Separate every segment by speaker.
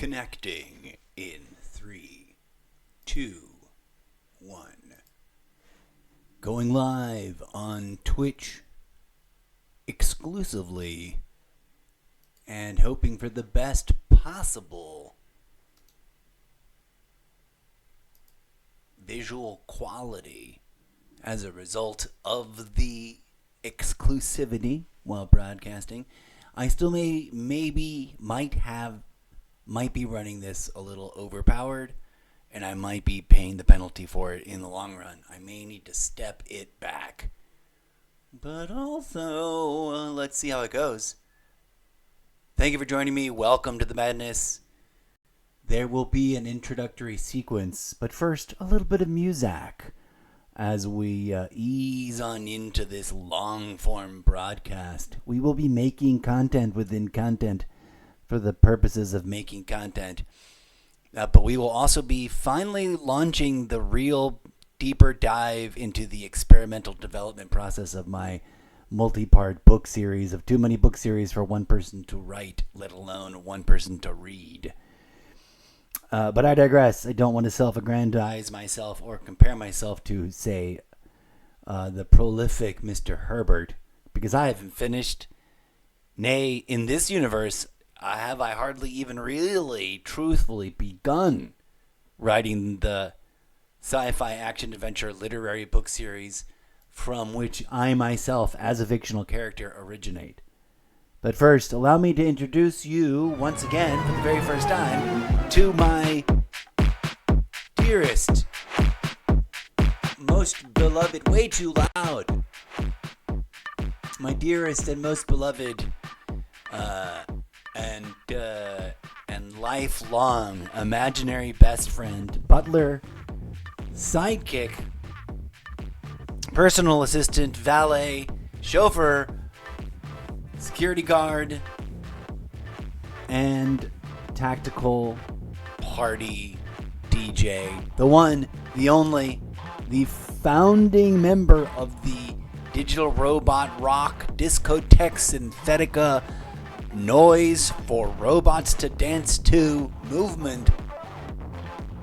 Speaker 1: Connecting in 3, 2, 1. Going live on Twitch exclusively and hoping for the best possible visual quality as a result of the exclusivity while broadcasting. I still might be running this a little overpowered, and I might be paying the penalty for it in the long run. I may need to step it back. But also, let's see how it goes. Thank you for joining me. Welcome to the madness. There will be an introductory sequence, but first, a little bit of music as we ease on into this long-form broadcast. We will be making content within content for the purposes of making content. But we will also be finally launching the real deeper dive into the experimental development process of my multi-part book series of too many book series for one person to write, let alone one person to read. But I digress. I don't want to self-aggrandize myself or compare myself to, say, the prolific Mr. Herbert, because I haven't finished. Nay, in this universe, I hardly even really truthfully begun writing the sci-fi action-adventure literary book series from which I myself, as a fictional character, originate. But first, allow me to introduce you, once again, for the very first time, to my dearest, most beloved, way too loud, my dearest and most beloved, and lifelong imaginary best friend, butler, sidekick, personal assistant, valet, chauffeur, security guard, and tactical party DJ. The one, the only, the founding member of the digital robot rock discotheque synthetica noise for robots to dance to movement,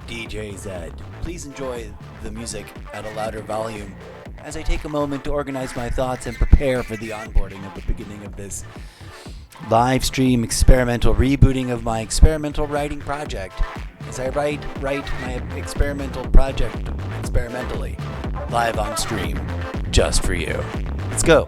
Speaker 1: DJ Zed. Please enjoy the music at a louder volume as I take a moment to organize my thoughts and prepare for the onboarding of the beginning of this live stream experimental rebooting of my experimental writing project. As I write my experimental project experimentally, live on stream, just for you. Let's go.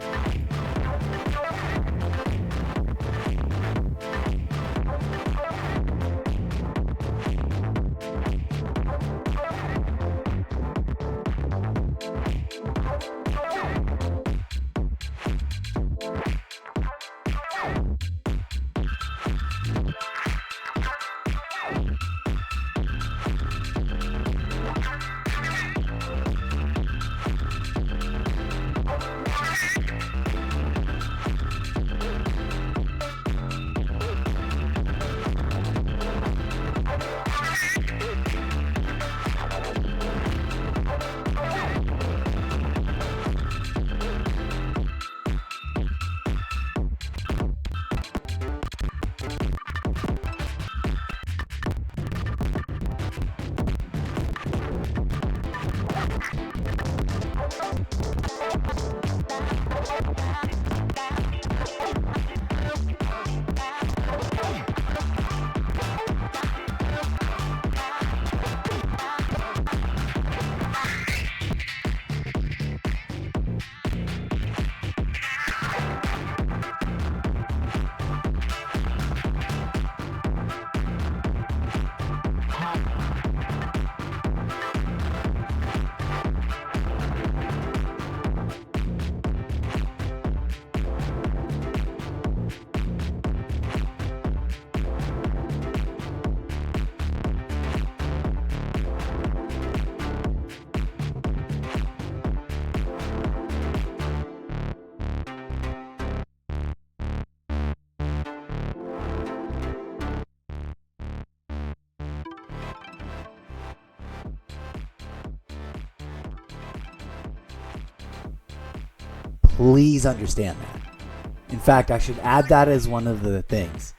Speaker 1: Please understand that. In fact, I should add that as one of the things.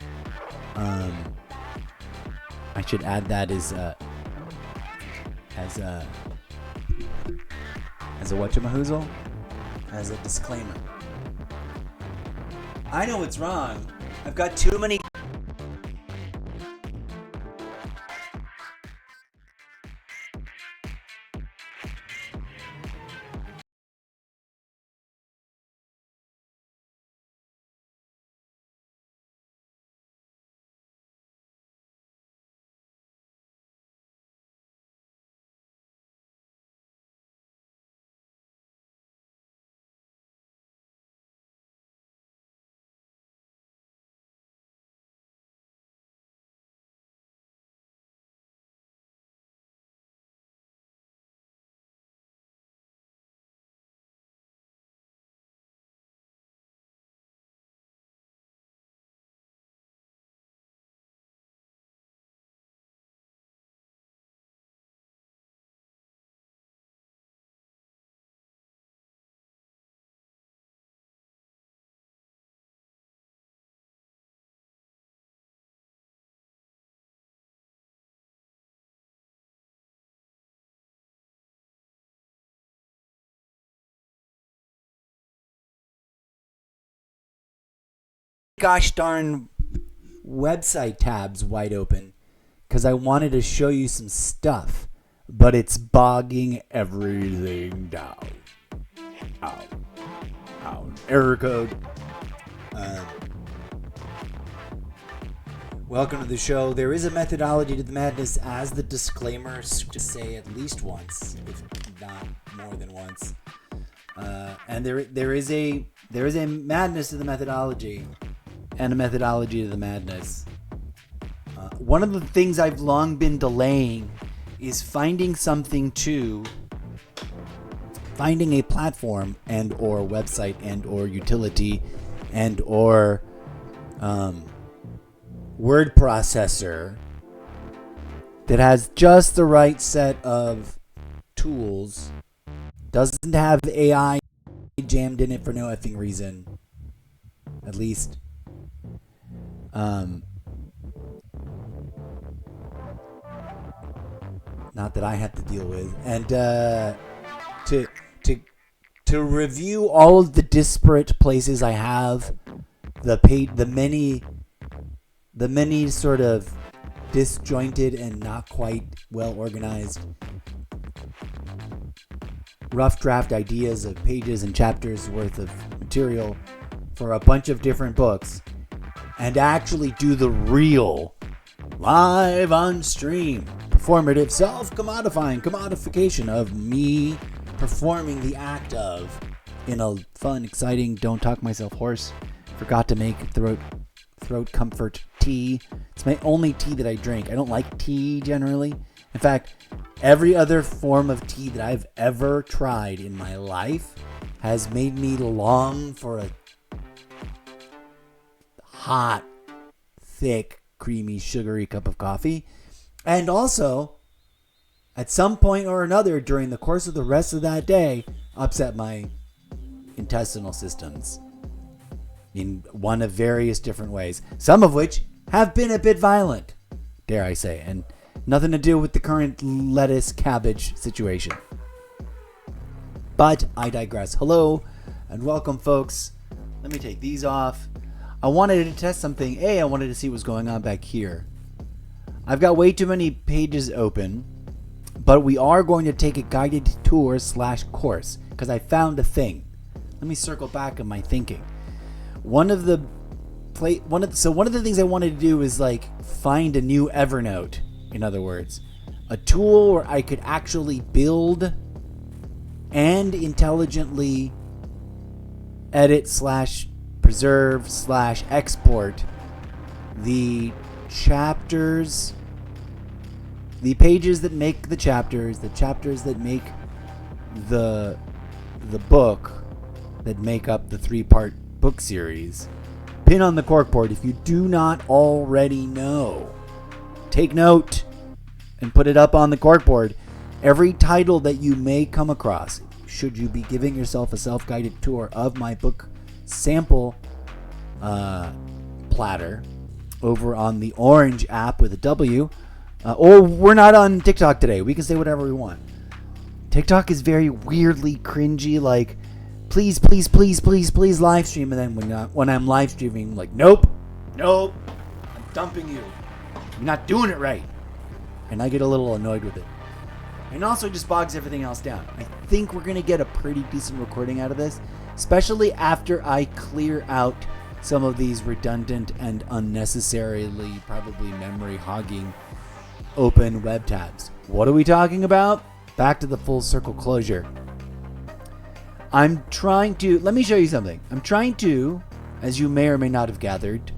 Speaker 1: I should add that as a whatchamahoozle, as a disclaimer. I know it's wrong. I've got too many. Gosh darn website tabs wide open because I wanted to show you some stuff, but it's bogging everything down. Ow. Error code. Welcome to the show. There is a methodology to the madness, as the disclaimer to say at least once, if not more than once. And there is a madness to the methodology, and a methodology to the madness. One of the things I've long been delaying is finding a platform and or website and or utility and or word processor that has just the right set of tools, doesn't have AI jammed in it for no effing reason, at least. Not that I have to deal with, and to review all of the disparate places I have the many sort of disjointed and not quite well organized rough draft ideas of pages and chapters worth of material for a bunch of different books, and actually do the real live on stream performative commodification of me performing the act of, in a fun, exciting, don't talk myself hoarse, forgot to make throat comfort tea. It's my only tea that I drink. I don't like tea generally. In fact, every other form of tea that I've ever tried in my life has made me long for a hot, thick, creamy, sugary cup of coffee. And also, at some point or another during the course of the rest of that day, upset my intestinal systems in one of various different ways, some of which have been a bit violent, dare I say, and nothing to do with the current lettuce cabbage situation. But I digress. Hello and welcome, folks. Let me take these off. I wanted to test something. I wanted to see what's going on back here. I've got way too many pages open, but we are going to take a guided tour / course because I found a thing. Let me circle back on my thinking. One of the things I wanted to do is find a new Evernote. In other words, a tool where I could actually build and intelligently edit / preserve / export the chapters, the pages that make the chapters that make the book, that make up the 3-part book series. Pin on the corkboard if you do not already know. Take note and put it up on the corkboard. Every title that you may come across, should you be giving yourself a self-guided tour of my book sample platter over on the Orange app with a W,
Speaker 2: Or we're not on TikTok today. We can say whatever we want. TikTok is very weirdly cringy, like, please, please, please, please, please live stream. And then when I'm live streaming, I'm like, nope, I'm dumping you. You're not doing it right. And I get a little annoyed with it. And also just bogs everything else down. I think we're going to get a pretty decent recording out of this, especially after I clear out some of these redundant and unnecessarily probably memory hogging open web tabs. What are we talking about? Back to the full circle closure. Let me show you something. I'm trying to, as you may or may not have gathered,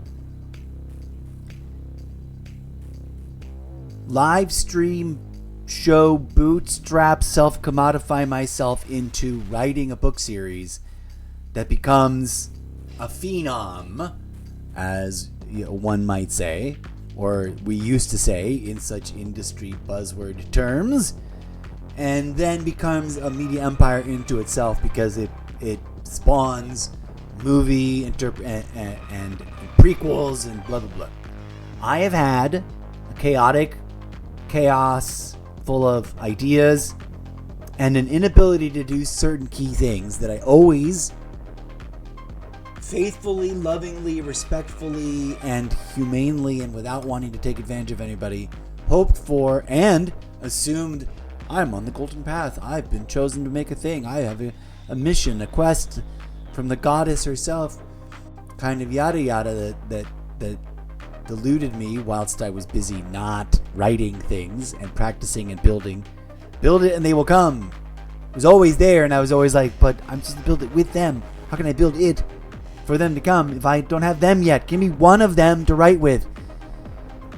Speaker 2: live stream, show, bootstrap, self-commodify myself into writing a book series that becomes a phenom, as one might say, or we used to say in such industry buzzword terms, and then becomes a media empire into itself because it spawns movie and prequels and blah blah blah. I have had a chaos full of ideas and an inability to do certain key things that I always faithfully, lovingly, respectfully, and humanely, and without wanting to take advantage of anybody, hoped for and assumed I'm on the golden path. I've been chosen to make a thing. I have a mission, a quest from the goddess herself, kind of yada yada that deluded me whilst I was busy not writing things and practicing and building. Build it and they will come. It was always there, and I was always like, but I'm supposed to build it with them. How can I build it for them to come if I don't have them yet? Give me one of them to write with,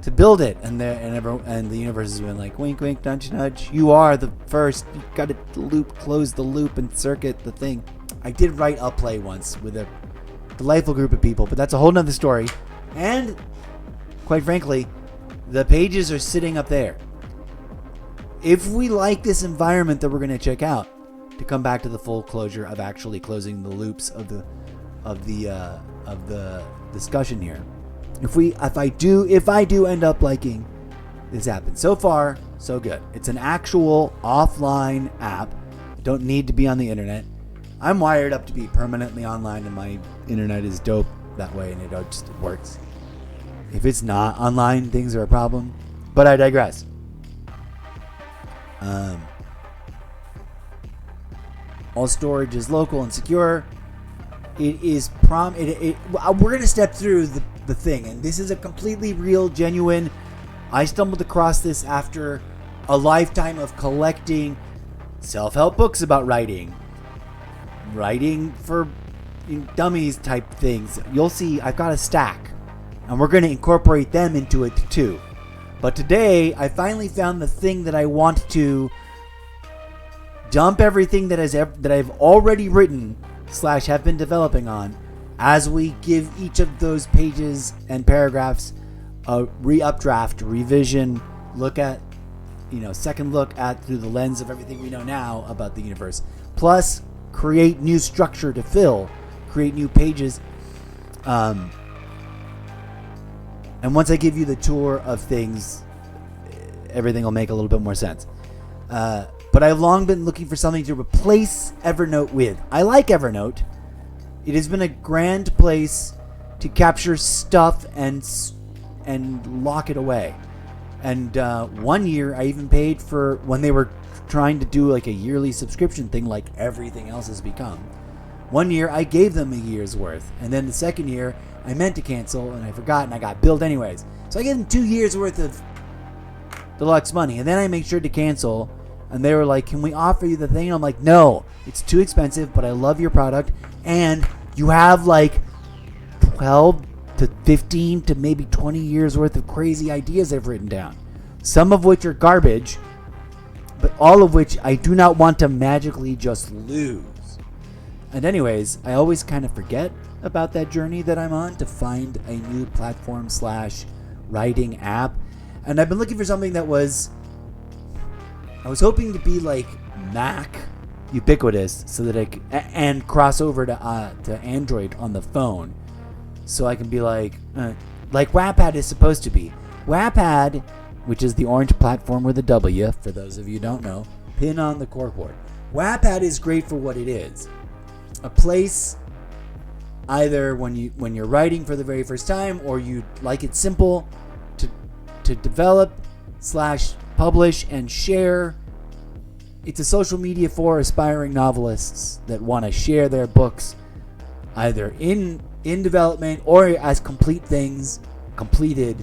Speaker 2: to build it. And the universe has been like, wink wink, nudge nudge, you are the first. You got to close the loop and circuit the thing. I did write a play once with a delightful group of people, but that's a whole nother story. And quite frankly, the pages are sitting up there. If we like this environment that we're going to check out, to come back to the full closure of actually closing the loops of the discussion here. If I do end up liking this app, and so far so good. It's an actual offline app. Don't need to be on the internet. I'm wired up to be permanently online, and my internet is dope that way, and it just works. If it's not online, things are a problem. But I digress. All storage is local and secure. It is we're going to step through the thing, and this is a completely real, genuine. I stumbled across this after a lifetime of collecting self-help books about writing for dummies type things. You'll see I've got a stack, and we're going to incorporate them into it too. But today, I finally found the thing that I want to dump everything that I've already written / have been developing on, as we give each of those pages and paragraphs a re-updraft, revision, second look at through the lens of everything we know now about the universe. Plus, create new structure to fill, create new pages. And once I give you the tour of things, everything will make a little bit more sense. But I've long been looking for something to replace Evernote with. I like Evernote. It has been a grand place to capture stuff and lock it away. And 1 year, I even paid for, when they were trying to do like a yearly subscription thing like everything else has become. 1 year, I gave them a year's worth. And then the second year, I meant to cancel, and I forgot, and I got billed anyways. So I gave them 2 years worth of deluxe money. And then I made sure to cancel. And they were like, can we offer you the thing? And I'm like, no, it's too expensive, but I love your product. And you have like 12 to 15 to maybe 20 years worth of crazy ideas I've written down. Some of which are garbage, but all of which I do not want to magically just lose. And anyways, I always kind of forget about that journey that I'm on to find a new platform / writing app. And I've been looking for something that I was hoping to be like Mac ubiquitous, so that and cross over to Android on the phone, so I can be like Wattpad is supposed to be. Wattpad which is the orange platform with a W, for those of you who don't know, pin on the corkboard. Wattpad is great for what it is. A place either when you're writing for the very first time, or you like it simple to develop / publish and share. It's a social media for aspiring novelists that want to share their books either in development or as completed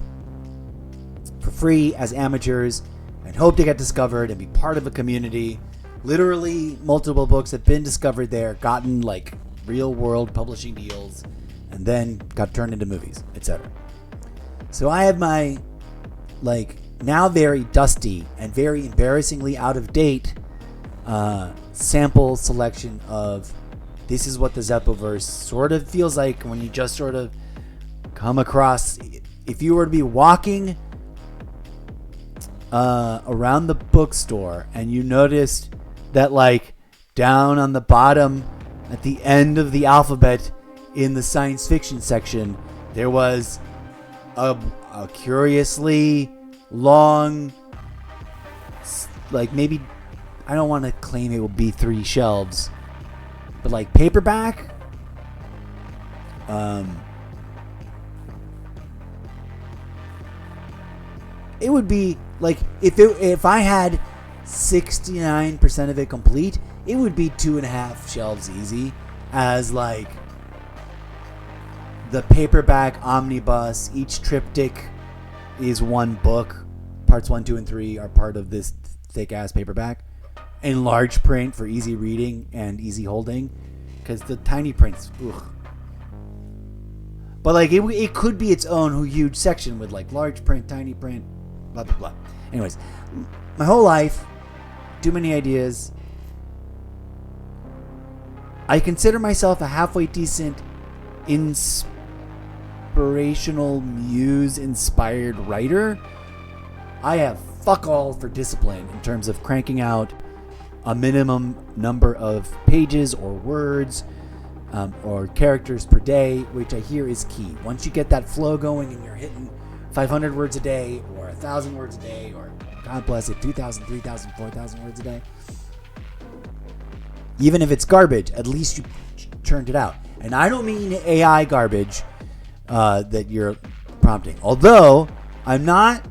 Speaker 2: for free as amateurs, and hope to get discovered and be part of a community. Literally multiple books have been discovered there, gotten like real world publishing deals, and then got turned into movies, etc. So I have my now very dusty and very embarrassingly out of date sample selection of this is what the Zeppoverse sort of feels like when you just sort of come across. If you were to be walking around the bookstore and you noticed that down on the bottom at the end of the alphabet in the science fiction section, there was a curiously long, maybe, I don't want to claim it will be 3 shelves, but paperback. It would be if I had 69% of it complete, it would be 2.5 shelves easy, as the paperback omnibus. Each triptych is one book. Parts 1, 2, and 3 are part of this thick ass paperback in large print for easy reading and easy holding, because the tiny prints, ugh. But it could be its own huge section with large print, tiny print, blah blah blah. Anyways, my whole life, too many ideas. I consider myself a halfway decent inspirational muse inspired writer. I have fuck all for discipline in terms of cranking out a minimum number of pages or words or characters per day, which I hear is key. Once you get that flow going and you're hitting 500 words a day or 1,000 words a day, or God bless it, 2,000, 3,000, 4,000 words a day, even if it's garbage, at least you churned it out. And I don't mean AI garbage that you're prompting. Although I'm not,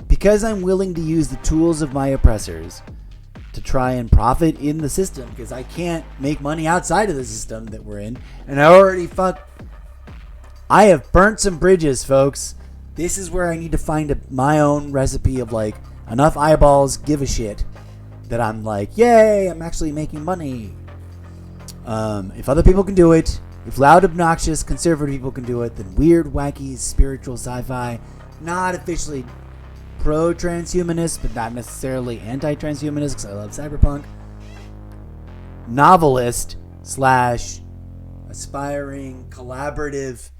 Speaker 2: because I'm willing to use the tools of my oppressors to try and profit in the system, because I can't make money outside of the system that we're in, and I have burnt some bridges, folks. This is where I need to find my own recipe of enough eyeballs give a shit that I'm yay, I'm actually making money. If other people can do it, if loud, obnoxious, conservative people can do it, then weird, wacky, spiritual sci-fi, not officially pro-transhumanist, but not necessarily anti-transhumanist, because I love cyberpunk, novelist / aspiring collaborative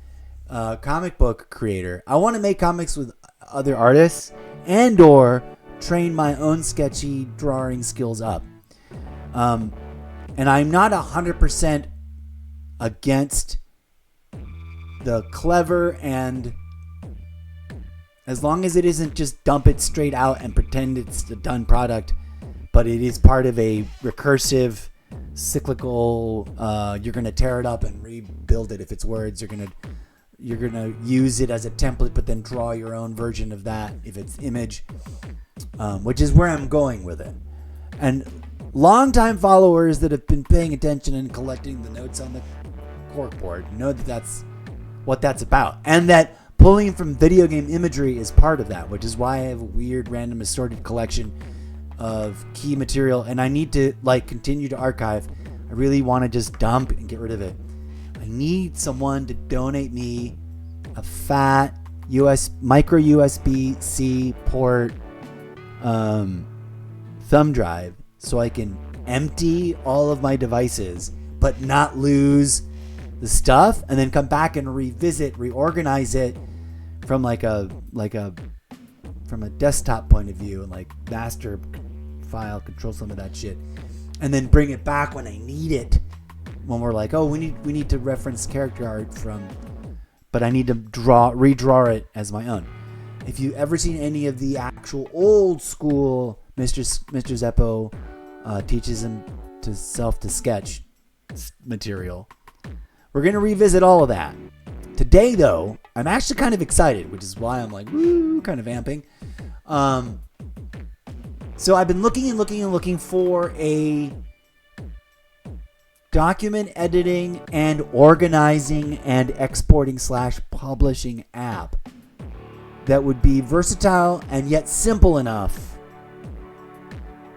Speaker 2: comic book creator. I want to make comics with other artists and or train my own sketchy drawing skills up. And I'm not 100% against the clever, and as long as it isn't just dump it straight out and pretend it's a done product, but it is part of a recursive, cyclical, you're going to tear it up and rebuild it. If it's words, you're going to use it as a template, but then draw your own version of that if it's image, which is where I'm going with it. And longtime followers that have been paying attention and collecting the notes on the corkboard know that that's what that's about, and that pulling from video game imagery is part of that, which is why I have a weird, random, assorted collection of key material, and I need to continue to archive. I really want to just dump and get rid of it. I need someone to donate me a fat micro USB-C port thumb drive so I can empty all of my devices but not lose the stuff, and then come back and reorganize it from from a desktop point of view, and master file control some of that shit, and then bring it back when I need it. When we're we need to reference character art but I need to redraw it as my own. if you've ever seen any of the actual old school Mr. Zeppo teaches him to sketch material, we're going to revisit all of that. Today, though, I'm actually kind of excited, which is why I'm like, woo, kind of amping. So I've been looking for a document editing and organizing and exporting / publishing app that would be versatile and yet simple enough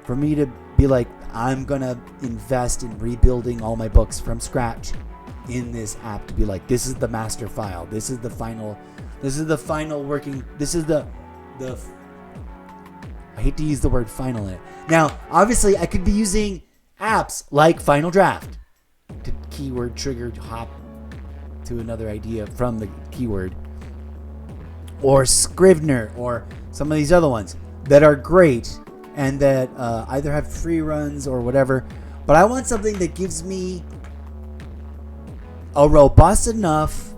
Speaker 2: for me to be like, I'm gonna invest in rebuilding all my books from scratch in this app, to be like, this is the master file, this is the final working, this is the I hate to use the word final in it. Now, obviously I could be using apps like Final Draft to keyword trigger hop to another idea from the keyword, or Scrivener, or some of these other ones that are great and that either have free runs or whatever. But I want something that gives me a robust enough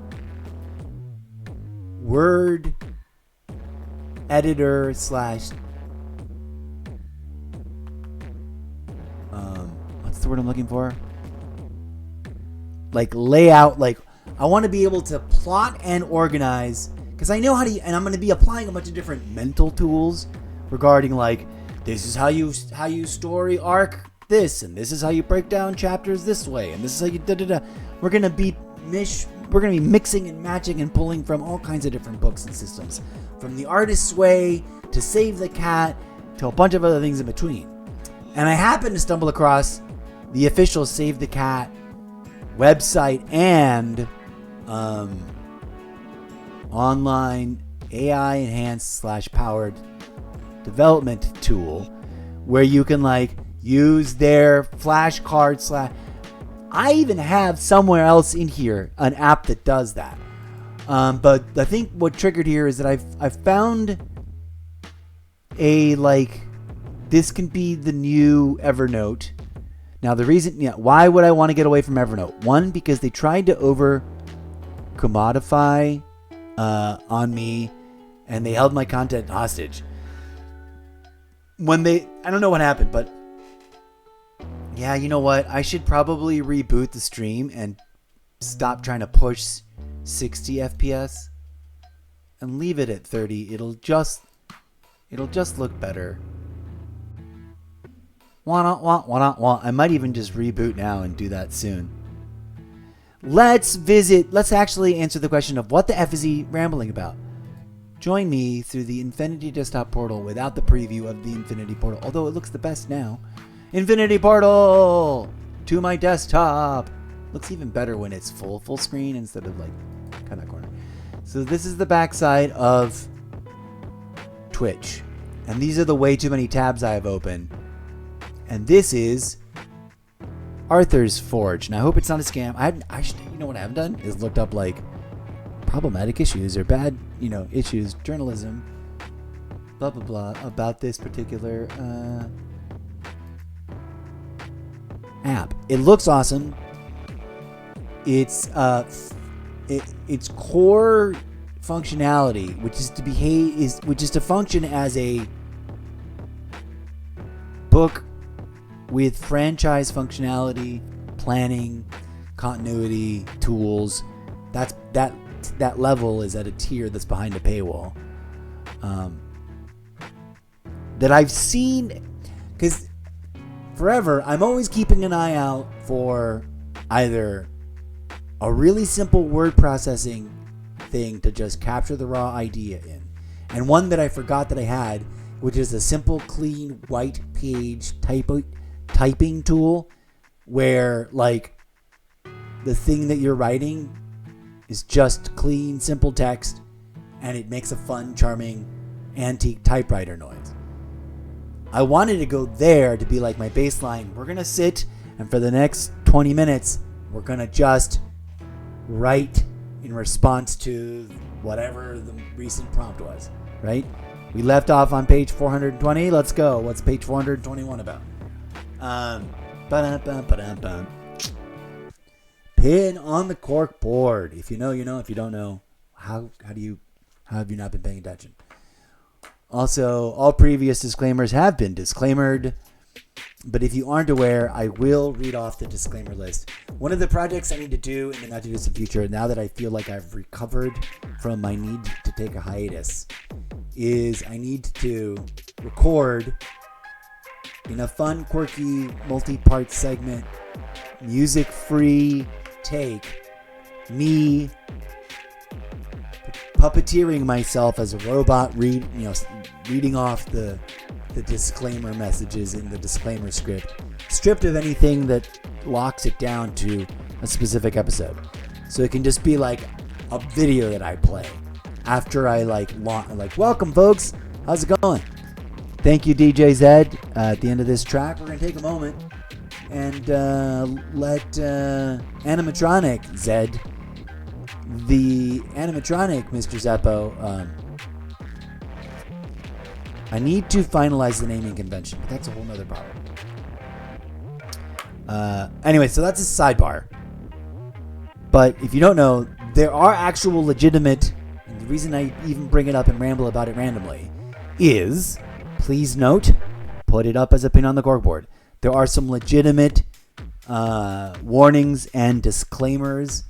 Speaker 2: word editor / what's the word I'm looking for? Like layout. Like, I want to be able to plot and organize, because I know how to, and I'm going to be applying a bunch of different mental tools regarding, like, this is how you story arc this, and this is how you break down chapters this way, and this is how you da-da-da. We're going to be mixing and matching and pulling from all kinds of different books and systems, from the Artist's Way to Save the Cat to a bunch of other things in between. And I happened to stumble across the official Save the Cat website and online AI enhanced / powered development tool, where you can like use their flashcard / I even have somewhere else in here an app that does that. But I think what triggered here is that I've found a, like, this can be the new Evernote. Now the reason, why would I want to get away from Evernote? One, because they tried to over commodify on me, and they held my content hostage. I don't know what happened, but yeah, you know what? I should probably reboot the stream and stop trying to push 60 FPS and leave it at 30. It'll just look better. I might even just reboot now and do that soon. Let's actually answer the question of what the F is he rambling about. Join me through the Infinity Desktop portal without the preview of the Infinity portal, although it looks the best now. Infinity portal to my desktop. Looks even better when it's full screen instead of like kind of corner. So this is the backside of Twitch, and these are the way too many tabs I have open. And this is Arthur's Forge. And I hope it's not a scam. You know what I haven't done is looked up like problematic issues or bad, issues, journalism, blah blah blah, about this particular app. It looks awesome. Its core functionality, which is to function as a book with franchise functionality, planning, continuity, tools. That level is at a tier that's behind a paywall. That I've seen, because forever I'm always keeping an eye out for either a really simple word processing thing to just capture the raw idea in, and one that I forgot that I had, which is a simple, clean, white page typing tool where, like, the thing that you're writing is just clean, simple text, and it makes a fun, charming, antique typewriter noise. I wanted to go there to be like my baseline. We're going to sit, and for the next 20 minutes, we're going to just write in response to whatever the recent prompt was, right? We left off on page 420. Let's go. What's page 421 about? Pin on the cork board. If you know, you know. If you don't know, how have you not been paying attention? Also, all previous disclaimers have been disclaimered. But if you aren't aware, I will read off the disclaimer list. One of the projects I need to do in the not too distant future, now that I feel like I've recovered from my need to take a hiatus, is I need to record in a fun, quirky, multi-part segment, music-free take, me puppeteering myself as a robot, reading off the disclaimer messages in the disclaimer script, stripped of anything that locks it down to a specific episode. So it can just be like a video that I play after I welcome folks, how's it going? Thank you, DJ Zed. At the end of this track, we're gonna take a moment and let animatronic Zed, the animatronic Mr. Zeppo. I need to finalize the naming convention, but that's a whole nother problem. Anyway, so that's a sidebar. But if you don't know, there are actual legitimate, and the reason I even bring it up and ramble about it randomly is, please note, put it up as a pin on the corkboard, there are some legitimate warnings and disclaimers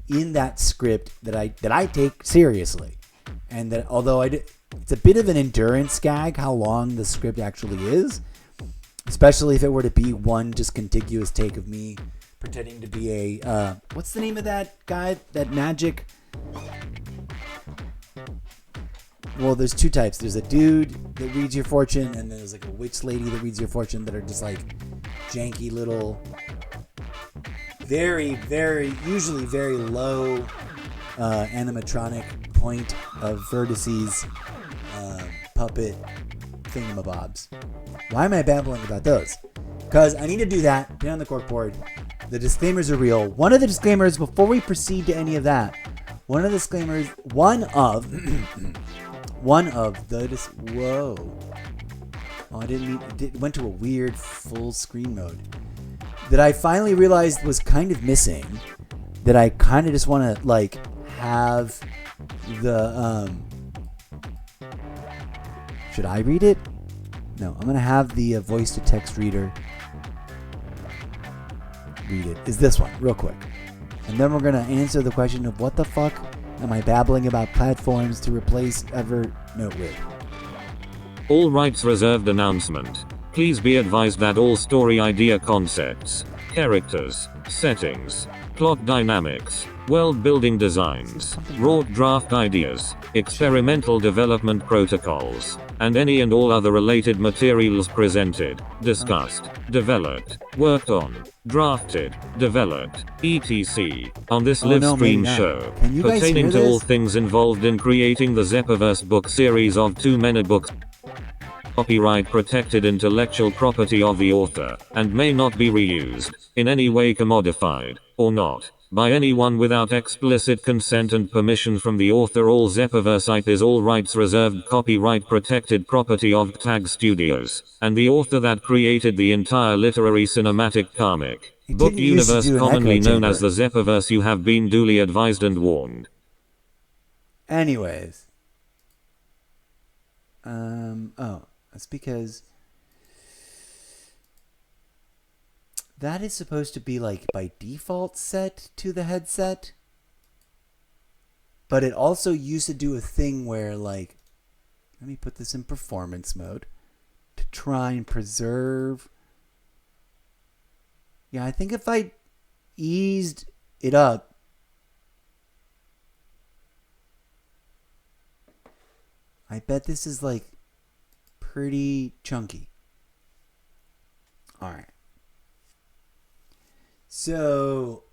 Speaker 2: in that script that I take seriously. And that although it's a bit of an endurance gag how long the script actually is, especially if it were to be one just contiguous take of me pretending to be a what's the name of that guy, that magic, well, there's two types. There's a dude that reads your fortune, and then there's like a witch lady that reads your fortune, that are just like janky little, very, very, usually very low animatronic point of vertices puppet thingamabobs. Why am I babbling about those? Because I need to do that. Pin on the corkboard. The disclaimers are real. One of the disclaimers, before we proceed to any of that, whoa. Oh, I didn't mean, it went to a weird full screen mode that I finally realized was kind of missing, that I kind of just want to like have the should I read it? No, I'm gonna have the voice to text reader read it. Is this one real quick, and then we're gonna answer the question of what the fuck am I babbling about platforms to replace Evernote with.
Speaker 3: All rights reserved announcement. Please be advised that all story idea concepts, characters, settings, plot dynamics, world building designs, raw draft ideas, experimental development protocols, and any and all other related materials presented, discussed, developed, worked on, drafted, developed, etc. on this live stream show, pertaining to all things involved in creating the Zeppoverse book series of 2 many books, copyright protected intellectual property of the author, and may not be reused, in any way commodified, or not, by anyone without explicit consent and permission from the author. All Zeppoverse IP is all rights reserved copyright protected property of Tag Studios, and the author that created the entire literary cinematic comic book universe commonly known as the Zeppoverse. You have been duly advised and warned.
Speaker 2: Anyways. That's because that is supposed to be like by default set to the headset. But it also used to do a thing where like, let me put this in performance mode to try and preserve. Yeah, I think if I eased it up, I bet this is like pretty chunky. All right. So,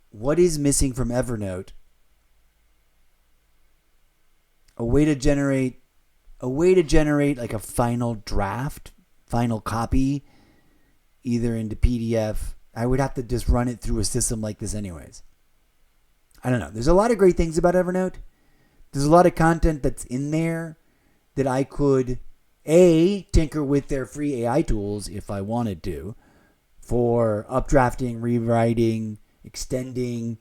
Speaker 2: what is missing from Evernote? A way to generate like a final draft, final copy, either into PDF. I would have to just run it through a system like this anyways. I don't know. There's a lot of great things about Evernote. There's a lot of content that's in there that I could, tinker with their free AI tools if I wanted to, for updrafting, rewriting, extending,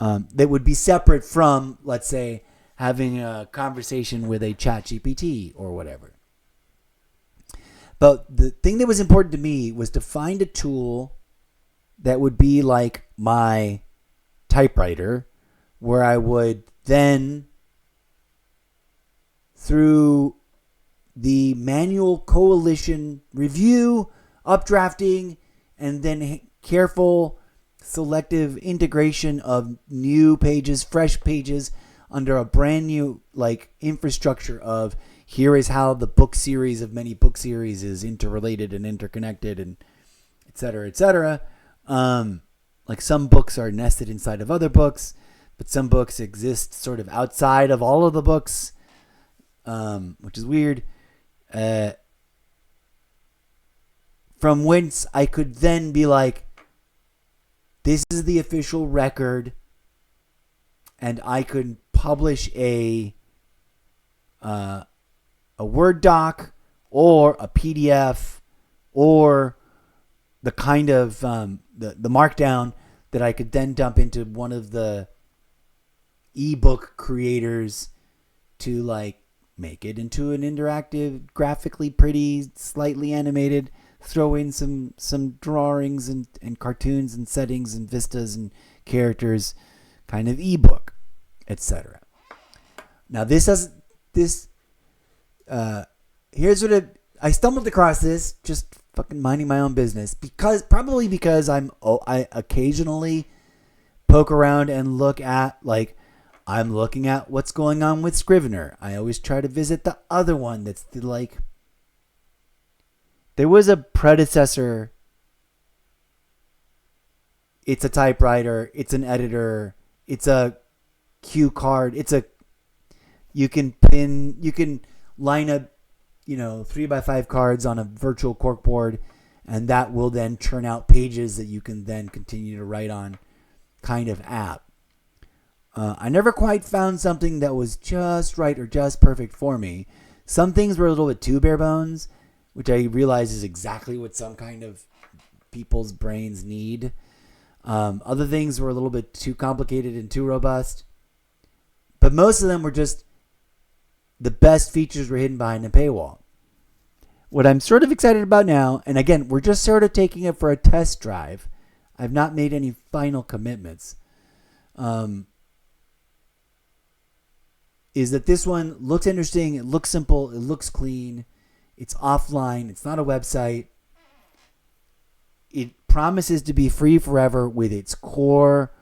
Speaker 2: that would be separate from, let's say, having a conversation with a chat GPT or whatever. But the thing that was important to me was to find a tool that would be like my typewriter, where I would then, through the manual coalition review, updrafting, and then careful selective integration of new pages, fresh pages under a brand new like infrastructure of here is how the book series of many book series is interrelated and interconnected and et cetera, et cetera. Like some books are nested inside of other books, but some books exist sort of outside of all of the books, which is weird. From whence I could then be like, this is the official record, and I could publish a Word doc or a PDF or the kind of the markdown that I could then dump into one of the ebook creators to like make it into an interactive, graphically pretty, slightly animated, throw in some drawings and cartoons and settings and vistas and characters kind of ebook, etc. Now here's what I stumbled across this just fucking minding my own business because I occasionally poke around and look at like I'm looking at what's going on with Scrivener. I always try to visit the other one that's the like there was a predecessor. It's a typewriter, it's an editor, it's a cue card, you can line up 3x5 cards on a virtual corkboard, and that will then churn out pages that you can then continue to write on kind of app. I never quite found something that was just right or just perfect for me. Some things were a little bit too bare bones, which I realize is exactly what some kind of people's brains need. Other things were a little bit too complicated and too robust. But most of them were just the best features were hidden behind a paywall. What I'm sort of excited about now, and again, we're just sort of taking it for a test drive. I've not made any final commitments. Is that this one looks interesting, it looks simple, it looks clean, it's offline, it's not a website. It promises to be free forever with its core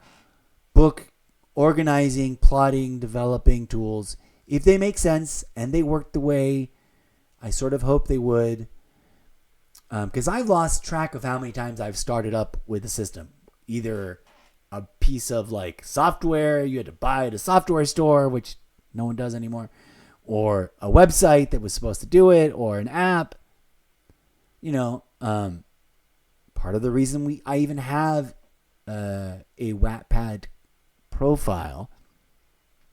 Speaker 2: book organizing, plotting, developing tools. If they make sense and they work the way I sort of hope they would. Because I've lost track of how many times I've started up with a system. Either a piece of like software you had to buy at a software store, which no one does anymore, or a website that was supposed to do it, or an app. Part of the reason I even have a Wattpad profile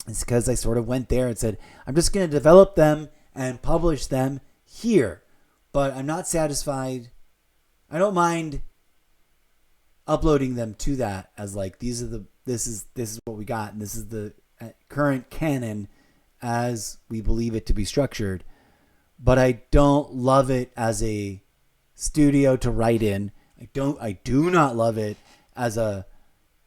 Speaker 2: is because I sort of went there and said, I'm just going to develop them and publish them here, but I'm not satisfied. I don't mind uploading them to that as like this is what we got, and this is the current canon as we believe it to be structured. But I don't love it as a studio to write in. I do not love it as a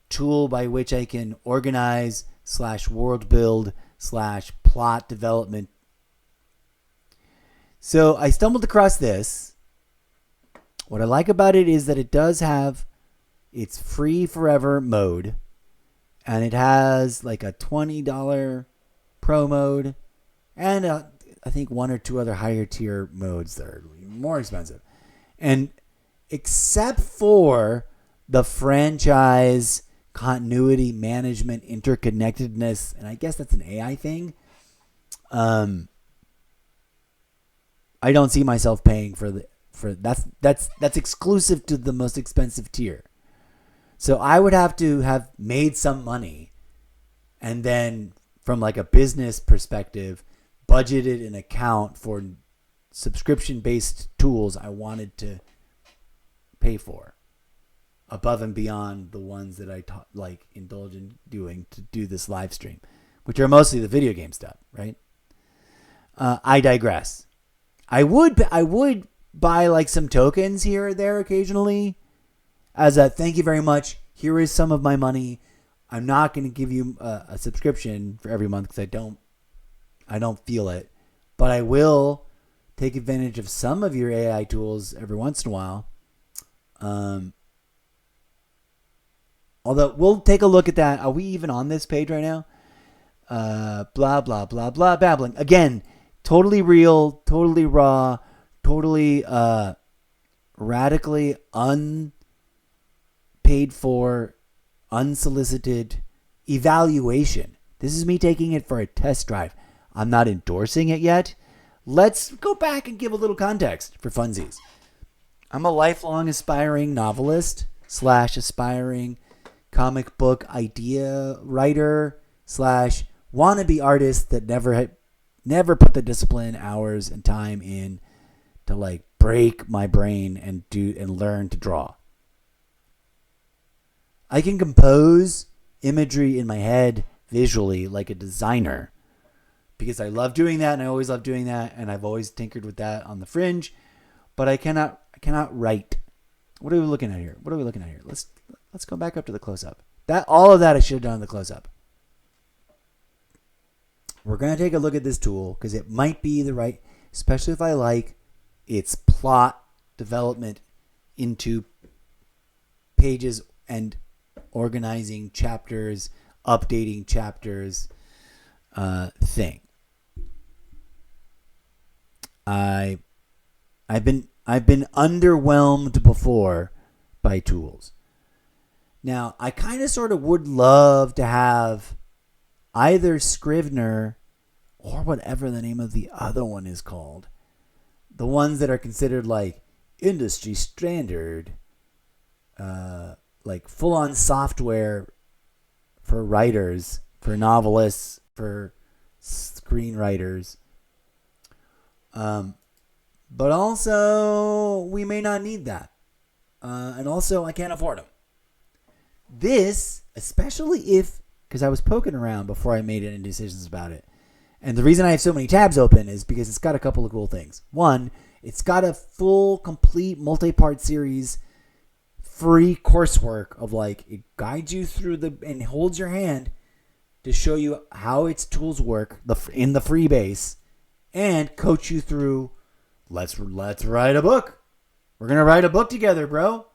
Speaker 2: tool by which I can organize / world build / plot development. So I stumbled across this. What I like about it is that it does have its free forever mode, and it has like a $20 pro mode and I think one or two other higher tier modes that are more expensive. And except for the franchise continuity management interconnectedness, and I guess that's an AI thing, I don't see myself paying for that's exclusive to the most expensive tier. So I would have to have made some money and then from like a business perspective budgeted an account for subscription based tools I wanted to pay for above and beyond the ones that I indulge in doing to do this live stream, which are mostly the video game stuff, right? I digress. I would buy like some tokens here or there occasionally as a thank you very much. Here is some of my money. I'm not going to give you a subscription for every month because I don't feel it, but I will take advantage of some of your AI tools every once in a while. Although we'll take a look at that. Are we even on this page right now? Blah, blah, blah, blah, babbling. Again, totally real, totally raw, totally radically unpaid for, unsolicited evaluation. This is me taking it for a test drive. I'm not endorsing it yet. Let's go back and give a little context for funsies. I'm a lifelong aspiring novelist / aspiring comic book idea writer / wannabe artist that never put the discipline, hours, and time in to like break my brain and learn to draw. I can compose imagery in my head visually like a designer because I love doing that and I always love doing that and I've always tinkered with that on the fringe, but I cannot write. What are we looking at here? Let's go back up to the close-up. All of that I should have done in the close-up. We're going to take a look at this tool because it might be the right, especially if I like its plot development into pages and organizing chapters, updating chapters thing. I've been underwhelmed before by tools. Now, I kind of sort of would love to have either Scrivener or whatever the name of the other one is called. The ones that are considered like industry standard, like full-on software for writers, for novelists, for screenwriters. But also, we may not need that. And also, I can't afford them. This, especially if, because I was poking around before I made any decisions about it. And the reason I have so many tabs open is because it's got a couple of cool things. One, it's got a full, complete, multi-part series, free coursework of like, it guides you through and holds your hand to show you how its tools work in the free base and coach you through, let's write a book. We're going to write a book together, bro.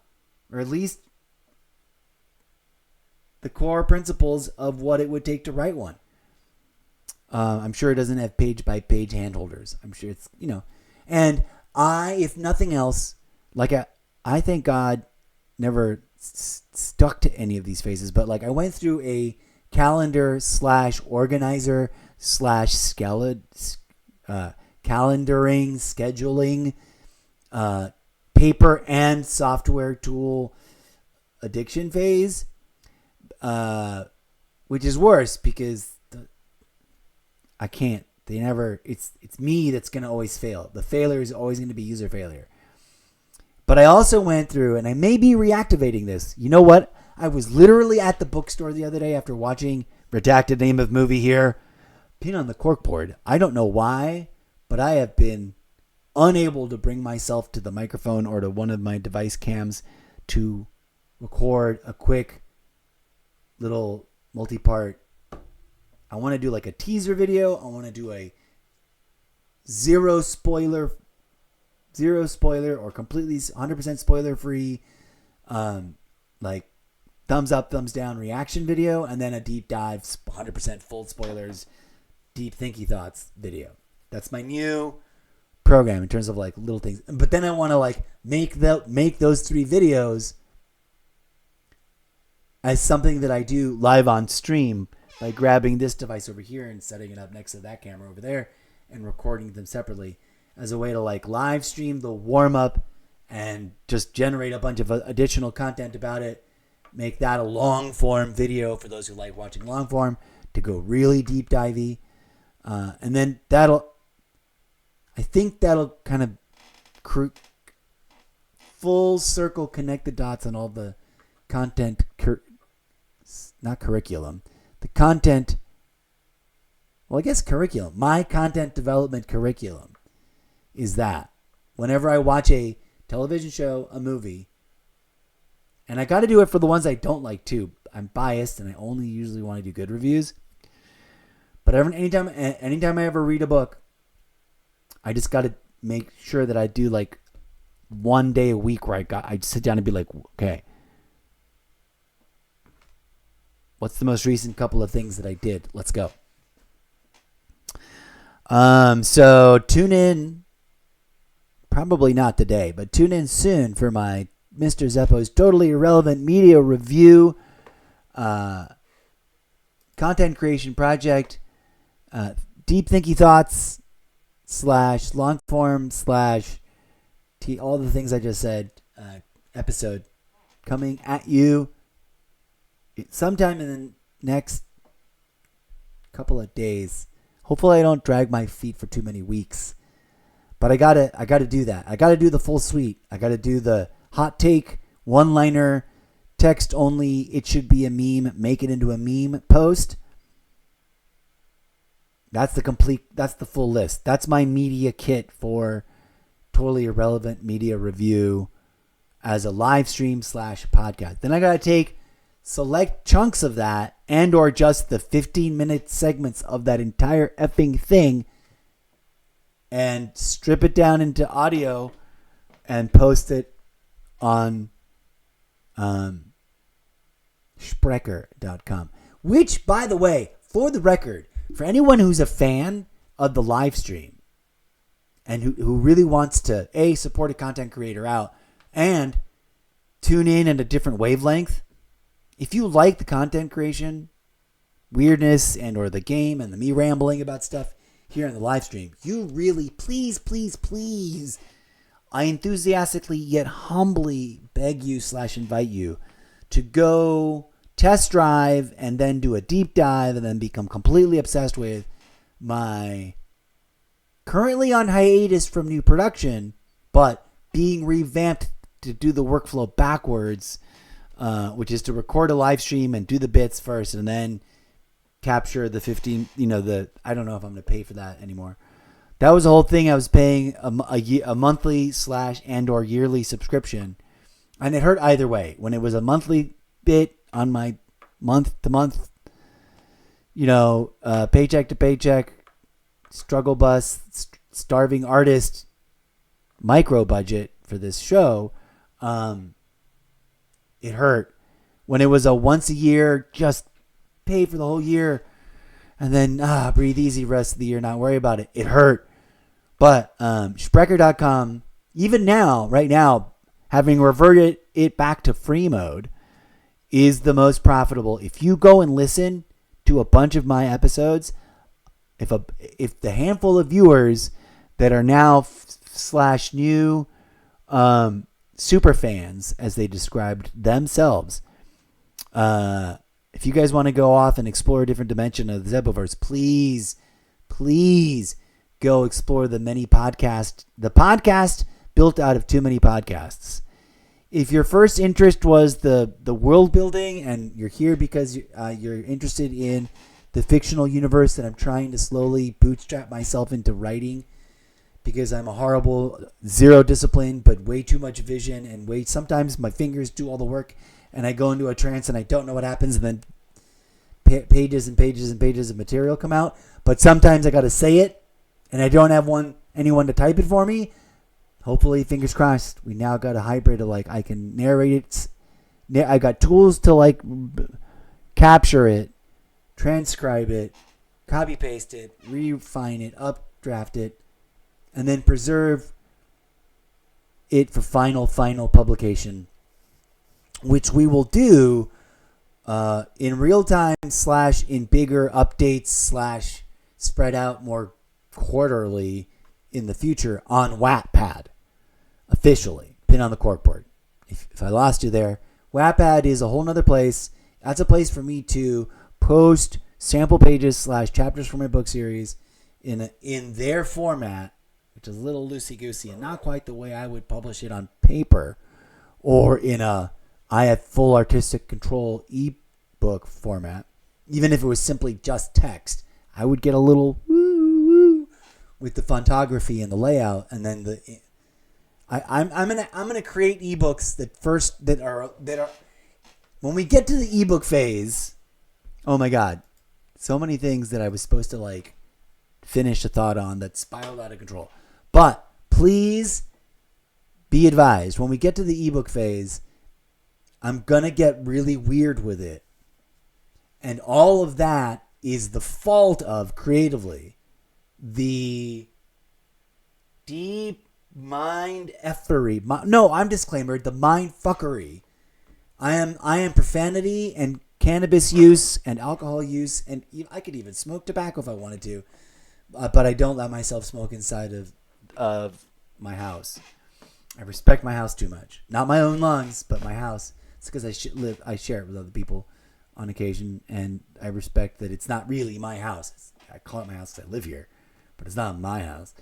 Speaker 2: Or at least the core principles of what it would take to write one. I'm sure it doesn't have page-by-page handholders. I'm sure it's, And if nothing else, like I thank God never stuck to any of these phases, but like I went through a calendar / organizer / calendaring, scheduling, paper and software tool addiction phase, which is worse because I can't. It's me that's going to always fail. The failure is always going to be user failure. But I also went through, and I may be reactivating this. You know what? I was literally at the bookstore the other day after watching redacted name of movie here. Pin on the corkboard. I don't know why, but I have been unable to bring myself to the microphone or to one of my device cams to record a quick little multi-part. I want to do like a teaser video. I want to do a zero spoiler or completely 100% spoiler free, like thumbs up, thumbs down reaction video, and then a deep dive 100% full spoilers, deep thinky thoughts video. That's my new program in terms of like little things. But then I want to like make those 3 videos as something that I do live on stream by grabbing this device over here and setting it up next to that camera over there and recording them separately as a way to like live stream the warm up and just generate a bunch of additional content about it. Make that a long form video for those who like watching long form to go really deep divey. And then I think that'll kind of full circle connect the dots on all the content, not curriculum, the content well, I guess curriculum. My content development curriculum is that whenever I watch a television show, a movie, and I got to do it for the ones I don't like too. I'm biased and I only usually want to do good reviews. But anytime I ever read a book, I just got to make sure that I do like one day a week where I sit down and be like, okay, what's the most recent couple of things that I did? Let's go. So tune in, probably not today, but tune in soon for my Mr. Zeppo's Totally Irrelevant Media Review content creation project, deep thinky thoughts / long form / all the things I just said episode coming at you sometime in the next couple of days. Hopefully I don't drag my feet for too many weeks. But I gotta do that. I gotta do the full suite. I gotta do the hot take, one-liner, text only, it should be a meme, make it into a meme post. That's the full list. That's my media kit for Totally Irrelevant Media Review as a live stream / podcast. Then I gotta take select chunks of that and or just the 15-minute segments of that entire effing thing and strip it down into audio and post it on Sprecher.com. Which, by the way, for the record, for anyone who's a fan of the live stream and who really wants to, A, support a content creator out and tune in at a different wavelength, if you like the content creation, weirdness, and or the game and the me rambling about stuff here in the live stream, you really, please, I enthusiastically yet humbly beg you / invite you to go test drive and then do a deep dive and then become completely obsessed with my currently on hiatus from new production, but being revamped to do the workflow backwards, which is to record a live stream and do the bits first and then capture the 15, I don't know if I'm going to pay for that anymore. That was the whole thing. I was paying a monthly / and or yearly subscription, and it hurt either way. When it was a monthly bit on my month to month, paycheck to paycheck, struggle bus, starving artist, micro budget for this show, it hurt. When it was a once a year, just pay for the whole year, and then breathe easy rest of the year, not worry about it. It hurt. But Sprecher.com, even now, right now, having reverted it back to free mode, is the most profitable. If you go and listen to a bunch of my episodes, if the handful of viewers that are now / new super fans, as they described themselves, if you guys want to go off and explore a different dimension of the Zeppoverse, please go explore the podcast built out of too many podcasts. If your first interest was the world building and you're here because you're interested in the fictional universe that I'm trying to slowly bootstrap myself into writing because I'm a horrible zero discipline but way too much vision and sometimes my fingers do all the work and I go into a trance and I don't know what happens and then pages and pages and pages of material come out. But sometimes I got to say it and I don't have anyone to type it for me. Hopefully, fingers crossed, we now got a hybrid of I can narrate it. I got tools to capture it, transcribe it, copy paste it, refine it, updraft it, and then preserve it for final publication, which we will do in real time / in bigger updates / spread out more quarterly in the future on Wattpad. Officially, pin on the corkboard. If I lost you there, Wattpad is a whole nother place. That's a place for me to post sample pages / chapters from my book series in their format, which is a little loosey-goosey and not quite the way I would publish it on paper or in I have full artistic control ebook format. Even if it was simply just text, I would get a little woo with the fontography and the layout, and then I'm gonna create ebooks that are when we get to the ebook phase. Oh my god, so many things that I was supposed to like finish a thought on that spiraled out of control. But please be advised, when we get to the ebook phase, I'm gonna get really weird with it, and all of that is the fault of creatively the deep mind effery. No, I'm disclaimer. The mind fuckery. I am profanity and cannabis use and alcohol use, and I could even smoke tobacco if I wanted to, but I don't let myself smoke inside of my house. I respect my house too much. Not my own lungs, but my house. It's because I share it with other people on occasion, and I respect that it's not really my house. I call it my house because I live here, but it's not my house.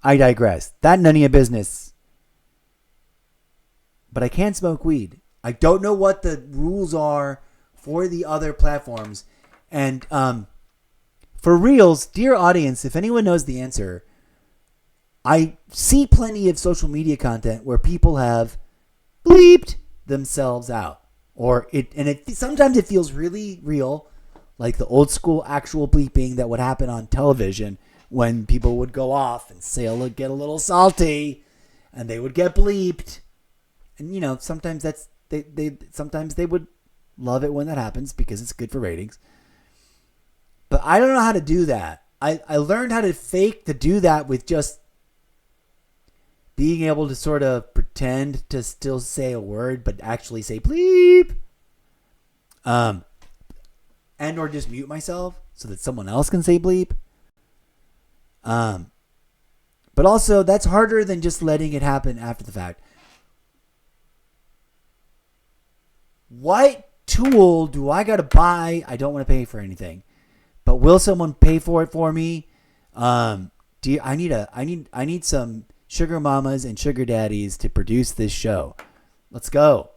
Speaker 2: I digress. That none of your business. But I can smoke weed. I don't know what the rules are for the other platforms. And for reals, dear audience, if anyone knows the answer, I see plenty of social media content where people have bleeped themselves out. Sometimes it feels really real, like the old school actual bleeping that would happen on television when people would go off and would get a little salty and they would get bleeped. And sometimes sometimes they would love it when that happens because it's good for ratings. But I don't know how to do that. I learned how to fake to do that with just being able to sort of pretend to still say a word but actually say bleep. And or just mute myself so that someone else can say bleep. But also that's harder than just letting it happen after the fact. What tool do I got to buy? I don't want to pay for anything, but will someone pay for it for me? I need some sugar mamas and sugar daddies to produce this show. Let's go.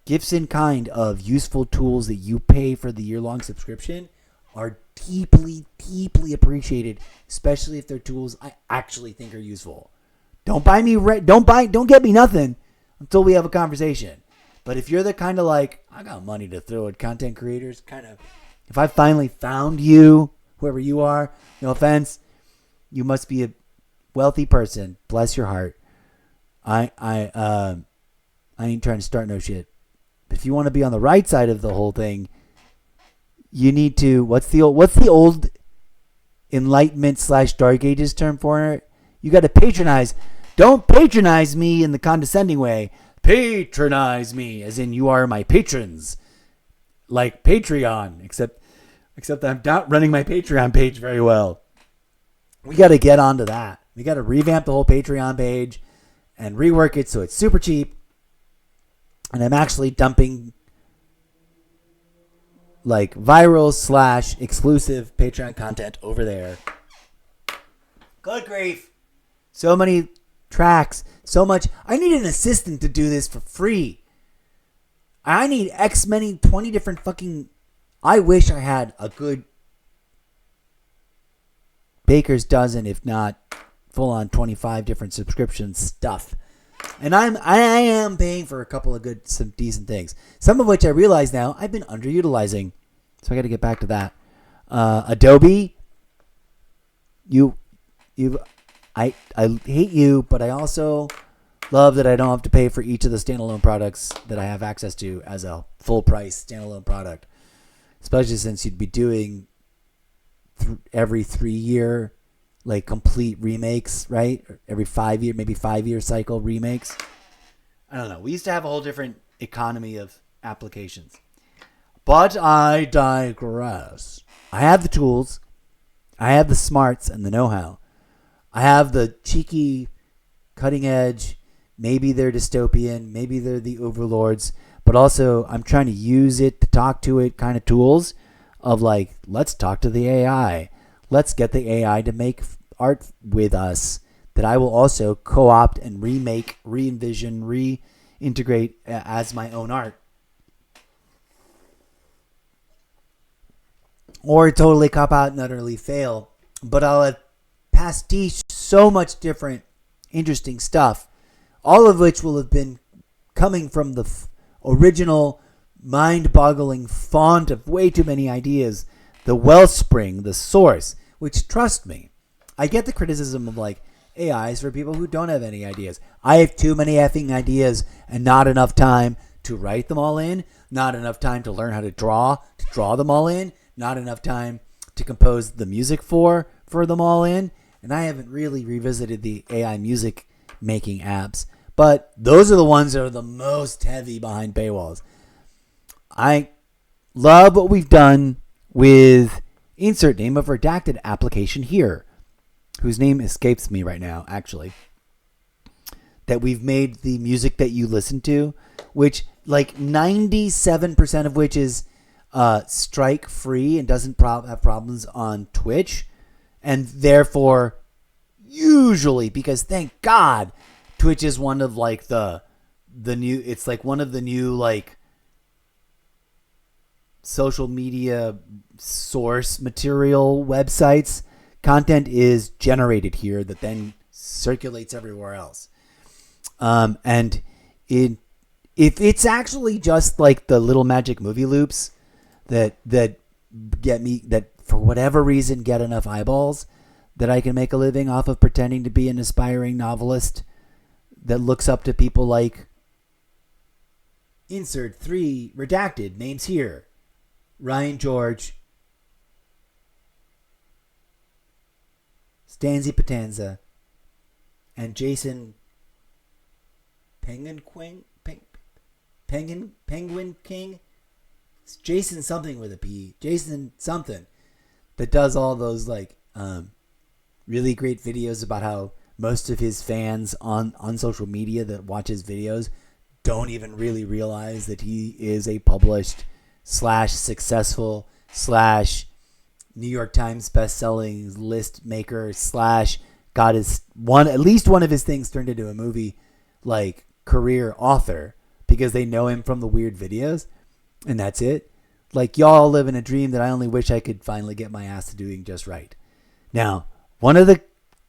Speaker 2: Gifts in kind of useful tools that you pay for the year-long subscription are deeply, deeply appreciated, especially if they're tools I actually think are useful. Don't get me nothing until we have a conversation. But if you're the kind of like, I got money to throw at content creators, if I finally found you, whoever you are, no offense, you must be a wealthy person. Bless your heart. I ain't trying to start no shit. But if you want to be on the right side of the whole thing, you need to, what's the old Enlightenment / Dark Ages term for it? You got to patronize. Don't patronize me in the condescending way. Patronize me, as in you are my patrons, like Patreon, except I'm not running my Patreon page very well. We got to get onto that. We got to revamp the whole Patreon page and rework it so it's super cheap. And I'm actually dumping like viral / exclusive Patreon content over there. Good grief. So many tracks, so much. I need an assistant to do this for free. I need 20 different fucking. I wish I had a good baker's dozen, if not full on 25 different subscription stuff. And I am paying for a couple of some decent things. Some of which I realize now I've been underutilizing. So I got to get back to that. Adobe, I hate you, but I also love that I don't have to pay for each of the standalone products that I have access to as a full price standalone product. Especially since you'd be doing every 3 year, like complete remakes, right? Every 5 year, maybe 5 year cycle remakes. I don't know. We used to have a whole different economy of applications. But I digress. I have the tools. I have the smarts and the know-how. I have the cheeky, cutting edge, maybe they're dystopian, maybe they're the overlords, but also I'm trying to use it to talk to it kind of tools of like, let's talk to the AI. Let's get the AI to make art with us that I will also co-opt and remake, re-envision, reintegrate as my own art. or totally cop out and utterly fail. But I'll have pastiche so much different, interesting stuff, all of which will have been coming from the original mind-boggling font of way too many ideas, the wellspring, the source, which, trust me, I get the criticism of like AIs for people who don't have any ideas. I have too many effing ideas and not enough time to write them all in, not enough time to learn how to draw them all in, not enough time to compose the music for them all in. And I haven't really revisited the AI music making apps, but those are the ones that are the most heavy behind paywalls. I love what we've done with insert name of redacted application here, whose name escapes me right now, actually. That we've made the music that you listen to, which like 97% of which is strike free and doesn't have problems on Twitch. And therefore, usually, because thank God, Twitch is one of like the new, it's like one of the new like social media source material websites. Content is generated here that then circulates everywhere else. And if it's actually just like the little magic movie loops that get me, that for whatever reason get enough eyeballs that I can make a living off of pretending to be an aspiring novelist that looks up to people like insert 3 redacted names here, Ryan George, Stanzi Patanza, and Jason Penguin King. It's Jason something with a P. Jason something that does all those like really great videos about how most of his fans on social media that watch his videos don't even really realize that he is a published / successful / New York Times best-selling list maker / got his at least one of his things turned into a movie like career author because they know him from the weird videos, and that's it. Like, y'all live in a dream that I only wish I could finally get my ass to doing just right. Now, one of the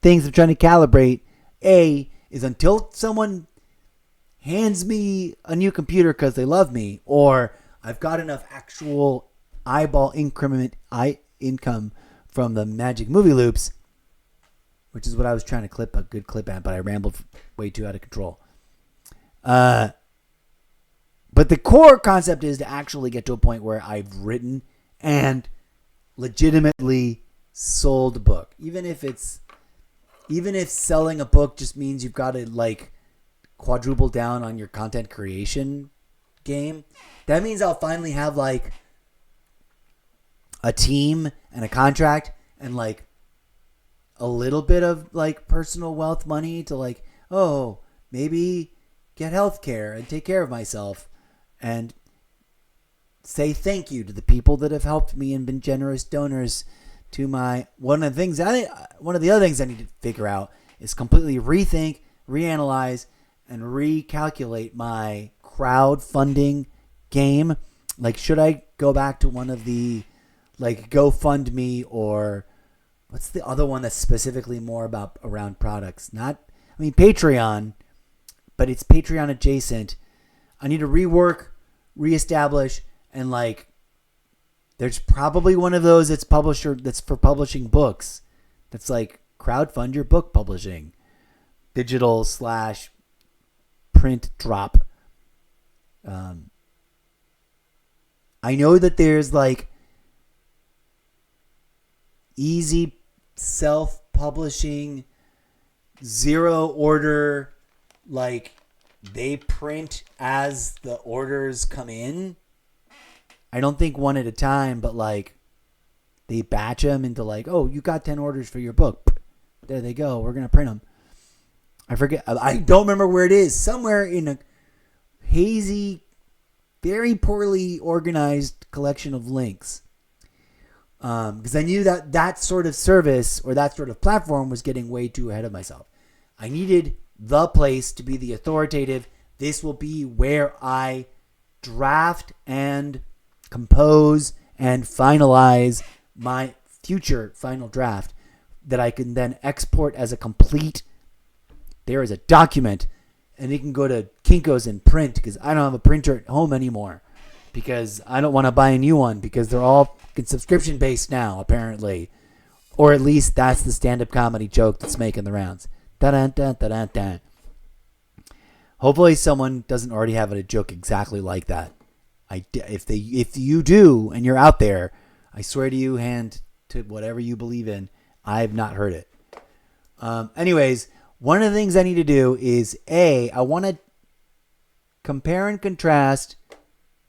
Speaker 2: things I'm trying to calibrate, is until someone hands me a new computer because they love me, or I've got enough actual eyeball income from the magic movie loops, which is what I was trying to clip a good clip at, but I rambled way too out of control. But the core concept is to actually get to a point where I've written and legitimately sold a book. Even if selling a book just means you've got to like quadruple down on your content creation game, that means I'll finally have like a team and a contract and like a little bit of like personal wealth money to like, oh, maybe get healthcare and take care of myself and say thank you to the people that have helped me and been generous donors to my. One of the other things I need to figure out is completely rethink, reanalyze, and recalculate my crowdfunding game. Like, should I go back to one of the like GoFundMe, or what's the other one that's specifically more about around products? Patreon, but it's Patreon adjacent. I need to rework, reestablish, and like, there's probably one of those that's for publishing books. That's like crowdfund your book publishing, digital / print drop. I know that there's like easy self-publishing, zero order, like they print as the orders come in. I don't think one at a time, but like they batch them into like, oh, you got 10 orders for your book. There they go. We're going to print them. I forget. I don't remember where it is. Somewhere in a hazy, very poorly organized collection of links. Because I knew that sort of service or that sort of platform was getting way too ahead of myself. I needed the place to be the authoritative. This will be where I draft and compose and finalize my future final draft that I can then export as a complete. There is a document, and it can go to Kinko's and print because I don't have a printer at home anymore because I don't want to buy a new one because they're all subscription based now apparently, or at least that's the stand-up comedy joke that's making the rounds. Da-da-da-da-da-da. Hopefully someone doesn't already have a joke exactly like that. If you do and you're out there, I swear to you, hand to whatever you believe in, I've not heard it. Anyways, one of the things I need to do is I want to compare and contrast.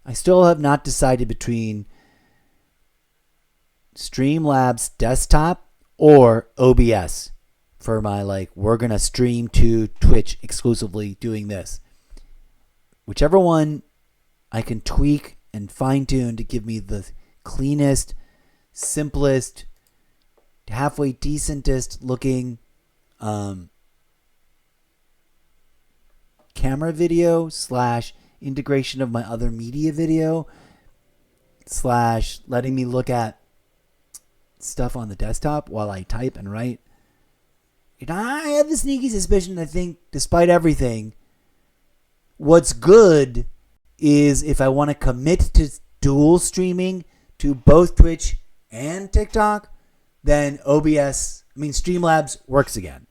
Speaker 2: I still have not decided between Streamlabs desktop or OBS for my we're going to stream to Twitch exclusively doing this. Whichever one I can tweak and fine tune to give me the cleanest, simplest, halfway decentest looking camera video / integration of my other media video / letting me look at stuff on the desktop while I type and write. And I have the sneaky suspicion, I think, despite everything, what's good is if I want to commit to dual streaming to both Twitch and TikTok, then Streamlabs works again.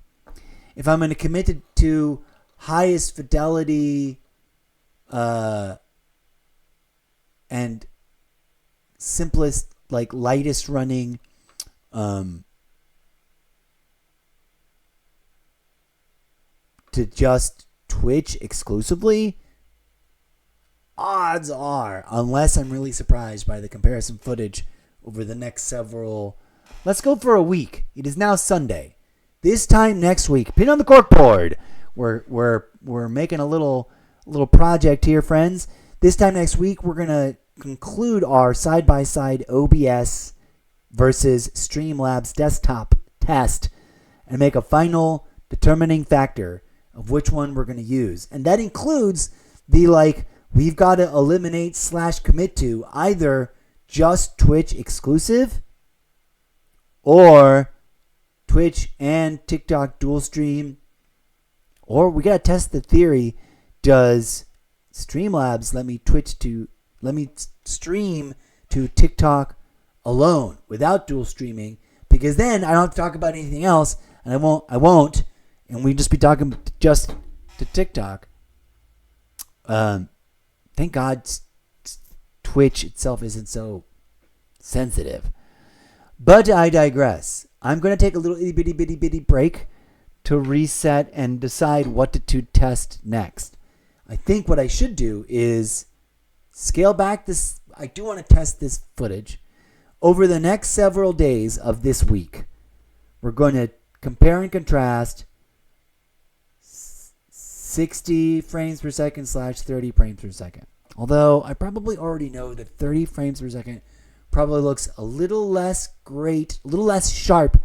Speaker 2: If I'm going to commit to highest fidelity and simplest, lightest running to just Twitch exclusively, odds are, unless I'm really surprised by the comparison footage over the next several, let's go for a week. It is now Sunday. This time next week, pin on the corkboard. We're making a little project here, friends. This time next week, we're gonna conclude our side-by-side OBS versus Streamlabs desktop test and make a final determining factor of which one we're going to use. And that includes the we've got to eliminate / commit to either just Twitch exclusive or Twitch and TikTok dual stream, or we got to test the theory. Does Streamlabs let me stream to TikTok alone without dual streaming? Because then I don't have to talk about anything else, and I won't, and we just be talking just to TikTok. Thank God Twitch itself isn't so sensitive. But I digress. I'm going to take a little itty bitty break to reset and decide what to test next. I think what I should do is scale back this. I do want to test this footage. Over the next several days of this week, we're going to compare and contrast 60 frames per second / 30 frames per second. Although I probably already know that 30 frames per second probably looks a little less great, a little less sharp,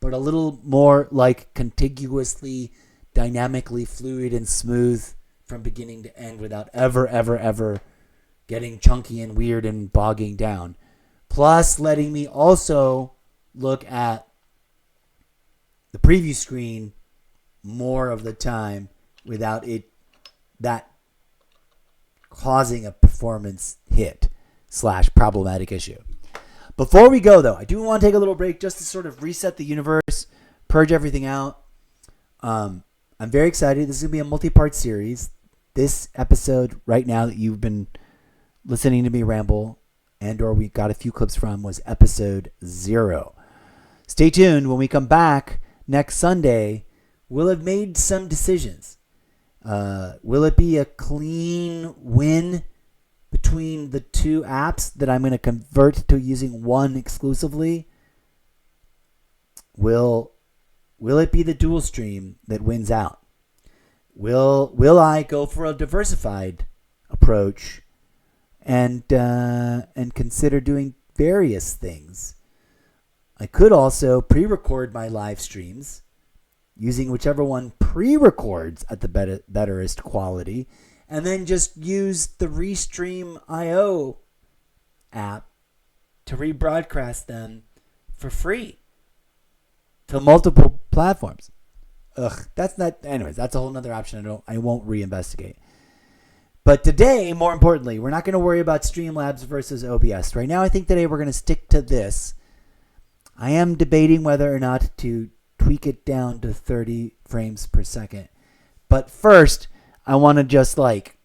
Speaker 2: but a little more contiguously, dynamically fluid and smooth from beginning to end without ever getting chunky and weird and bogging down. Plus letting me also look at the preview screen more of the time without that causing a performance hit / problematic issue. Before we go, though, I do want to take a little break just to sort of reset the universe, purge everything out. I'm very excited. This is going to be a multi-part series. This episode right now that you've been listening to me ramble or we got a few clips from was episode 0. Stay tuned. When we come back next Sunday, we'll have made some decisions. Will it be a clean win between the two apps that I'm going to convert to using one exclusively? Will it be the dual stream that wins out? Will I go for a diversified approach and consider doing various things? I could also pre-record my live streams using whichever one pre-records at the betterest quality, and then just use the Restream.io app to rebroadcast them for free to multiple platforms. Ugh, that's not. Anyways, that's a whole nother option. I won't reinvestigate. But today, more importantly, we're not going to worry about Streamlabs versus OBS. Right now, I think today we're going to stick to this. I am debating whether or not to tweak it down to 30 frames per second. But first, I want to just like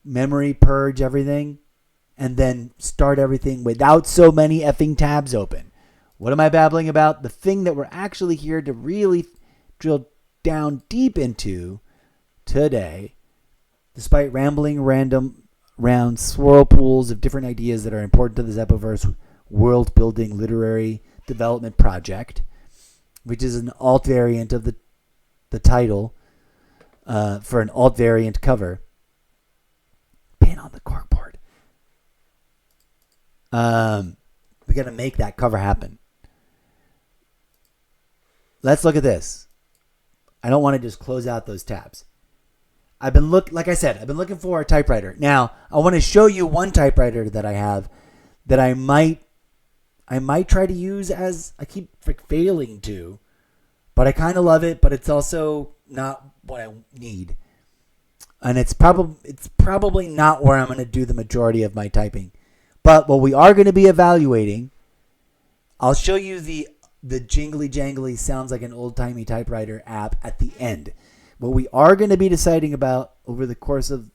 Speaker 2: memory purge everything and then start everything without so many effing tabs open. What am I babbling about? The thing that we're actually here to really drill down deep into today, despite rambling random round swirl pools of different ideas that are important to the Zeppoverse world-building literary development project, which is an alt variant of the title for an alt variant cover. Pin on the corkboard. We got to make that cover happen. Let's look at this. I don't want to just close out those tabs. I've been looking for a typewriter. Now, I want to show you one typewriter that I have that I might try to use as I keep failing to, but I kind of love it, but it's also not what I need. And it's probably not where I'm going to do the majority of my typing. But what we are going to be evaluating, I'll show you the jingly jangly sounds like an old-timey typewriter app at the end. What we are going to be deciding about over the course of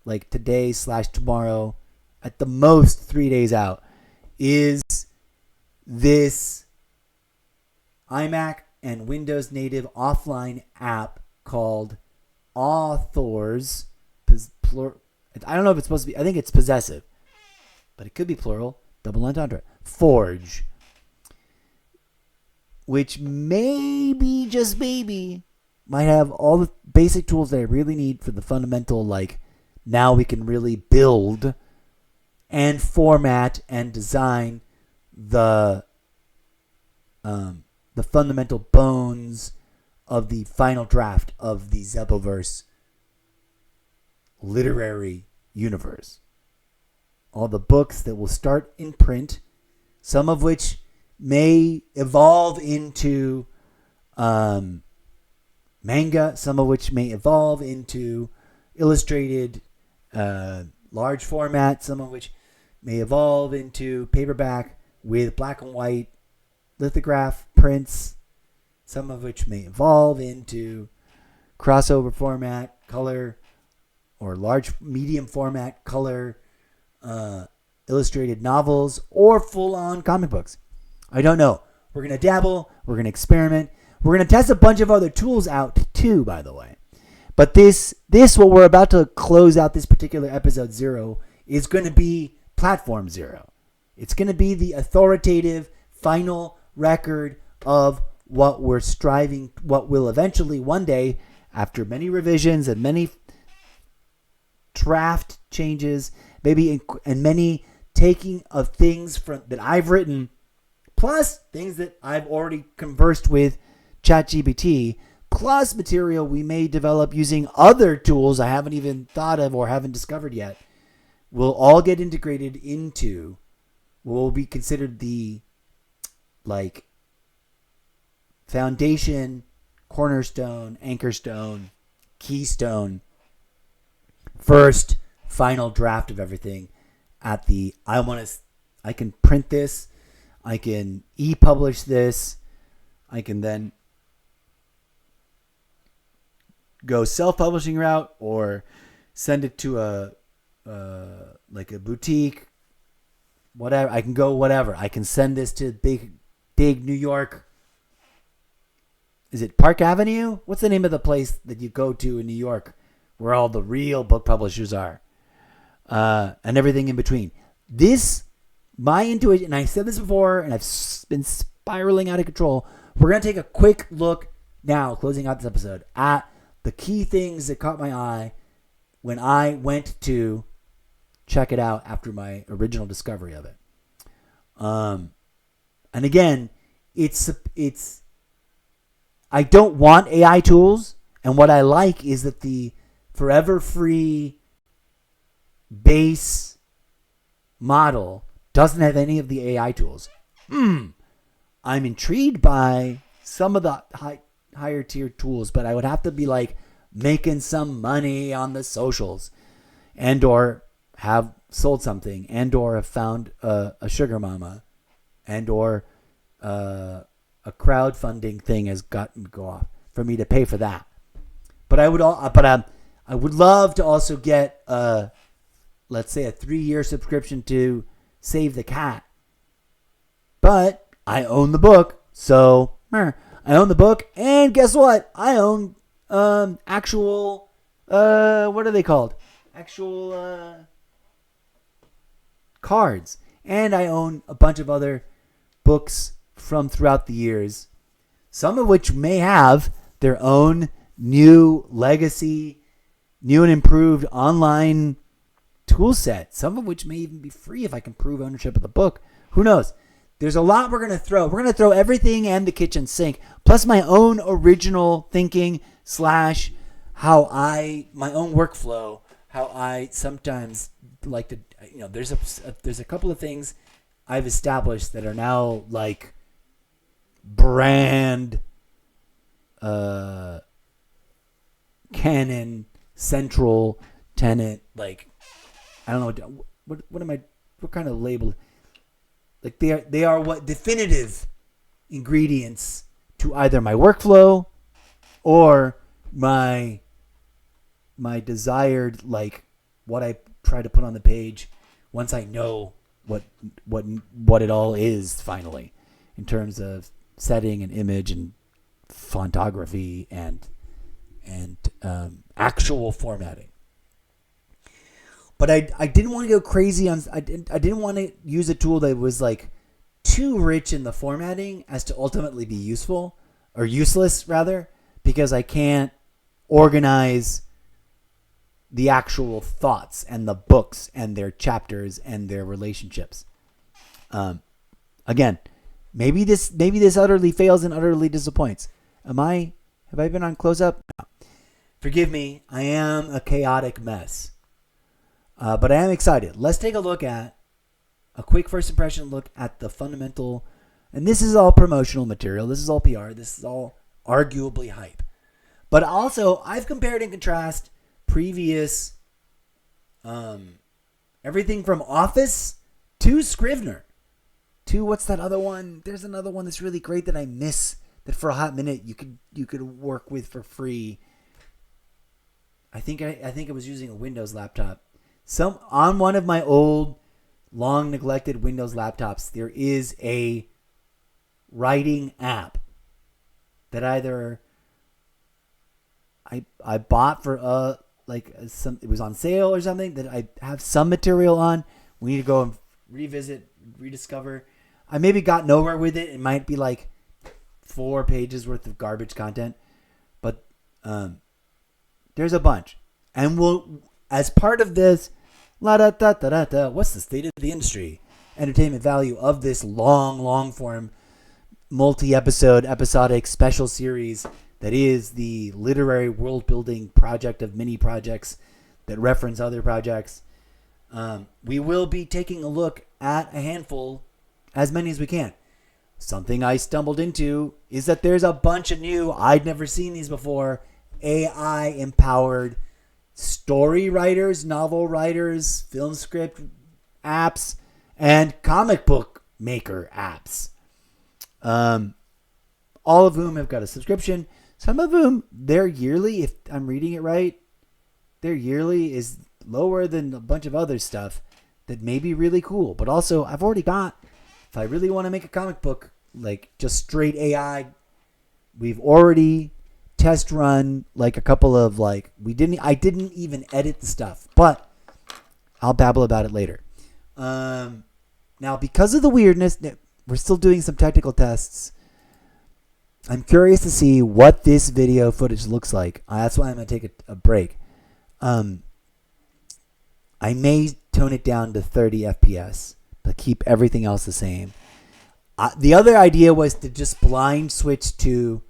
Speaker 2: like today/tomorrow, at the most 3 days out, is this iMac and Windows native offline app called Authors. I don't know if it's supposed to be, I think it's possessive, but it could be plural, double entendre. Forge. Which maybe, just maybe, might have all the basic tools that I really need for the fundamental, like, now we can really build and format and design the fundamental bones of the final draft of the Zeppoverse literary universe. All the books that will start in print, some of which may evolve into manga, some of which may evolve into illustrated large format, some of which may evolve into paperback with black and white lithograph prints, some of which may evolve into crossover format, color, or large medium format, color, illustrated novels, or full-on comic books. I don't know. We're going to dabble. We're going to experiment. We're going to test a bunch of other tools out too, by the way. But this what we're about to close out this particular episode 0 is going to be platform 0. It's going to be the authoritative final record of what we're striving, what will eventually one day, after many revisions and many draft changes, maybe and many taking of things that I've written, plus things that I've already conversed with ChatGPT, plus material we may develop using other tools I haven't even thought of or haven't discovered yet, will all get integrated into what will be considered the like foundation, cornerstone, anchorstone, keystone, first final draft of everything at the I can print this, I can e-publish this, I can then go self-publishing route or send it to a boutique, whatever. I can go whatever. I can send this to big New York. Is it Park Avenue? What's the name of the place that you go to in New York where all the real book publishers are? And everything in between. My intuition, and I said this before, and I've been spiraling out of control. We're going to take a quick look now, closing out this episode, at the key things that caught my eye when I went to check it out after my original discovery of it. And again, I don't want AI tools, and what I like is that the forever free base model doesn't have any of the AI tools. I'm intrigued by some of the higher tier tools, but I would have to be like making some money on the socials, and or have sold something, and or have found a sugar mama, and or a crowdfunding thing has gotten to go off for me to pay for that. But I would love to also get let's say a 3-year subscription to Save the Cat. But I own the book, so I own the book, and guess what? I own actual what are they called? Actual cards, and I own a bunch of other books from throughout the years, some of which may have their own new legacy, new and improved online tool set, some of which may even be free if I can prove ownership of the book. Who knows? There's a lot we're going to throw. We're going to throw everything and the kitchen sink, plus my own original thinking / my own workflow, how I sometimes like to, there's a couple of things I've established that are now like brand canon central tenet, like I don't know what kind of label, like they are what definitive ingredients to either my workflow or my desired, like what I try to put on the page once I know what it all is finally, in terms of setting and image and fontography and actual formatting. But I didn't want to go crazy on. I didn't want to use a tool that was like too rich in the formatting as to ultimately be useful or useless rather, because I can't organize the actual thoughts and the books and their chapters and their relationships. Again, maybe this utterly fails and utterly disappoints. Have I been on close up? No. Forgive me. I am a chaotic mess. But I am excited. Let's take a quick first impression look at the fundamental, and this is all promotional material. This is all PR. This is all arguably hype. But also, I've compared and contrasted previous everything from Office to Scrivener to what's that other one? There's another one that's really great that I miss, that for a hot minute you could work with for free. I think I was using a Windows laptop. On one of my old, long neglected Windows laptops, there is a writing app that either I bought for it was on sale or something, that I have some material on. We need to go and revisit, rediscover. I maybe got nowhere with it. It might be like 4 pages worth of garbage content, but there's a bunch, and we'll, as part of this, what's the state of the industry, entertainment value of this long form, episodic special series that is the literary world building project of mini projects that reference other projects. We will be taking a look at a handful, as many as we can. Something I stumbled into is that there's a bunch of new, I'd never seen these before, AI empowered story writers, novel writers, film script apps, and comic book maker apps. All of whom have got a subscription. Some of whom, their yearly, if I'm reading it right, their yearly is lower than a bunch of other stuff that may be really cool. But also, I've already got, if I really want to make a comic book, like just straight AI, we've already test run like a couple of I didn't even edit the stuff, but I'll babble about it later. Now, because of the weirdness, we're still doing some technical tests. I'm curious to see what this video footage looks like. That's why I'm going to take a break. I may tone it down to 30 FPS, but keep everything else the same. The other idea was to just blind switch to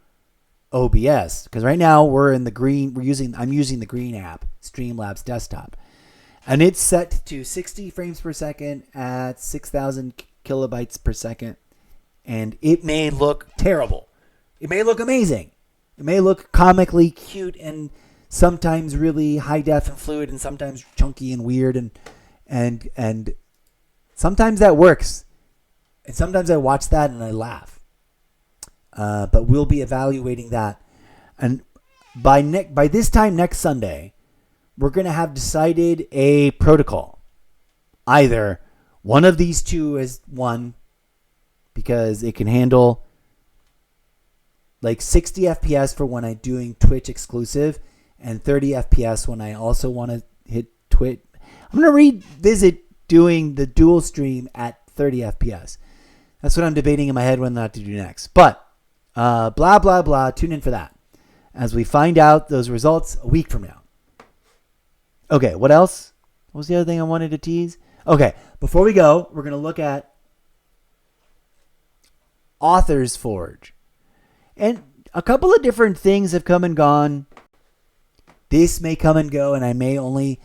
Speaker 2: OBS, because right now we're in the green. I'm using the green app, Streamlabs Desktop, and it's set to 60 frames per second at 6,000 kilobytes per second. and it may look terrible. It may look amazing. It may look comically cute and sometimes really high def and fluid, and sometimes chunky and weird, and sometimes that works. And sometimes I watch that and I laugh. But we'll be evaluating that, and by this time next Sunday, we're going to have decided a protocol. Either one of these two is one, because it can handle like 60 FPS for when I'm doing Twitch exclusive, and 30 FPS when I also want to hit Twitch. I'm going to revisit doing the dual stream at 30 FPS. That's what I'm debating in my head when not to do next. But blah, blah, blah. Tune in for that as we find out those results a week from now. Okay, what else? What was the other thing I wanted to tease? Okay, before we go, we're going to look at Author's Forge. And a couple of different things have come and gone. This may come and go, and I may only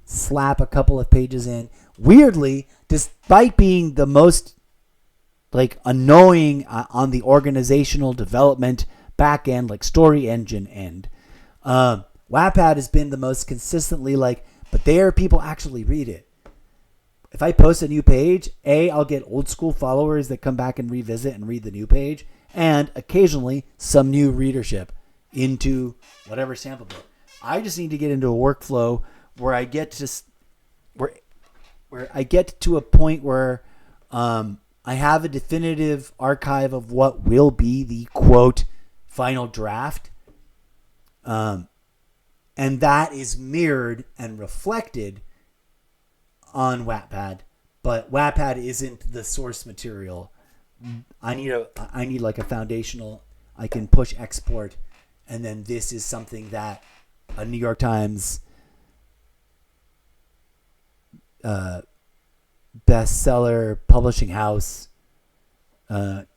Speaker 2: slap a couple of pages in. Weirdly, despite being the most annoying on the organizational development back end, like story engine end, Wattpad has been the most consistently but there people actually read it. If I post a new page, I'll get old school followers that come back and revisit and read the new page, and occasionally some new readership into whatever sample book. I just need to get into a workflow where I get to a point where I have a definitive archive of what will be the quote final draft. And that is mirrored and reflected on Wattpad, but Wattpad isn't the source material. I need like a foundational. I can push export, and then this is something that a New York Times bestseller publishing house can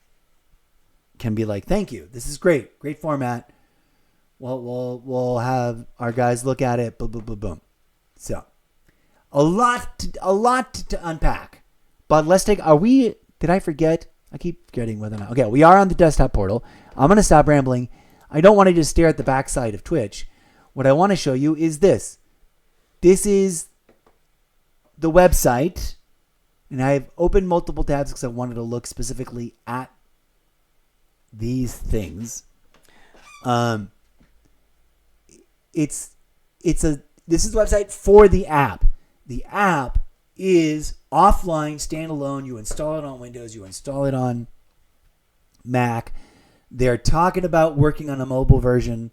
Speaker 2: be like, thank you. This is great format. We'll have our guys look at it. Boom, boom, boom, boom. So a lot to unpack. But let's take. Did I forget? I keep forgetting whether or not. Okay, we are on the desktop portal. I'm gonna stop rambling. I don't want to just stare at the backside of Twitch. What I want to show you is this. This is the website, and I've opened multiple tabs because I wanted to look specifically at these things. This is the website for the app. The app is offline, standalone. You install it on Windows. You install it on Mac. They're talking about working on a mobile version.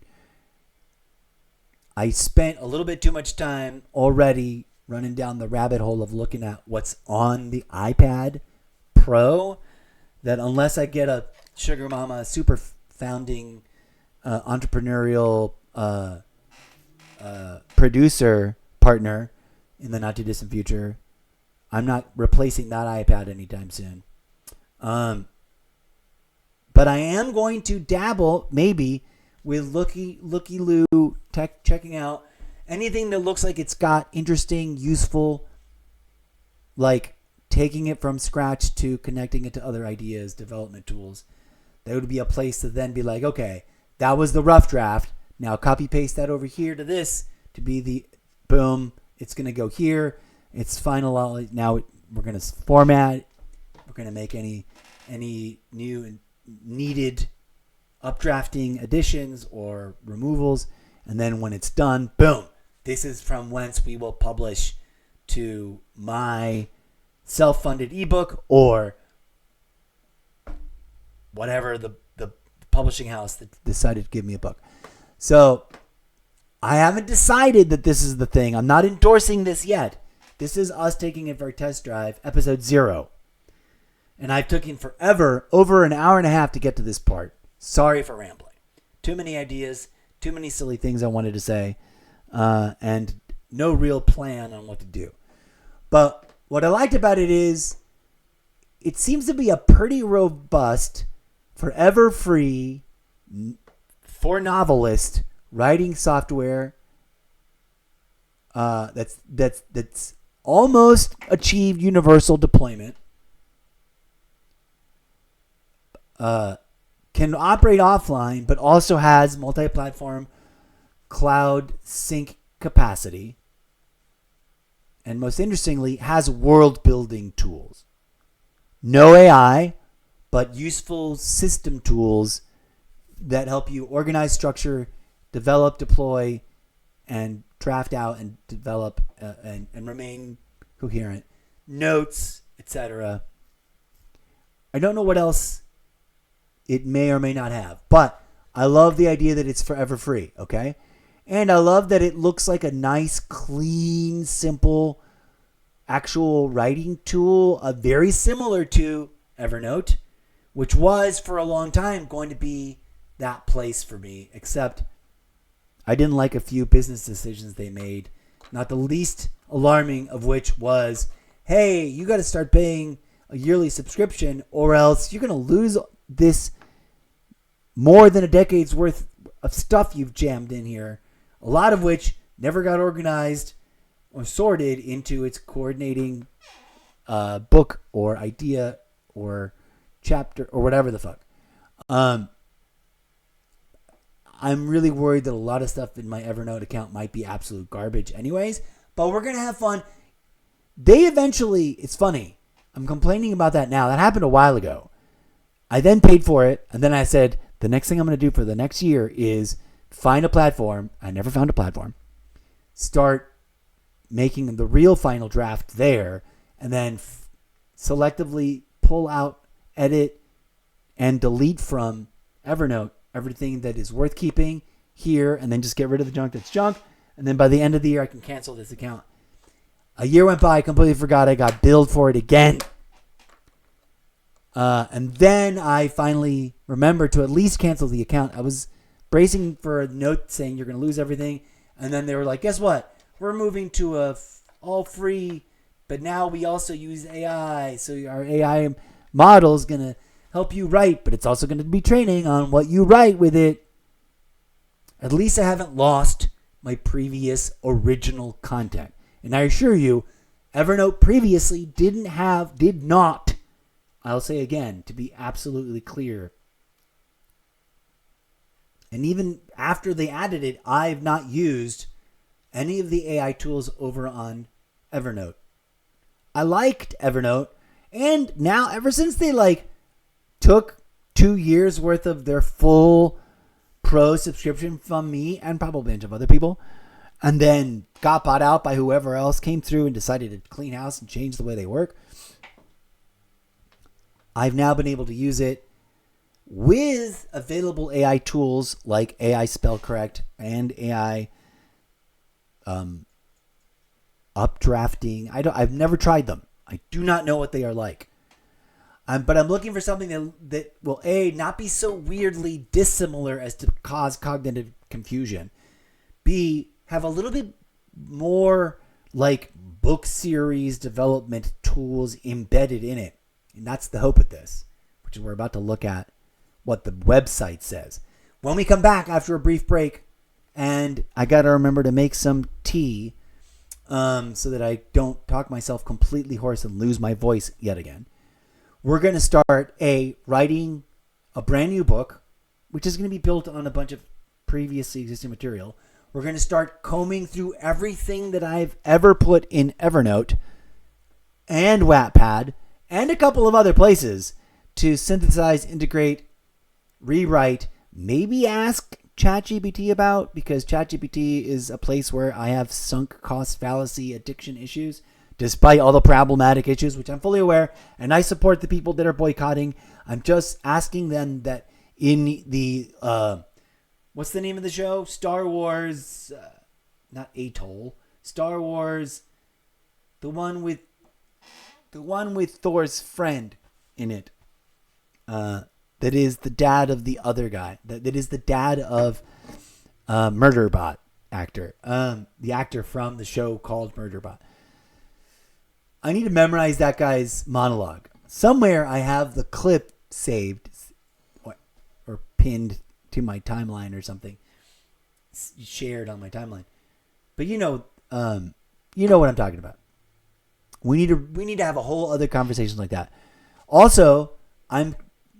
Speaker 2: I spent a little bit too much time already running down the rabbit hole of looking at what's on the iPad Pro, that unless I get a sugar mama, super founding entrepreneurial producer partner in the not too distant future, I'm not replacing that iPad anytime soon. But I am going to dabble maybe with looky-loo tech, checking out anything that looks like it's got interesting, useful, like taking it from scratch to connecting it to other ideas, development tools. That would be a place to then be like, okay, that was the rough draft. Now copy paste that over here to this to be the boom. It's going to go here. It's final. Now we're going to format. We're going to make any new and needed updrafting additions or removals. And then when it's done, boom. This is from whence we will publish to my self-funded ebook or whatever the publishing house that decided to give me a book. So I haven't decided that this is the thing. I'm not endorsing this yet. This is us taking it for a test drive, episode 0. And I've taken forever, over an hour and a half to get to this part. Sorry for rambling. Too many ideas, too many silly things I wanted to say, and no real plan on what to do. But what I liked about it is it seems to be a pretty robust, forever free, for novelist writing software that's almost achieved universal deployment. can operate offline, but also has multi-platform cloud sync capacity. And most interestingly, has world-building tools. No AI, but useful system tools that help you organize, structure, develop, deploy, and draft out and develop and remain coherent. Notes, etc. I don't know what else it may or may not have, but I love the idea that it's forever free, okay? And I love that it looks like a nice, clean, simple, actual writing tool, very similar to Evernote, which was for a long time going to be that place for me, except I didn't like a few business decisions they made, not the least alarming of which was, hey, you got to start paying a yearly subscription or else you're going to lose this more than a decade's worth of stuff you've jammed in here, a lot of which never got organized or sorted into its coordinating book or idea or chapter or whatever the fuck. I'm really worried that a lot of stuff in my Evernote account might be absolute garbage anyways, but we're going to have fun. They eventually, it's funny, I'm complaining about that now. That happened a while ago. I then paid for it, and then I said, the next thing I'm going to do for the next year is find a platform. I never found a platform. Start making the real final draft there, and then selectively pull out, edit, and delete from Evernote everything that is worth keeping here, and then just get rid of the junk that's junk. And then by the end of the year, I can cancel this account. A year went by, I completely forgot. I got billed for it again. And then I finally remembered to at least cancel the account. I was bracing for a note saying you're going to lose everything. And then they were like, guess what? We're moving to a all free, but now we also use AI. So our AI model is going to help you write, but it's also going to be training on what you write with it. At least I haven't lost my previous original content. And I assure you, Evernote previously did not, I'll say again, to be absolutely clear. And even after they added it, I've not used any of the AI tools over on Evernote. I liked Evernote, and now ever since they took 2 years worth of their full pro subscription from me and probably a bunch of other people, and then got bought out by whoever else came through and decided to clean house and change the way they work, I've now been able to use it with available AI tools like AI spell correct and AI updrafting. I've never tried them. I do not know what they are like. But I'm looking for something that will A, not be so weirdly dissimilar as to cause cognitive confusion. B, have a little bit more like book series development tools embedded in it. And that's the hope of this, which is we're about to look at what the website says. When we come back after a brief break, and I got to remember to make some tea so that I don't talk myself completely hoarse and lose my voice yet again. We're going to start writing a brand new book, which is going to be built on a bunch of previously existing material. We're going to start combing through everything that I've ever put in Evernote and Wattpad and a couple of other places to synthesize, integrate, rewrite, maybe ask ChatGPT about, because ChatGPT is a place where I have sunk cost fallacy addiction issues, despite all the problematic issues, which I'm fully aware, and I support the people that are boycotting. I'm just asking them that in the, what's the name of the show? Star Wars, not Atoll, Star Wars, the one with Thor's friend in it, that is the dad of the other guy, that is the dad of Murderbot actor, the actor from the show called Murderbot. I need to memorize that guy's monologue. Somewhere I have the clip saved or pinned to my timeline or something, shared on my timeline. But you know what I'm talking about. We need to have a whole other conversation like that. Also, I'm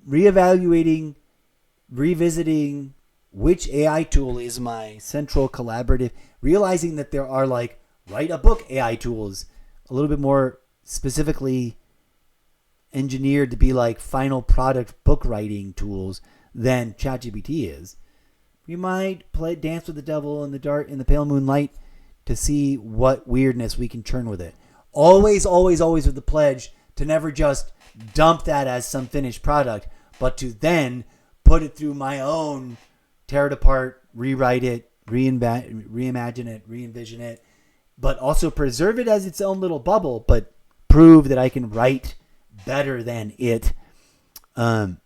Speaker 2: reevaluating, revisiting which AI tool is my central collaborative, realizing that there are like write a book AI tools, a little bit more specifically engineered to be like final product book writing tools than ChatGPT is. We might dance with the devil in the pale moonlight to see what weirdness we can churn with it. Always, always, always with the pledge to never just dump that as some finished product, but to then put it through my own, tear it apart, rewrite it, reimagine it, re-envision it, but also preserve it as its own little bubble, but prove that I can write better than it, and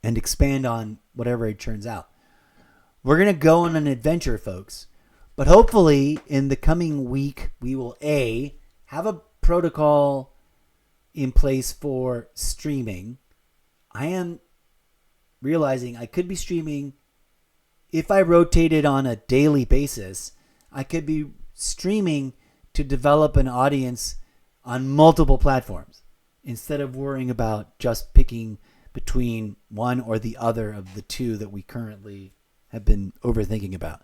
Speaker 2: expand on whatever it turns out. We're going to go on an adventure, folks. But hopefully in the coming week, we will have a protocol in place for streaming. I am realizing I could be streaming, if I rotated on a daily basis, I could be streaming to develop an audience on multiple platforms instead of worrying about just picking between one or the other of the two that we currently have been overthinking about.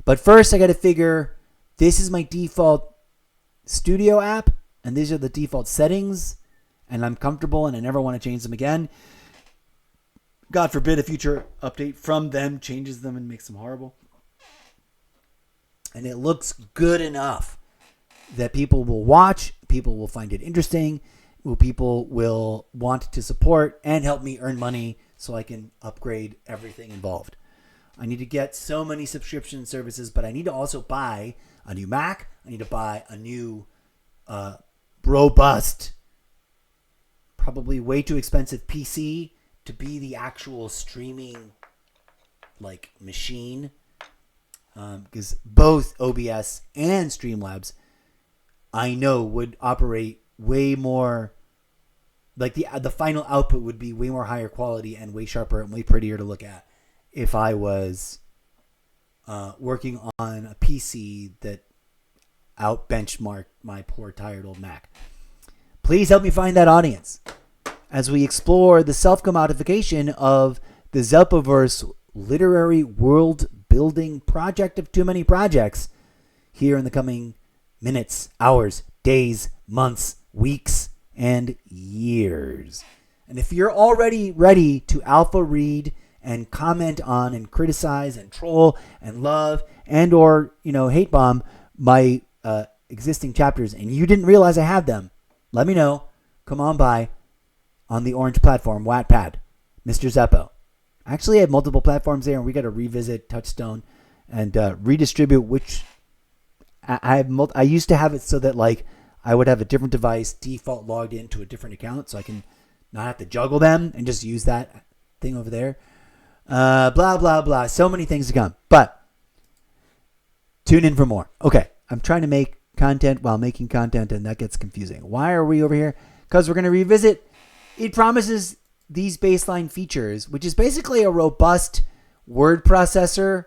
Speaker 2: But first, I got to figure this is my default studio app, and these are the default settings, and I'm comfortable, and I never want to change them again. God forbid a future update from them changes them and makes them horrible. And it looks good enough that people will watch, people will find it interesting, people will want to support and help me earn money so I can upgrade everything involved. I need to get so many subscription services, but I need to also buy a new Mac. I need to buy a new robust, probably way too expensive PC to be the actual streaming like machine. Because both OBS and Streamlabs, I know, would operate way more, like the final output would be way more higher quality and way sharper and way prettier to look at if I was working on a PC that out-benchmarked my poor, tired old Mac. Please help me find that audience as we explore the self-commodification of the Zeppoverse literary world-building project of too many projects here in the coming minutes, hours, days, months, weeks, and years. And if you're already ready to alpha read and comment on and criticize and troll and love and or hate bomb my existing chapters and you didn't realize I have them, let me know. Come on by on the orange platform, Wattpad, Mr. Zeppo. Actually, I have multiple platforms there, and we got to revisit Touchstone and redistribute which I used to have it so that like I would have a different device default logged into a different account, so I can not have to juggle them and just use that thing over there. Blah blah blah. So many things to come, but tune in for more. Okay, I'm trying to make content while making content, and that gets confusing. Why are we over here? Because we're going to revisit. It promises these baseline features, which is basically a robust word processor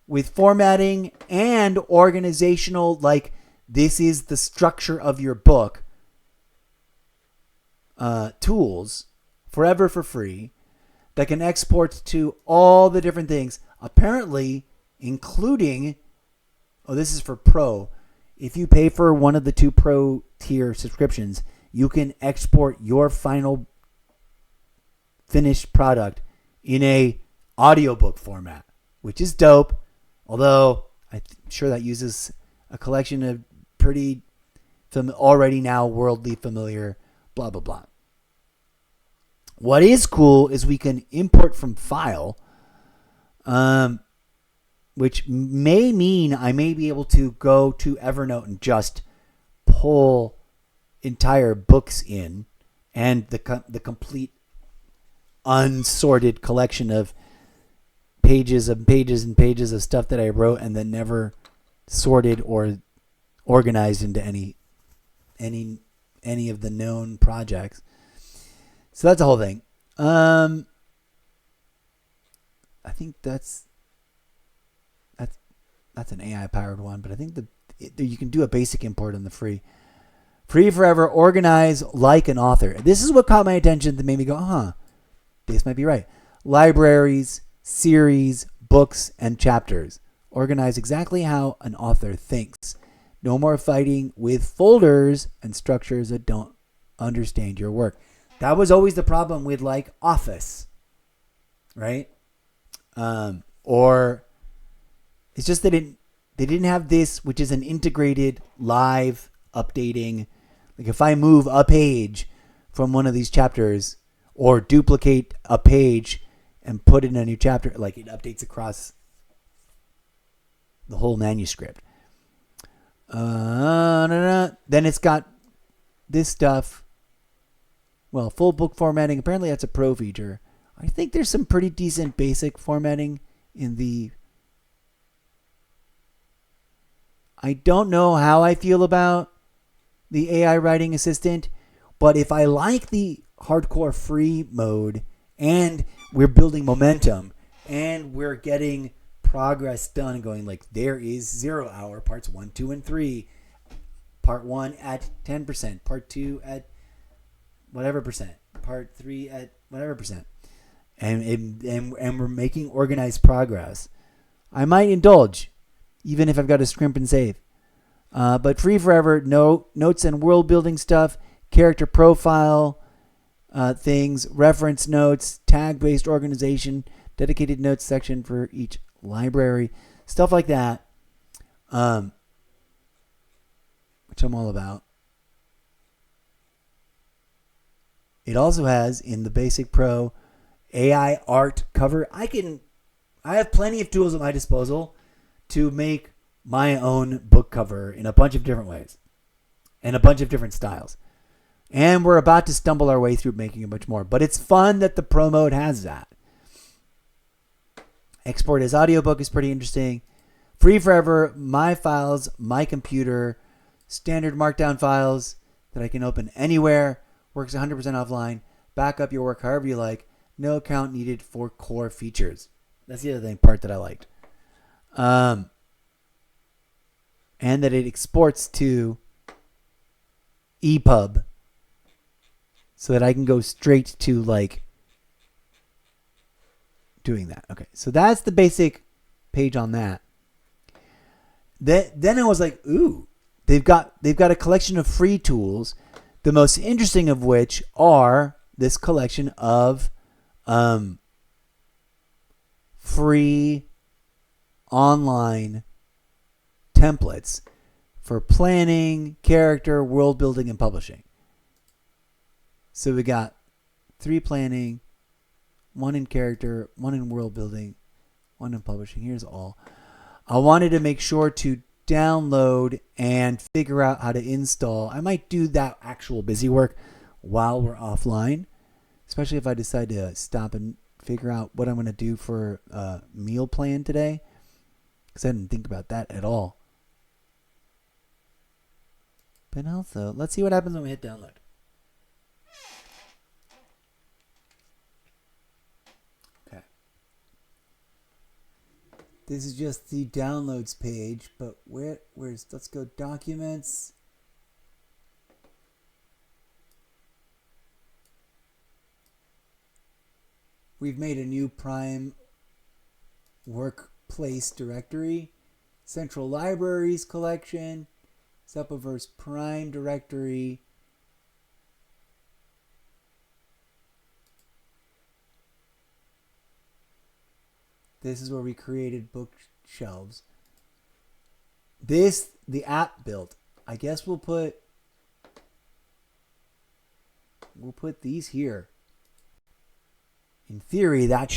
Speaker 2: with formatting and organizational, like this is the structure of your book, tools forever for free that can export to all the different things, apparently including, this is for Pro. If you pay for one of the two Pro tier subscriptions, you can export your final finished product in a audiobook format, which is dope. Although I'm sure that uses a collection of pretty already now worldly familiar blah blah blah. What is cool is we can import from file, which may mean I may be able to go to Evernote and just pull entire books in and the complete unsorted collection of pages and pages and pages of stuff that I wrote and then never sorted or organized into any of the known projects. So that's the whole thing. I think that's an AI powered one, but I think you can do a basic import on the free. Free forever, organize like an author. This is what caught my attention that made me go, this might be right. Libraries, series, books, and chapters. Organize exactly how an author thinks. No more fighting with folders and structures that don't understand your work. That was always the problem with like Office, right? Or it's just that they didn't have this, which is an integrated live updating. Like if I move a page from one of these chapters or duplicate a page and put it in a new chapter, like it updates across the whole manuscript. Then it's got this stuff. Well, full book formatting. Apparently that's a pro feature. I think there's some pretty decent basic formatting in the... I don't know how I feel about the AI writing assistant, but if I like the hardcore free mode and we're building momentum and we're getting progress done and going like there is 0 hour parts 1, 2, and 3, part 1 at 10%, part 2 at whatever percent, part 3 at whatever percent, and we're making organized progress, I might indulge even if I've got to scrimp and save. But free forever, notes and world building stuff, character profile things, reference notes, tag based organization, dedicated notes section for each library, stuff like that, which I'm all about. It also has in the basic pro AI art cover. I have plenty of tools at my disposal to make my own book cover in a bunch of different ways and a bunch of different styles. And we're about to stumble our way through making a bunch more. But it's fun that the pro mode has that. Export as audiobook is pretty interesting. Free forever, my files, my computer, standard markdown files that I can open anywhere. Works 100% offline. Back up your work however you like. No account needed for core features. That's the other part that I liked. And that it exports to EPUB so that I can go straight to like doing that. Okay, so that's the basic page on that. Then I was like, ooh, they've got a collection of free tools. The most interesting of which are this collection of free online templates for planning, character, world building, and publishing. So we got 3 planning, 1 in character, 1 in world building, 1 in publishing. Here's all. I wanted to make sure to download and figure out how to install. I might do that actual busy work while we're offline, especially if I decide to stop and figure out what I'm going to do for a meal plan today, because I didn't think about that at all. But also, let's see what happens when we hit download. Okay. This is just the downloads page, but where's, let's go documents. We've made a new Prime workplace directory, Central Libraries collection, Zeppoverse Prime directory. This is where we created bookshelves. The app built. I guess we'll put these here. In theory, it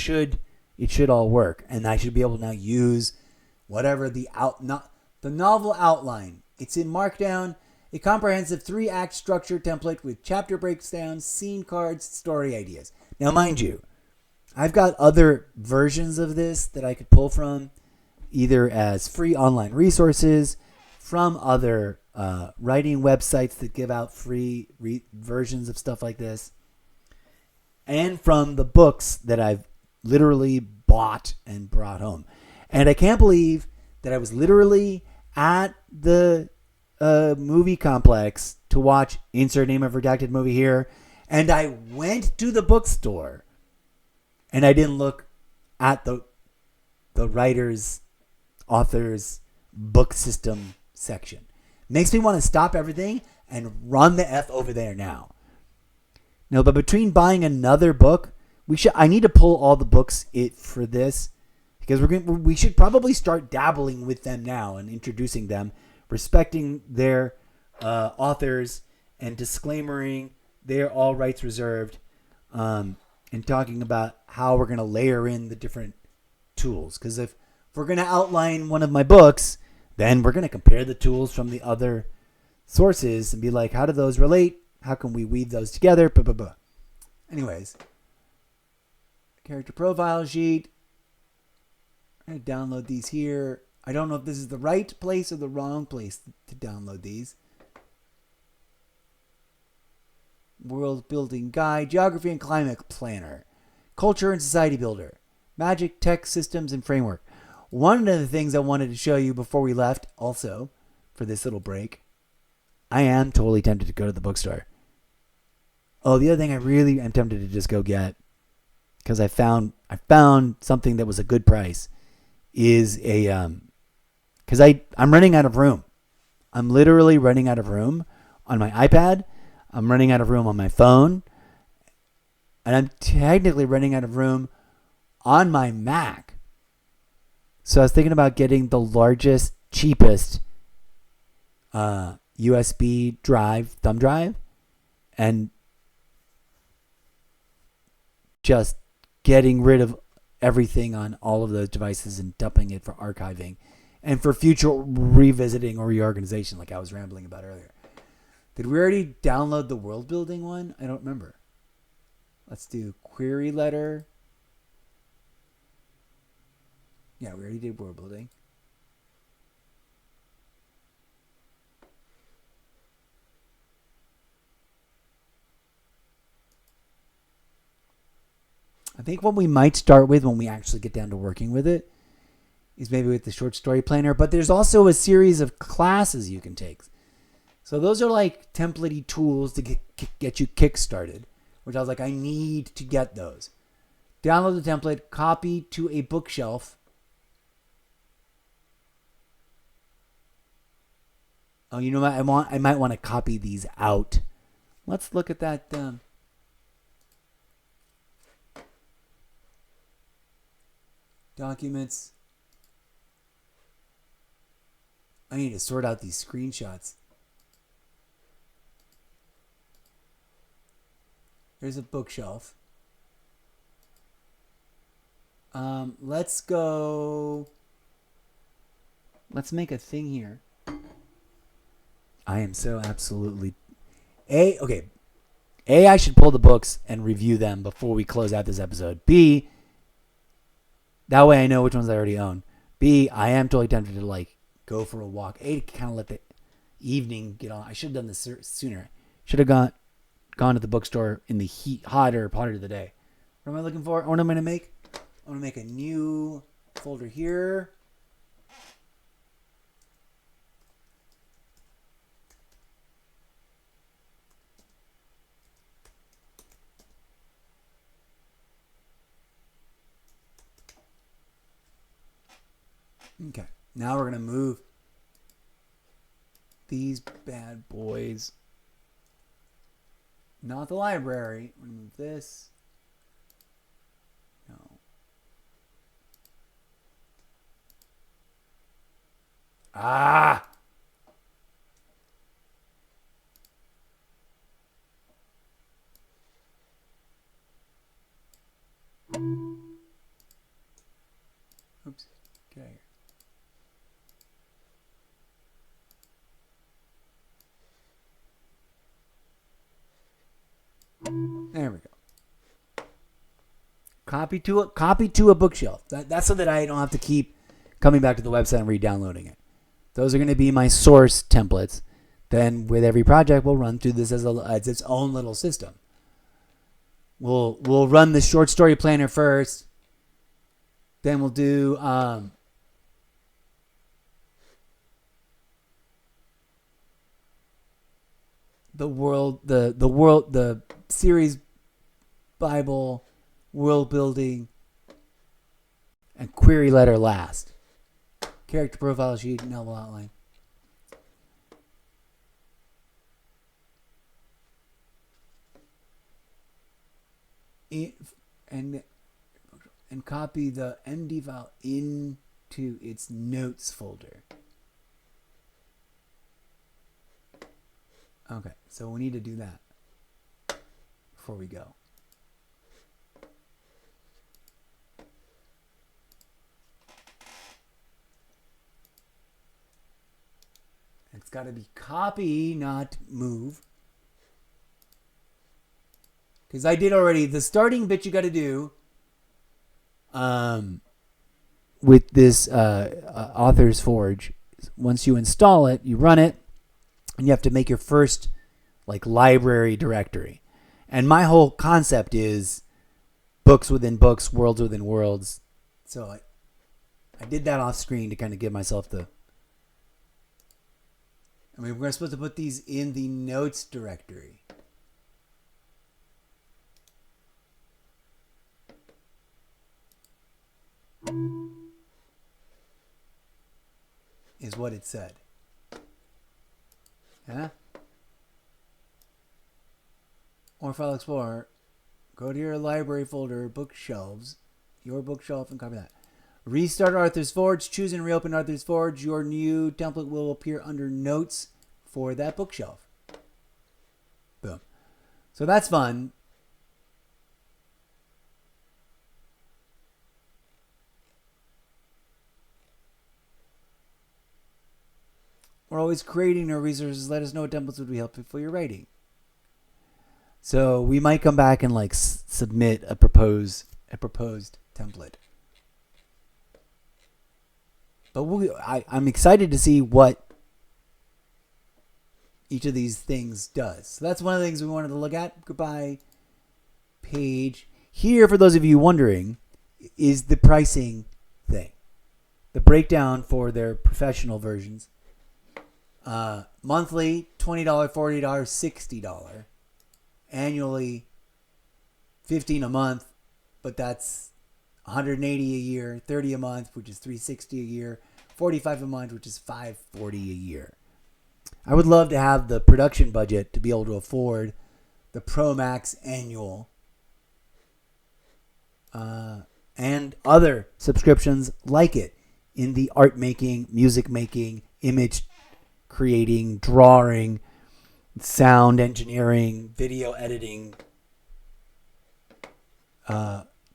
Speaker 2: should all work, and I should be able to now use whatever the novel outline. It's in Markdown, a comprehensive 3-act structure template with chapter breakdowns, scene cards, story ideas. Now, mind you, I've got other versions of this that I could pull from, either as free online resources, from other writing websites that give out free versions of stuff like this, and from the books that I've literally bought and brought home. And I can't believe that I was literally at the movie complex to watch insert name of redacted movie here. And I went to the bookstore and I didn't look at the writer's, author's book system section. Makes me want to stop everything and run the F over there now. No, but between buying another book, I need to pull all the books for this because we should probably start dabbling with them now and introducing them, respecting their authors and disclaimering they're all rights reserved, and talking about how we're going to layer in the different tools. Because if we're going to outline one of my books, then we're going to compare the tools from the other sources and be like, how do those relate? How can we weave those together? Blah, blah, blah. Anyways, character profile sheet. I'm going to download these here. I don't know if this is the right place or the wrong place to download these. World Building Guide, Geography and Climate Planner, Culture and Society Builder, Magic, Tech, Systems, and Framework. One of the things I wanted to show you before we left, also, for this little break, I am totally tempted to go to the bookstore. Oh, the other thing I really am tempted to just go get, because I found something that was a good price, is because I'm running out of room. I'm literally running out of room on my iPad. I'm running out of room on my phone. And I'm technically running out of room on my Mac. So I was thinking about getting the largest, cheapest USB thumb drive, and just getting rid of everything on all of those devices and dumping it for archiving and for future revisiting or reorganization, like I was rambling about earlier. Did we already download the world building one? I don't remember. Let's do query letter. Yeah, we already did world building. I think what we might start with when we actually get down to working with it is maybe with the short story planner. But there's also a series of classes you can take. So those are like template-y tools to get you kick-started, which I was like, I need to get those. Download the template, copy to a bookshelf. Oh, you know what? I might want to copy these out. Let's look at that. Documents. I need to sort out these screenshots. There's a bookshelf. Let's go. Let's make a thing here. I am so absolutely okay. I should pull the books and review them before we close out this episode. B, that way I know which ones I already own. B, I am totally tempted to like go for a walk. A, to kind of let the evening get on. I should have done this sooner. Should have gone to the bookstore in the hotter part of the day. What am I looking for? What am I going to make? I'm going to make a new folder here. Okay, now we're going to move these bad boys. Not the library. We're going to move this. No. Ah! Oops. Get out of here. There we go. Copy to a bookshelf. That's so that I don't have to keep coming back to the website and re-downloading it. Those are going to be my source templates. Then with every project, we'll run through this as its own little system. We'll run the short story planner first. Then we'll do the series Bible, world building, and query letter last. Character profile sheet, novel outline. And copy the MD file into its notes folder. Okay, so we need to do that before we go. It's got to be copy, not move. Because I did already. The starting bit you got to do with this Author's Forge. Once you install it, you run it, and you have to make your first like library directory. And my whole concept is books within books, worlds within worlds. So I did that off screen to kind of give myself the... I mean, we're supposed to put these in the notes directory. Is what it said. Yeah? Or File Explorer, go to your library folder, bookshelves, your bookshelf, and copy that. Restart Arthur's Forge, choose and reopen Arthur's Forge. Your new template will appear under notes for that bookshelf. Boom. So that's fun. We're always creating new resources. Let us know what templates would be helpful for your writing. So we might come back and like submit a proposed template. But I'm excited to see what each of these things does. So that's one of the things we wanted to look at. Goodbye page. Here, for those of you wondering, is the pricing thing. The breakdown for their professional versions. Monthly, $20, $40, $60. Annually, $15 a month, but that's $180 a year, $30 a month, which is $360 a year, $45 a month, which is $540 a year. I would love to have the production budget to be able to afford the Pro Max annual and other subscriptions like it in the art making, music making, image creating, drawing, sound engineering, video editing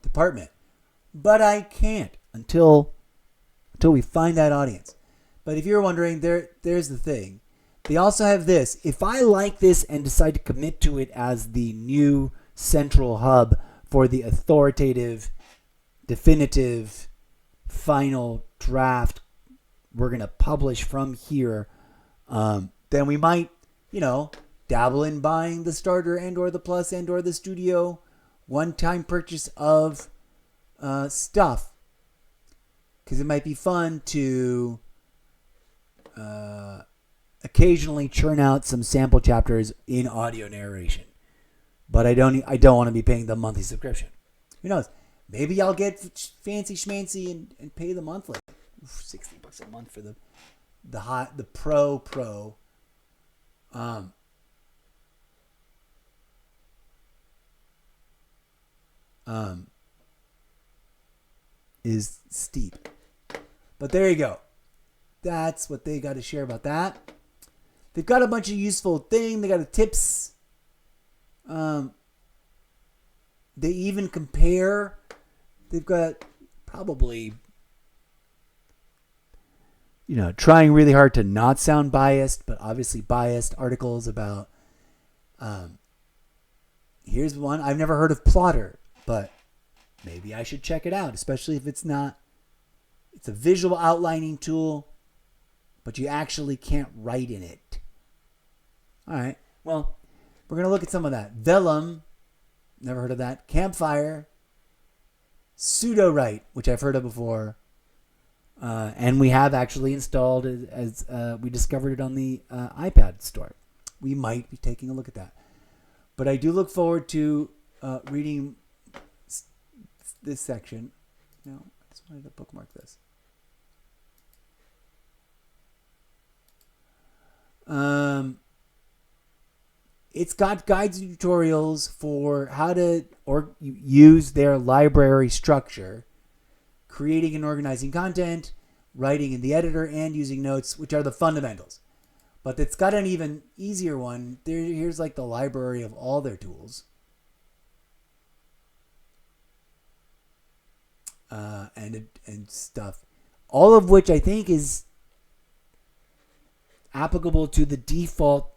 Speaker 2: department. But I can't until we find that audience. But if you're wondering, there's the thing. They also have this. If I like this and decide to commit to it as the new central hub for the authoritative, definitive, final draft we're going to publish from here, then we might, dabble in buying the starter and or the plus and or the studio one-time purchase of stuff. Because it might be fun to occasionally churn out some sample chapters in audio narration. But I don't want to be paying the monthly subscription. Who knows? Maybe I'll get fancy schmancy and pay the monthly. $60 a month for the pro. Is steep. But there you go. That's what they got to share about that. They've got a bunch of useful things. They got the tips. They even compare. They've got probably, trying really hard to not sound biased, but obviously biased articles about, here's one. I've never heard of Plotter, but maybe I should check it out, especially if it's a visual outlining tool, but you actually can't write in it. All right. Well, we're going to look at some of that. Vellum, never heard of that. Campfire, Pseudo-Write, which I've heard of before. And we have actually installed it as we discovered it on the iPad store. we might be taking a look at that. But I do look forward to reading this section. No, I just wanted to bookmark this. It's got guides and tutorials for how to use their library structure, creating and organizing content, writing in the editor, and using notes, which are the fundamentals. But it's got an even easier one. Here's like the library of all their tools. And stuff. All of which I think is applicable to the default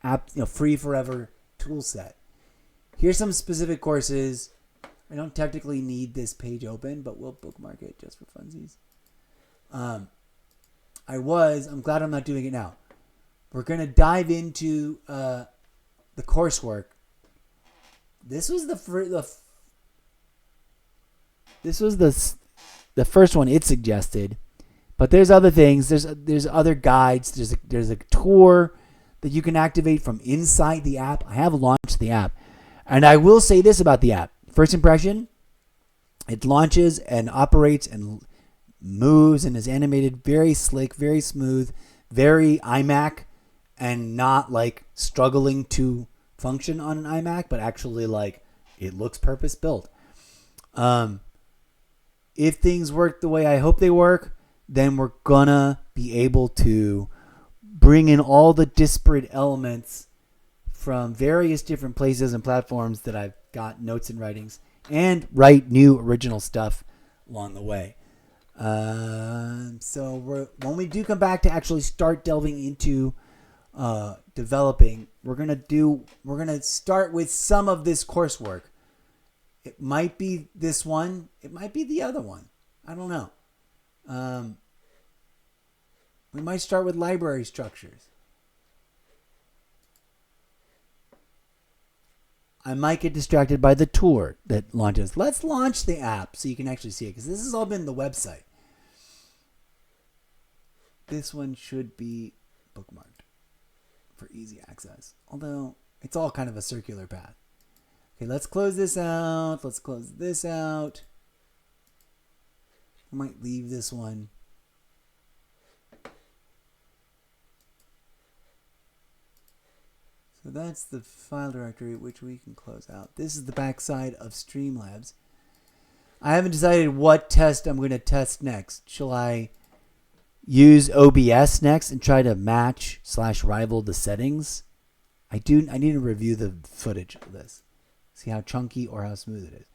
Speaker 2: app, free forever tool set. Here's some specific courses. I don't technically need this page open, but we'll bookmark it just for funsies. I'm glad I'm not doing it now. We're going to dive into the coursework. This was the first one it suggested, but there's other things. There's other guides. There's a tour that you can activate from inside the app. I have launched the app, and I will say this about the app. First impression, it launches and operates and moves and is animated very slick, very smooth, very iMac, and not like struggling to function on an iMac, but actually like it looks purpose built. If things work the way I hope they work, then we're gonna be able to bring in all the disparate elements from various different places and platforms that I've got notes and writings, and write new original stuff along the way. So when we do come back to actually start delving into developing, we're gonna start with some of this coursework. It might be this one. It might be the other one. I don't know. We might start with library structures. I might get distracted by the tour that launches. Let's launch the app so you can actually see it, because this has all been the website. This one should be bookmarked for easy access, although it's all kind of a circular path. Okay, let's close this out. Let's close this out. I might leave this one. So that's the file directory, which we can close out. This is the backside of Streamlabs. I haven't decided what test I'm going to test next. Shall I use OBS next and try to match/rival the settings? I need to review the footage of this. See how chunky or how smooth it is.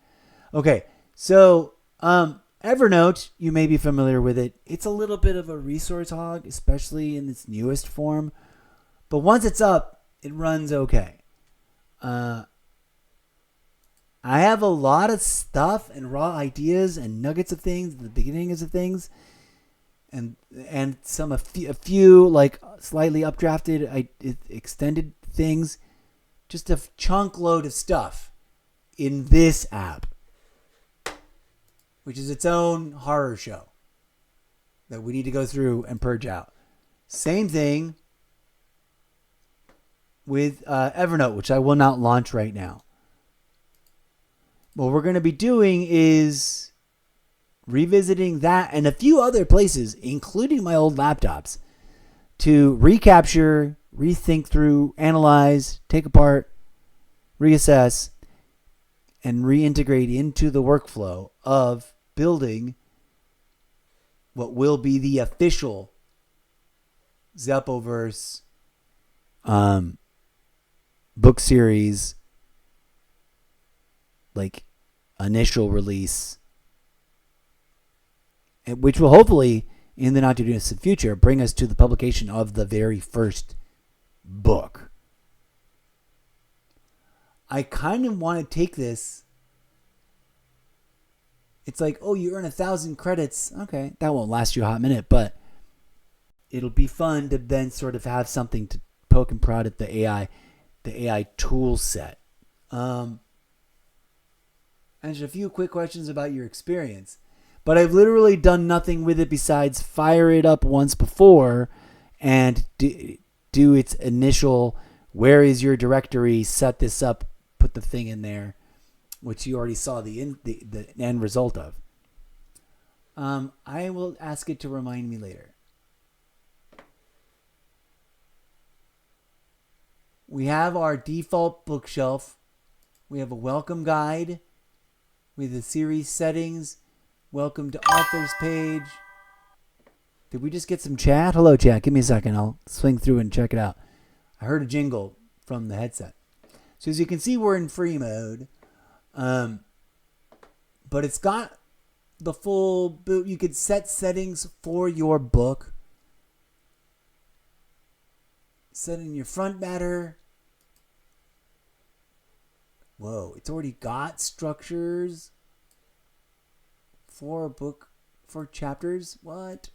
Speaker 2: Okay, so Evernote, you may be familiar with it. It's a little bit of a resource hog, especially in its newest form. But once it's up, it runs okay. I have a lot of stuff and raw ideas and nuggets of things, the beginnings of things, and a few like slightly updrafted, extended things. Just a chunk load of stuff in this app, which is its own horror show that we need to go through and purge out. Same thing with Evernote, which I will not launch right now. What we're going to be doing is revisiting that and a few other places, including my old laptops, to recapture, rethink through, analyze, take apart, reassess, and reintegrate into the workflow of building what will be the official Zeppoverse book series, like initial release, which will hopefully, in the not too distant future, bring us to the publication of the very first book. I kind of want to take this. It's like, oh, you earn 1,000 credits. Okay, that won't last you a hot minute, but it'll be fun to then sort of have something to poke and prod at the AI tool set. And just a few quick questions about your experience. But I've literally done nothing with it besides fire it up once before and do its initial where is your directory, set this up, put the thing in there, which you already saw the end result of. I will ask it to remind me later. We have our default bookshelf. We have a welcome guide with the series settings. Welcome to authors page. Did we just get some chat? Hello, chat. Give me a second. I'll swing through and check it out. I heard a jingle from the headset. So as you can see, we're in free mode. But it's got the full boot. You could set settings for your book. Set in your front matter. Whoa, it's already got structures for a book, for chapters. What?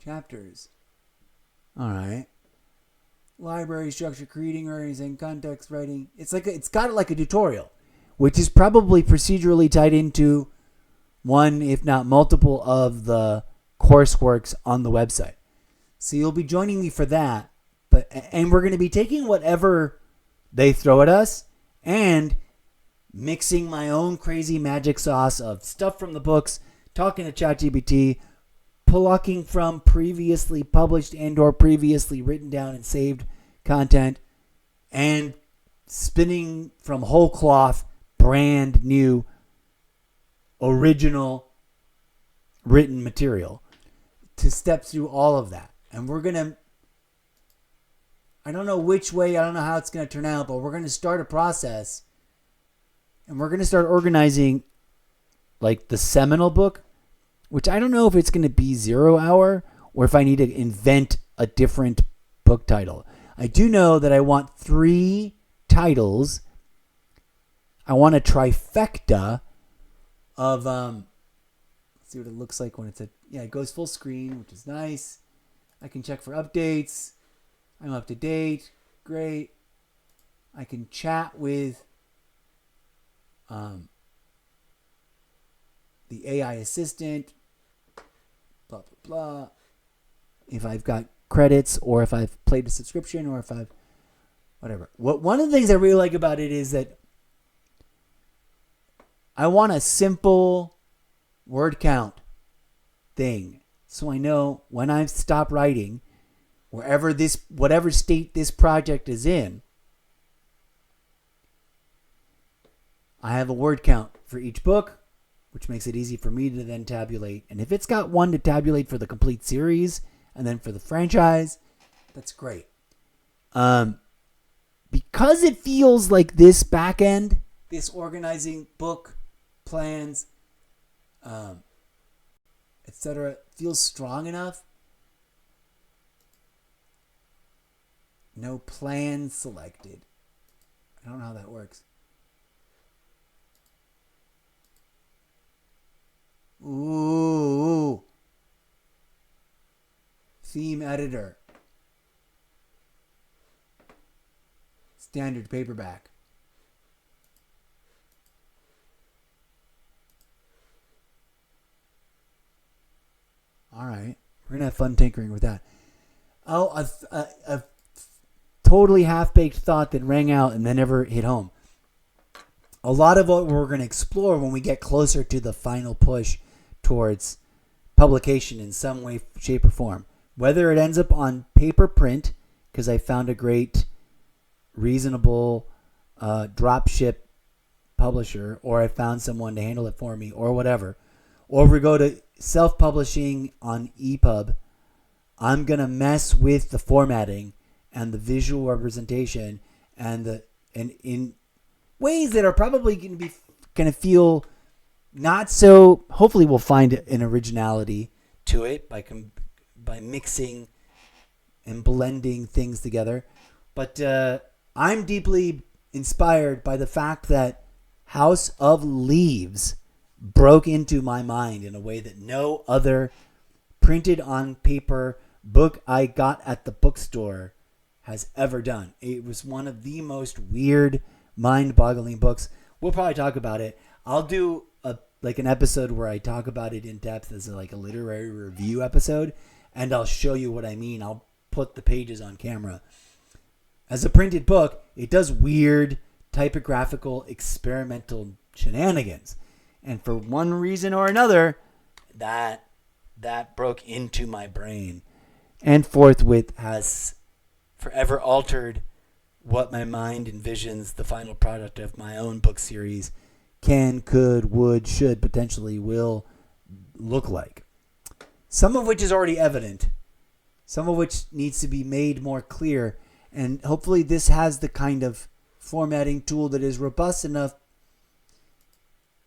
Speaker 2: Chapters. All right. Library structure, creating, organizing, context, writing. It's got like a tutorial, which is probably procedurally tied into one, if not multiple, of the courseworks on the website. So you'll be joining me for that. And we're going to be taking whatever they throw at us and mixing my own crazy magic sauce of stuff from the books, talking to ChatGPT, plucking from previously published and or previously written down and saved content, and spinning from whole cloth brand new original written material to step through all of that. And we're going to, I don't know which way, I don't know how it's going to turn out, but we're going to start a process and we're going to start organizing like the seminal book, which I don't know if it's going to be 0 Hour or if I need to invent a different book title. I do know that I want 3 titles. I want a trifecta of, let's see what it looks like when it's it goes full screen, which is nice. I can check for updates. I'm up to date. Great. I can chat with the AI assistant. Blah, blah, blah. If I've got credits or if I've played a subscription or if I've whatever. One of the things I really like about it is that I want a simple word count thing. So I know when I stop writing, whatever state this project is in, I have a word count for each book, which makes it easy for me to then tabulate. And if it's got one to tabulate for the complete series and then for the franchise, that's great. Because it feels like this back end, this organizing book plans, etc., feels strong enough. No plan selected. I don't know how that works. Ooh. Theme editor. Standard paperback. All right. We're going to have fun tinkering with that. Oh, a totally half-baked thought that rang out and then never hit home. A lot of what we're going to explore when we get closer to the final push towards publication in some way, shape, or form. Whether it ends up on paper print, because I found a great, reasonable drop ship publisher, or I found someone to handle it for me, or whatever. Or if we go to self-publishing on EPUB, I'm going to mess with the formatting and the visual representation and in ways that are probably going to feel not so. Hopefully we'll find an originality to it by mixing and blending things together. But I'm deeply inspired by the fact that House of Leaves broke into my mind in a way that no other printed on paper book I got at the bookstore has ever done. It was one of the most weird, mind-boggling books. We'll probably talk about it. I'll do a like an episode where I talk about it in depth as like a literary review episode, and I'll show you what I mean. I'll put the pages on camera. As a printed book, it does weird typographical experimental shenanigans. And for one reason or another, that broke into my brain and forthwith has forever altered what my mind envisions the final product of my own book series can, could, would, should, potentially will look like. Some of which is already evident. Some of which needs to be made more clear. And hopefully this has the kind of formatting tool that is robust enough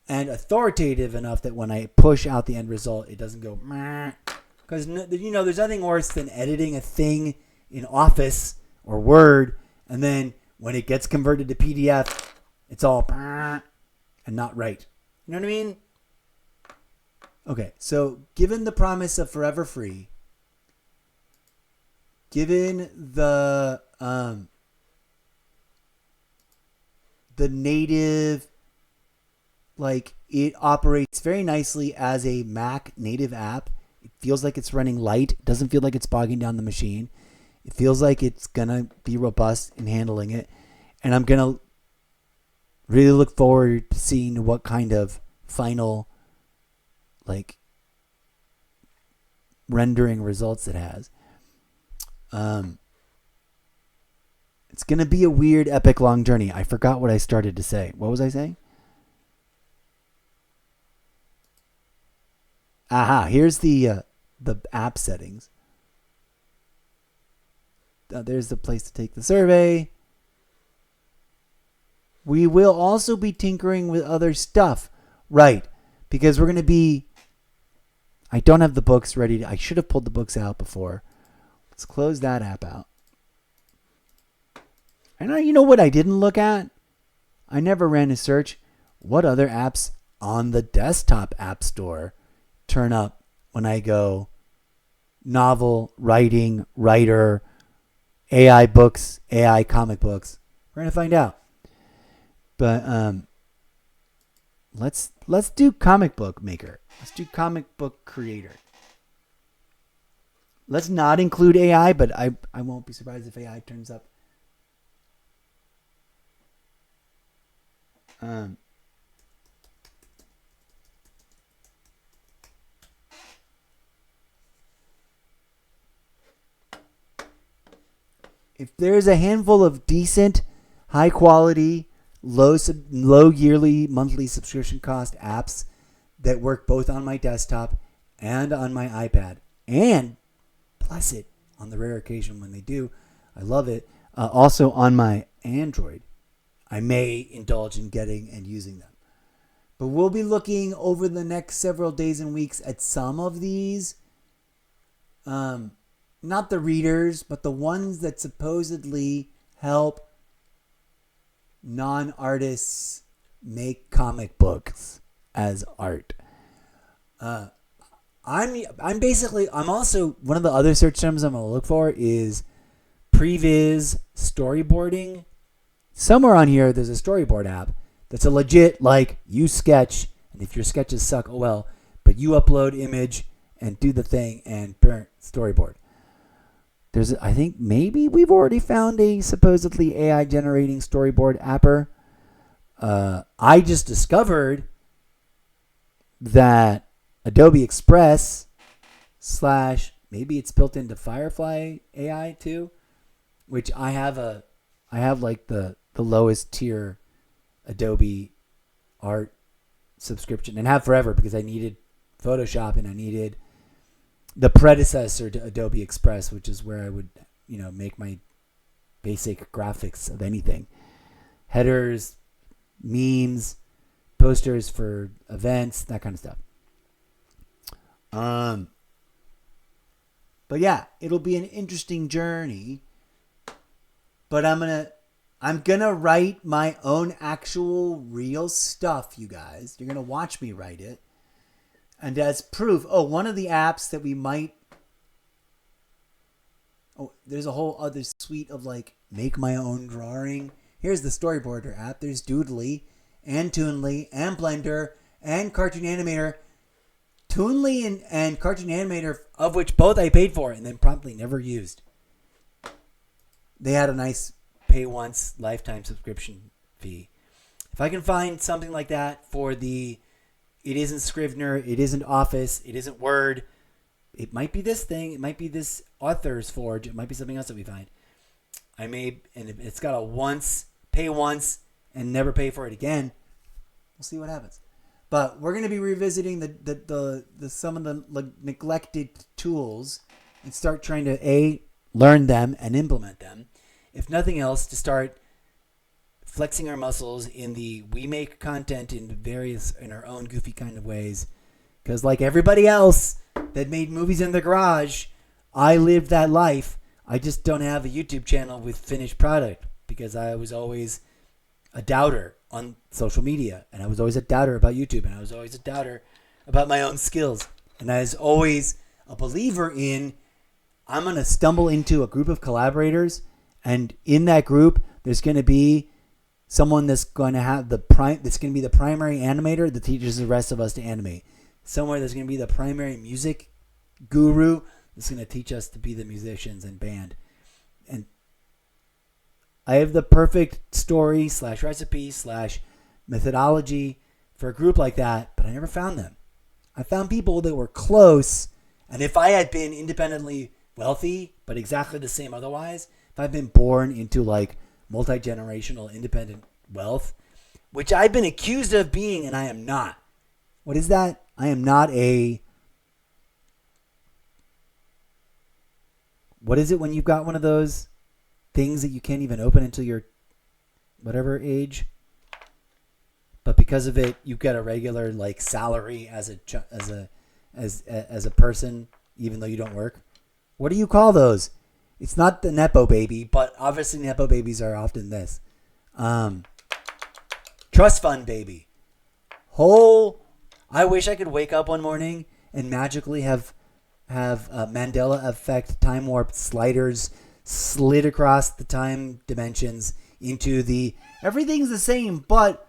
Speaker 2: and authoritative enough that when I push out the end result, it doesn't go meh. Because, there's nothing worse than editing a thing in Office or Word, and then when it gets converted to PDF, it's all meh and not right. You know what I mean? Okay, so given the promise of forever free, given the native, like, it operates very nicely as a Mac native app. It feels like it's running light. It doesn't feel like it's bogging down the machine. It feels like it's going to be robust in handling it. And I'm going to really look forward to seeing what kind of final, like, rendering results it has. It's going to be a weird, epic, long journey. I forgot what I started to say. What was I saying? Aha, here's the app settings. There's the place to take the survey. We will also be tinkering with other stuff. Right, because we're going to be... I don't have the books ready. I should have pulled the books out before. Let's close that app out. And you know what I didn't look at? I never ran a search. What other apps on the desktop app store turn up when I go novel, writing, writer, AI books, AI comic books? We're going to find out. But let's do comic book maker. Let's do comic book creator. Let's not include AI, but I won't be surprised if AI turns up. If there's a handful of decent, high quality, low yearly, monthly subscription cost apps that work both on my desktop and on my iPad, and bless it, on the rare occasion when they do, I love it, also on my Android, I may indulge in getting and using them. But we'll be looking over the next several days and weeks at some of these. Not the readers, but the ones that supposedly help non-artists make comic books as art. I'm also, one of the other search terms I'm going to look for is previs storyboarding. Somewhere on here, there's a storyboard app that's a legit, like, you sketch, and if your sketches suck, oh well, but you upload image and do the thing and burn storyboard. I think maybe we've already found a supposedly AI generating storyboard apper. I just discovered that Adobe Express / maybe it's built into Firefly AI too, which I have like the lowest tier Adobe art subscription and have forever because I needed Photoshop and I needed the predecessor to Adobe Express, which is where I would, make my basic graphics of anything. Headers, memes, posters for events, that kind of stuff. But yeah, it'll be an interesting journey. But I'm gonna write my own actual real stuff, you guys. You're gonna watch me write it. And as proof, one of the apps that we might... there's a whole other suite of, like, make my own drawing. Here's the storyboarder app. There's Doodly and Toonly and Blender and Cartoon Animator. Toonly and Cartoon Animator, of which both I paid for and then promptly never used. They had a nice pay once lifetime subscription fee. If I can find something like that for the, it isn't Scrivener, it isn't Office, it isn't Word, it might be this thing, it might be this Author's Forge, it might be something else that we find. I may, and it's got a pay once and never pay for it again. We'll see what happens. But we're going to be revisiting the some of the neglected tools and start trying to learn them and implement them. If nothing else, to start flexing our muscles in we make content in our own goofy kind of ways. Because like everybody else that made movies in the garage, I lived that life. I just don't have a YouTube channel with finished product because I was always a doubter on social media, and I was always a doubter about YouTube, and I was always a doubter about my own skills. And I was always a believer in, I'm going to stumble into a group of collaborators, and in that group, there's going to be someone that's going to have that's going to be the primary animator that teaches the rest of us to animate. Somewhere there's going to be the primary music guru that's going to teach us to be the musicians and band. And I have the perfect story / recipe / methodology for a group like that, but I never found them. I found people that were close, and if I had been independently wealthy, but exactly the same otherwise, if I'd been born into like multi-generational independent wealth, which I've been accused of being, and I am not. What is that? I am not what is it when you've got one of those things that you can't even open until you're whatever age, but because of it, you've got a regular like salary as a person, even though you don't work. What do you call those? It's not the Nepo baby, but obviously Nepo babies are often this. Trust fund baby. I wish I could wake up one morning and magically have Mandela effect time warp sliders slid across the time dimensions into everything's the same, but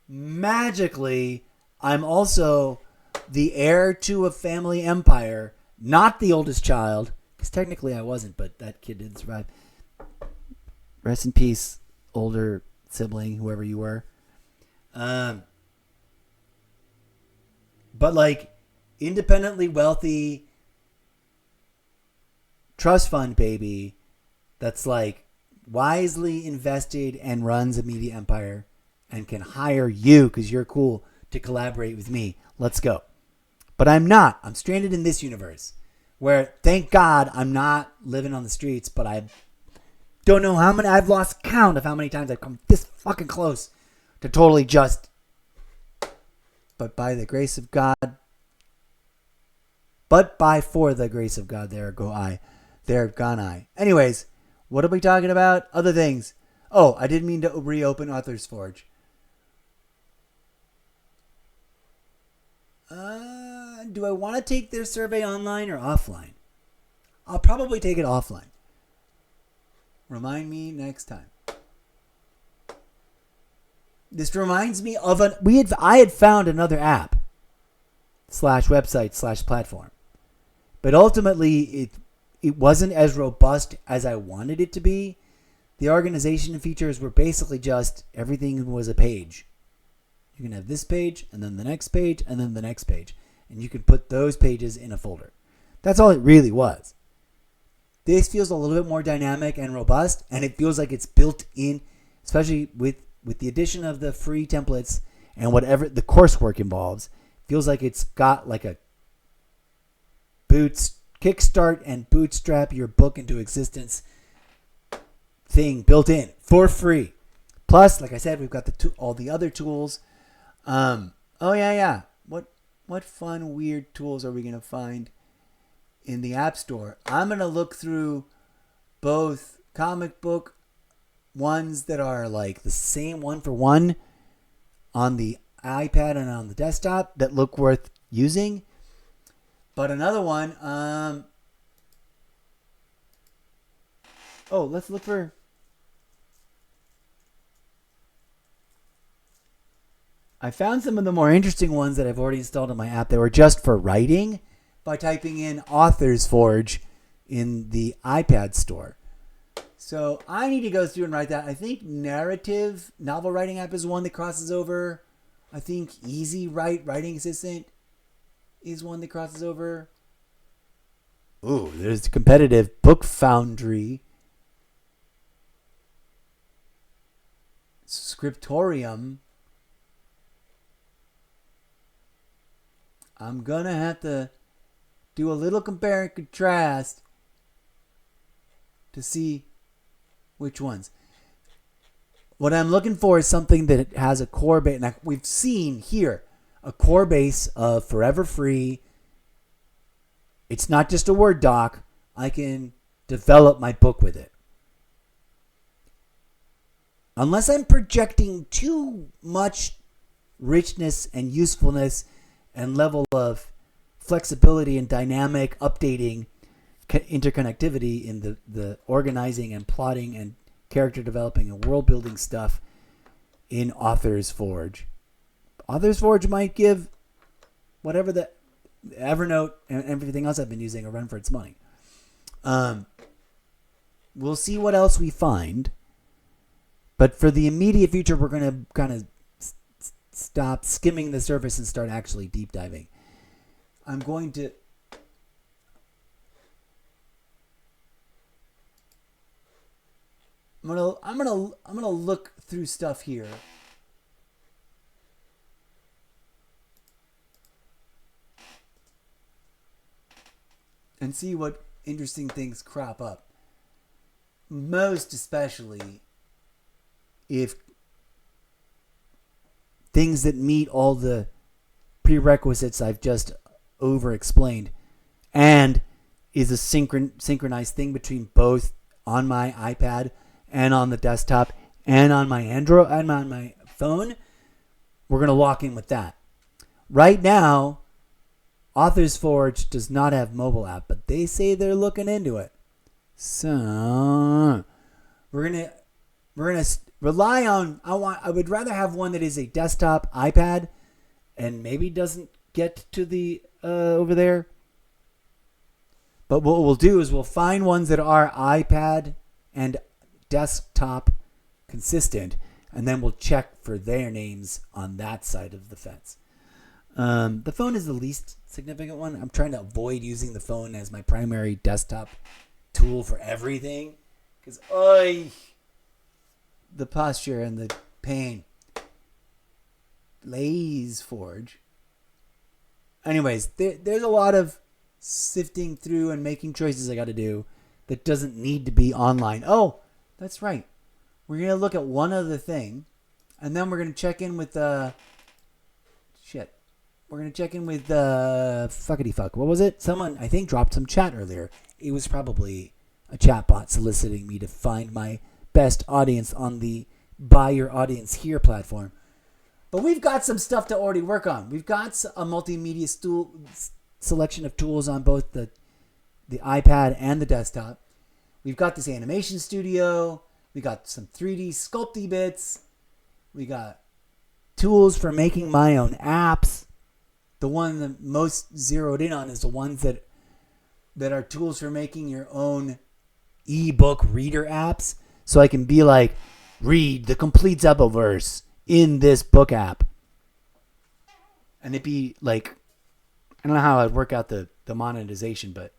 Speaker 2: magically I'm also the heir to a family empire, not the oldest child, because technically I wasn't, but that kid did survive. Rest in peace, older sibling, whoever you were. But like independently wealthy trust fund baby that's like wisely invested and runs a media empire and can hire you because you're cool to collaborate with me. Let's go. But I'm not. I'm stranded in this universe where, thank God, I'm not living on the streets, but I don't know how many, I've lost count of how many times I've come this fucking close to totally just, but by the grace of God, for the grace of God, there gone I. Anyways, what are we talking about? Other things. Oh, I didn't mean to reopen Author's Forge. Do I want to take their survey online or offline? I'll probably take it offline. Remind me next time. This reminds me of I had found another app / website / platform. But ultimately it wasn't as robust as I wanted it to be. The organization features were basically just everything was a page. You can have this page, and then the next page, and then the next page. And you can put those pages in a folder. That's all it really was. This feels a little bit more dynamic and robust, and it feels like it's built in, especially with the addition of the free templates and whatever the coursework involves. Feels like it's got like a kickstart and bootstrap your book into existence thing built in for free. Plus, like I said, we've got all the other tools. What fun, weird tools are we going to find in the App Store? I'm going to look through both comic book ones that are like the same one for one on the iPad and on the desktop that look worth using. But another one, let's look for, I found some of the more interesting ones that I've already installed in my app that were just for writing by typing in Authors Forge in the iPad store. So I need to go through and write that. I think Narrative Novel Writing app is one that crosses over. I think Easy Write Writing Assistant is one that crosses over. Ooh, there's Competitive Book Foundry. Scriptorium. I'm going to have to do a little compare and contrast to see which ones. What I'm looking for is something that has a core base. Now, we've seen here a core base of forever free. It's not just a Word doc. I can develop my book with it. Unless I'm projecting too much richness and usefulness and level of flexibility and dynamic updating interconnectivity in the organizing and plotting and character developing and world building stuff in Authors Forge. Authors Forge might give whatever the Evernote and everything else I've been using a run for its money. We'll see what else we find. But for the immediate future, we're going to kind of stop skimming the surface and start actually deep diving. I'm going to look through stuff here. And see what interesting things crop up. Most especially if things that meet all the prerequisites I've just over-explained and is a synchronized thing between both on my iPad and on the desktop and on my Android and on my phone, we're going to lock in with that. Right now, Authors Forge does not have mobile app, but they say they're looking into it. So we're gonna rely on. I would rather have one that is a desktop iPad, and maybe doesn't get to the over there. But what we'll do is we'll find ones that are iPad and desktop consistent, and then we'll check for their names on that side of the fence. The phone is the least significant one. I'm trying to avoid using the phone as my primary desktop tool for everything, because the posture and the pain. Blaze Forge. Anyways, there's a lot of sifting through and making choices I got to do that doesn't need to be online. Oh, that's right. We're going to look at one other thing, and then we're going to check in with We're going to check in with fuckity fuck. What was it? Someone, I think, dropped some chat earlier. It was probably a chatbot soliciting me to find my best audience on the Buy Your Audience Here platform. But we've got some stuff to already work on. We've got a multimedia selection of tools on both the iPad and the desktop. We've got this animation studio. We got some 3D sculpty bits. We got tools for making my own apps. The one that most zeroed in on is the ones that are tools for making your own ebook reader apps. So I can be like, read the complete Zeppoverse in this book app. And it'd be like, I don't know how I'd work out the monetization, but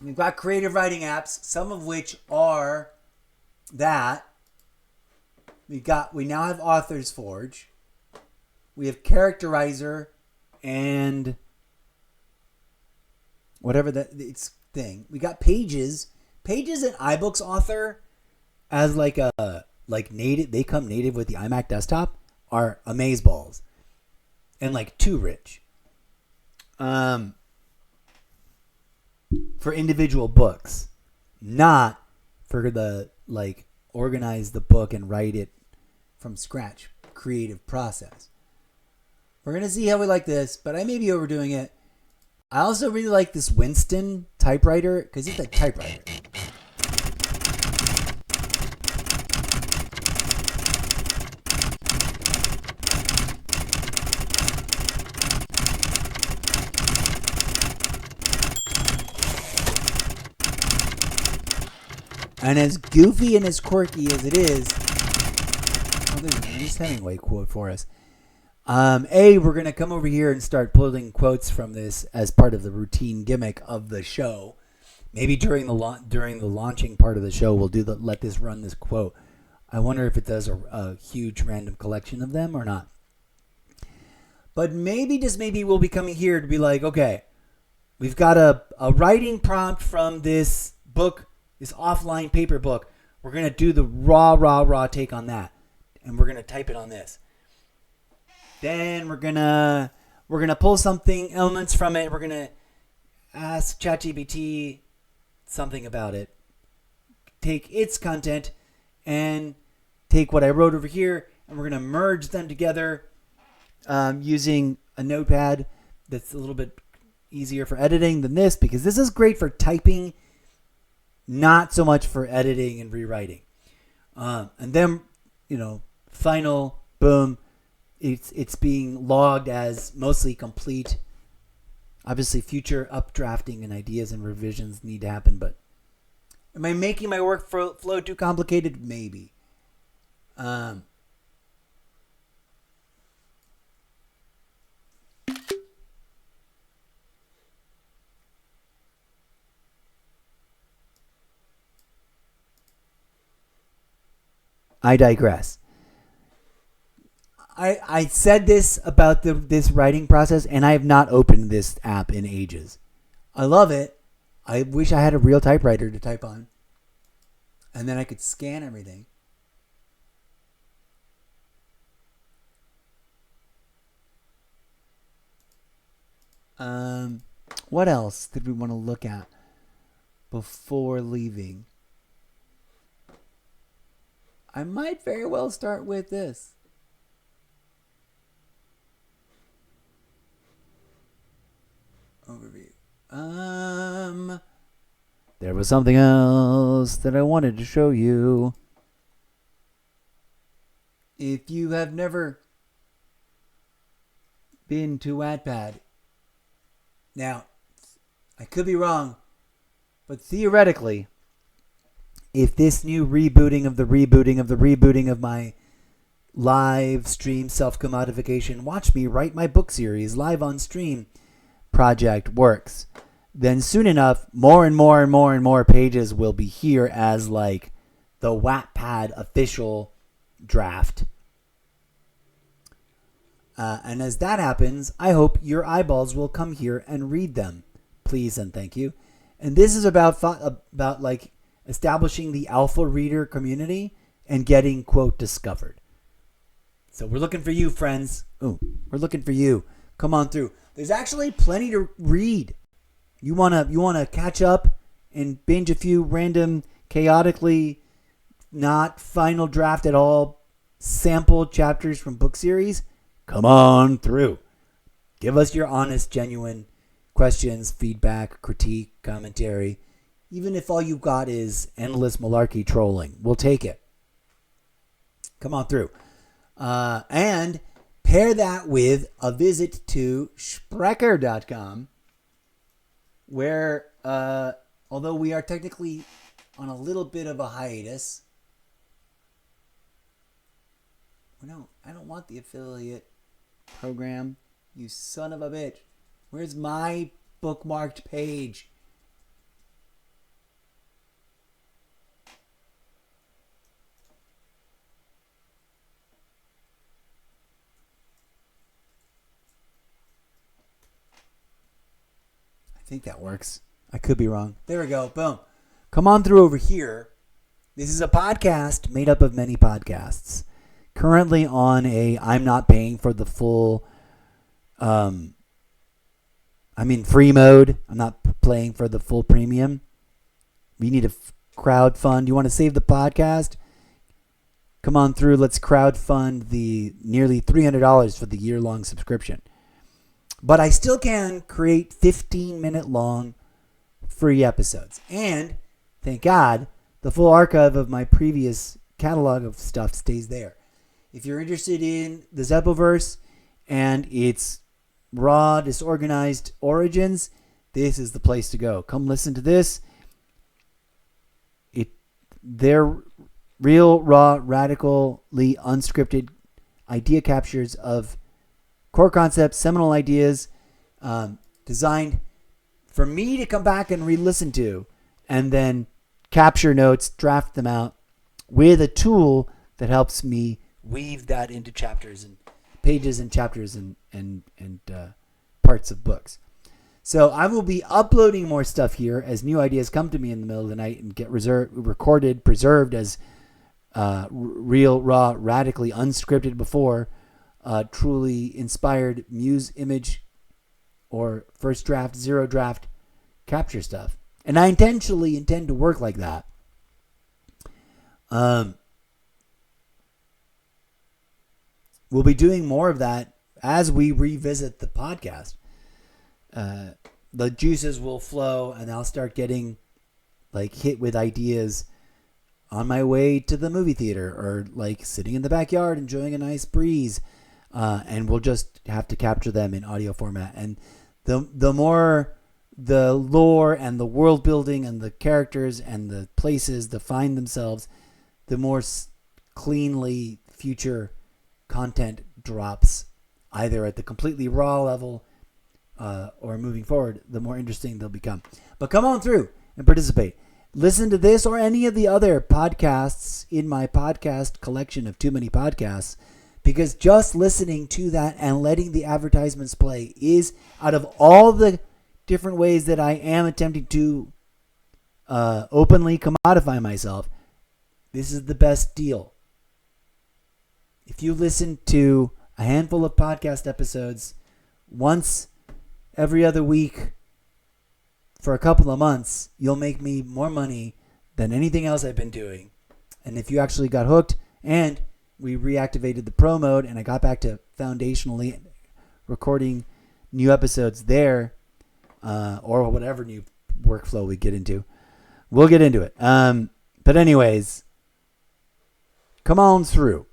Speaker 2: we've got creative writing apps, some of which are that. We now have Authors Forge. We have Characterizer and whatever it's thing. We got Pages. Pages and iBooks Author as like native. They come native with the iMac desktop are amazeballs and like too rich. For individual books, not for the like organize the book and write it from scratch creative process. We're going to see how we like this, but I may be overdoing it. I also really like this Winston typewriter because it's a typewriter. And as goofy and as quirky as it is, there's an Ernest Hemingway quote for us. We're going to come over here and start pulling quotes from this as part of the routine gimmick of the show. Maybe during the launching part of the show, we'll let this run this quote. I wonder if it does a huge random collection of them or not. But maybe, just maybe, we'll be coming here to be like, okay, we've got a writing prompt from this book, this offline paper book. We're going to do the raw take on that. And we're going to type it on this. Then we're gonna pull elements from it. We're going to ask ChatGPT something about it. Take its content and take what I wrote over here, and we're going to merge them together using a notepad that's a little bit easier for editing than this, because this is great for typing, not so much for editing and rewriting. And then, final, boom, it's being logged as mostly complete. Obviously, future updrafting and ideas and revisions need to happen, but am I making my workflow too complicated? Maybe. I digress. I said this about this writing process, and I have not opened this app in ages. I love it. I wish I had a real typewriter to type on, and then I could scan everything. What else did we want to look at before leaving? I might very well start with this. Overview. There was something else that I wanted to show you. If you have never been to Wattpad, now, I could be wrong, but theoretically, if this new rebooting of my live stream self-commodification, watch me write my book series live on stream project works, then soon enough, more and more pages will be here as like the Wattpad official draft. And as that happens, I hope your eyeballs will come here and read them. Please and thank you. And this is about like establishing the alpha reader community and getting, quote, discovered. So we're looking for you, friends. Ooh, we're looking for you. Come on through. There's actually plenty to read. You wanna catch up and binge a few random, chaotically not final draft at all sample chapters from book series? Come on through. Give us your honest, genuine questions, feedback, critique, commentary. Even if all you've got is endless malarkey trolling, we'll take it. Come on through. And pair that with a visit to Sprecher.com, where, although we are technically on a little bit of a hiatus, no, I don't want the affiliate program. You son of a bitch. Where's my bookmarked page? I think that works. I could be wrong. There we go. Boom. Come on through over here. This is a podcast made up of many podcasts. Currently on I'm not paying for the full, I'm in free mode. I'm not paying for the full premium. We need a crowd fund. You want to save the podcast? Come on through. Let's crowd fund the nearly $300 for the year-long subscription. But I still can create 15-minute long free episodes. And, thank God, the full archive of my previous catalog of stuff stays there. If you're interested in the Zeppoverse and its raw, disorganized origins, this is the place to go. Come listen to this. They're real, raw, radically unscripted idea captures of core concepts, seminal ideas, designed for me to come back and re-listen to, and then capture notes, draft them out with a tool that helps me weave that into chapters and pages and chapters and parts of books. So I will be uploading more stuff here as new ideas come to me in the middle of the night and get recorded, preserved as real, raw, radically unscripted before, truly inspired muse image or first draft, zero draft capture stuff. And I intentionally intend to work like that. We'll be doing more of that as we revisit the podcast. The juices will flow and I'll start getting like hit with ideas on my way to the movie theater or like sitting in the backyard enjoying a nice breeze. And we'll just have to capture them in audio format. And the more the lore and the world building and the characters and the places define themselves, the more cleanly future content drops, either at the completely raw level or moving forward, the more interesting they'll become. But come on through and participate. Listen to this or any of the other podcasts in my podcast collection of Too Many Podcasts, because just listening to that and letting the advertisements play is, out of all the different ways that I am attempting to openly commodify myself, this is the best deal. If you listen to a handful of podcast episodes once every other week for a couple of months, you'll make me more money than anything else I've been doing. And if you actually got hooked and we reactivated the pro mode and I got back to foundationally recording new episodes there, or whatever new workflow we get into, we'll get into it. But anyways, come on through.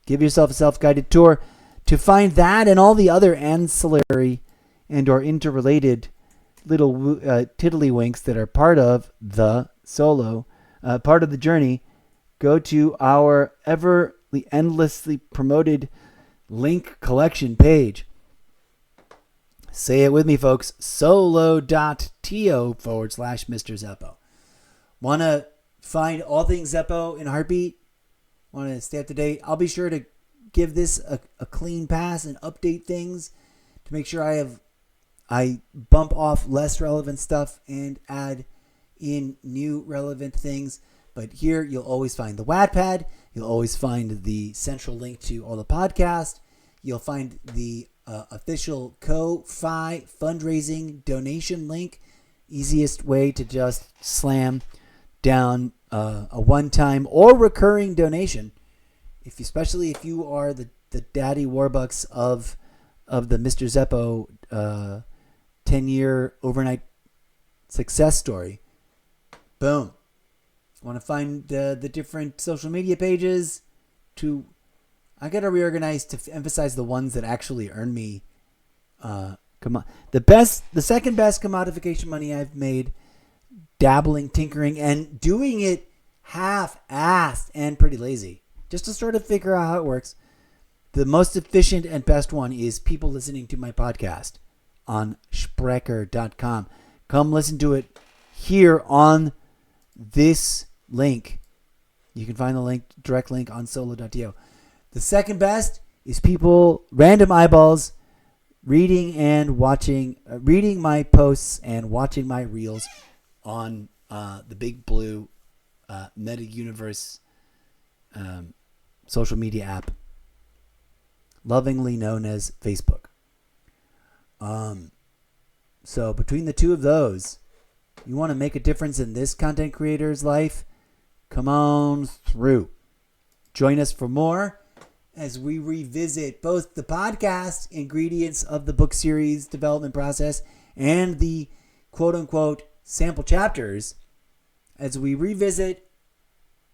Speaker 2: Give yourself a self-guided tour to find that and all the other ancillary and or interrelated little tiddlywinks that are part of the solo, part of the journey. Go to our endlessly promoted link collection page. Say it with me, folks. solo.to/Mr. Zeppo. Want to find all things Zeppo in a heartbeat? Want to stay up to date? I'll be sure to give this a clean pass and update things to make sure I bump off less relevant stuff and add in new relevant things. But here you'll always find the Wattpad. You'll always find the central link to all the podcasts. You'll find the official Ko-Fi fundraising donation link. Easiest way to just slam down a one-time or recurring donation, especially if you are the daddy warbucks of the Mr. Zeppo 10-year overnight success story. Boom. Want to find the different social media pages? I got to reorganize to emphasize the ones that actually earn me. The second best commodification money I've made, dabbling, tinkering, and doing it half-assed and pretty lazy, just to sort of figure out how it works. The most efficient and best one is people listening to my podcast on Sprecher.com. Come listen to it here on this link. You can find the direct link on solo.to. The second best is people, random eyeballs, reading my posts and watching my reels on the big blue Meta Universe social media app, lovingly known as Facebook. So between the two of those, you want to make a difference in this content creator's life? Come on through. Join us for more as we revisit both the podcast ingredients of the book series development process and the quote-unquote sample chapters, as we revisit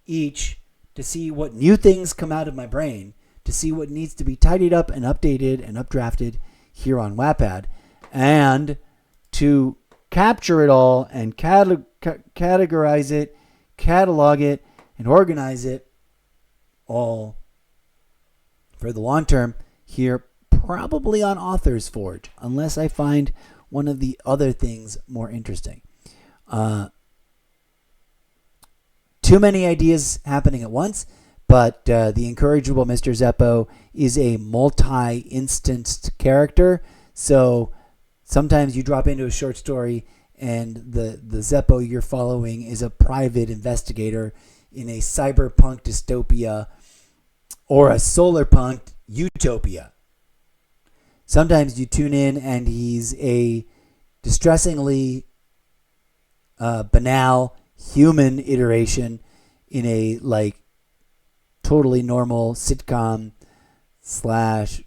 Speaker 2: each to see what new things come out of my brain, to see what needs to be tidied up and updated and updrafted here on Wattpad, and to capture it all and categorize it, catalog it, and organize it all for the long term here, probably on Author's Forge, unless I find one of the other things more interesting. Too many ideas happening at once, but the incorrigible Mr. Zeppo is a multi-instanced character, so sometimes you drop into a short story and the Zeppo you're following is a private investigator in a cyberpunk dystopia or a solarpunk utopia. Sometimes you tune in and he's a distressingly banal human iteration in a like totally normal sitcom slash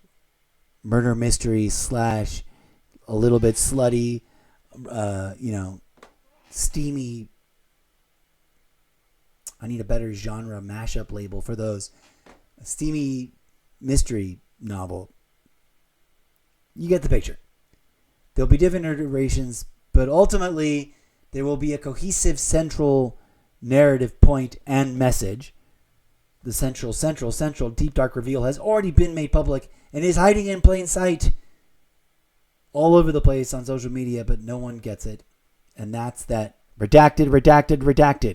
Speaker 2: murder mystery slash a little bit slutty, steamy. I need a better genre mashup label for those. A steamy mystery novel. You get the picture. There'll be different iterations, but ultimately there will be a cohesive central narrative point and message. The central deep dark reveal has already been made public and is hiding in plain sight all over the place on social media, but no one gets it. And that's that redacted.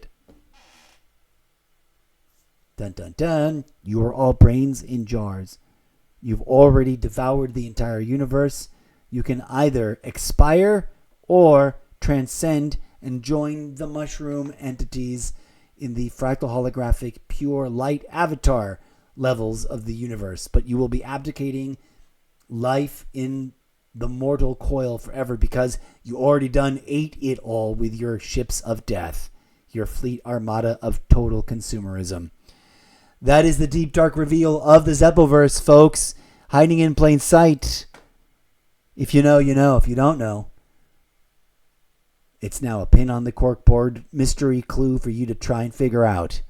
Speaker 2: Dun dun dun. You are all brains in jars. You've already devoured the entire universe. You can either expire or transcend and join the mushroom entities in the fractal holographic pure light avatar levels of the universe. But you will be abdicating life in the mortal coil forever because you already ate it all with your ships of death, your fleet armada of total consumerism. That is the deep dark reveal of the Zeppoverse, folks. Hiding in plain sight. If you know, you know. If you don't know, it's now a pin on the corkboard mystery clue for you to try and figure out.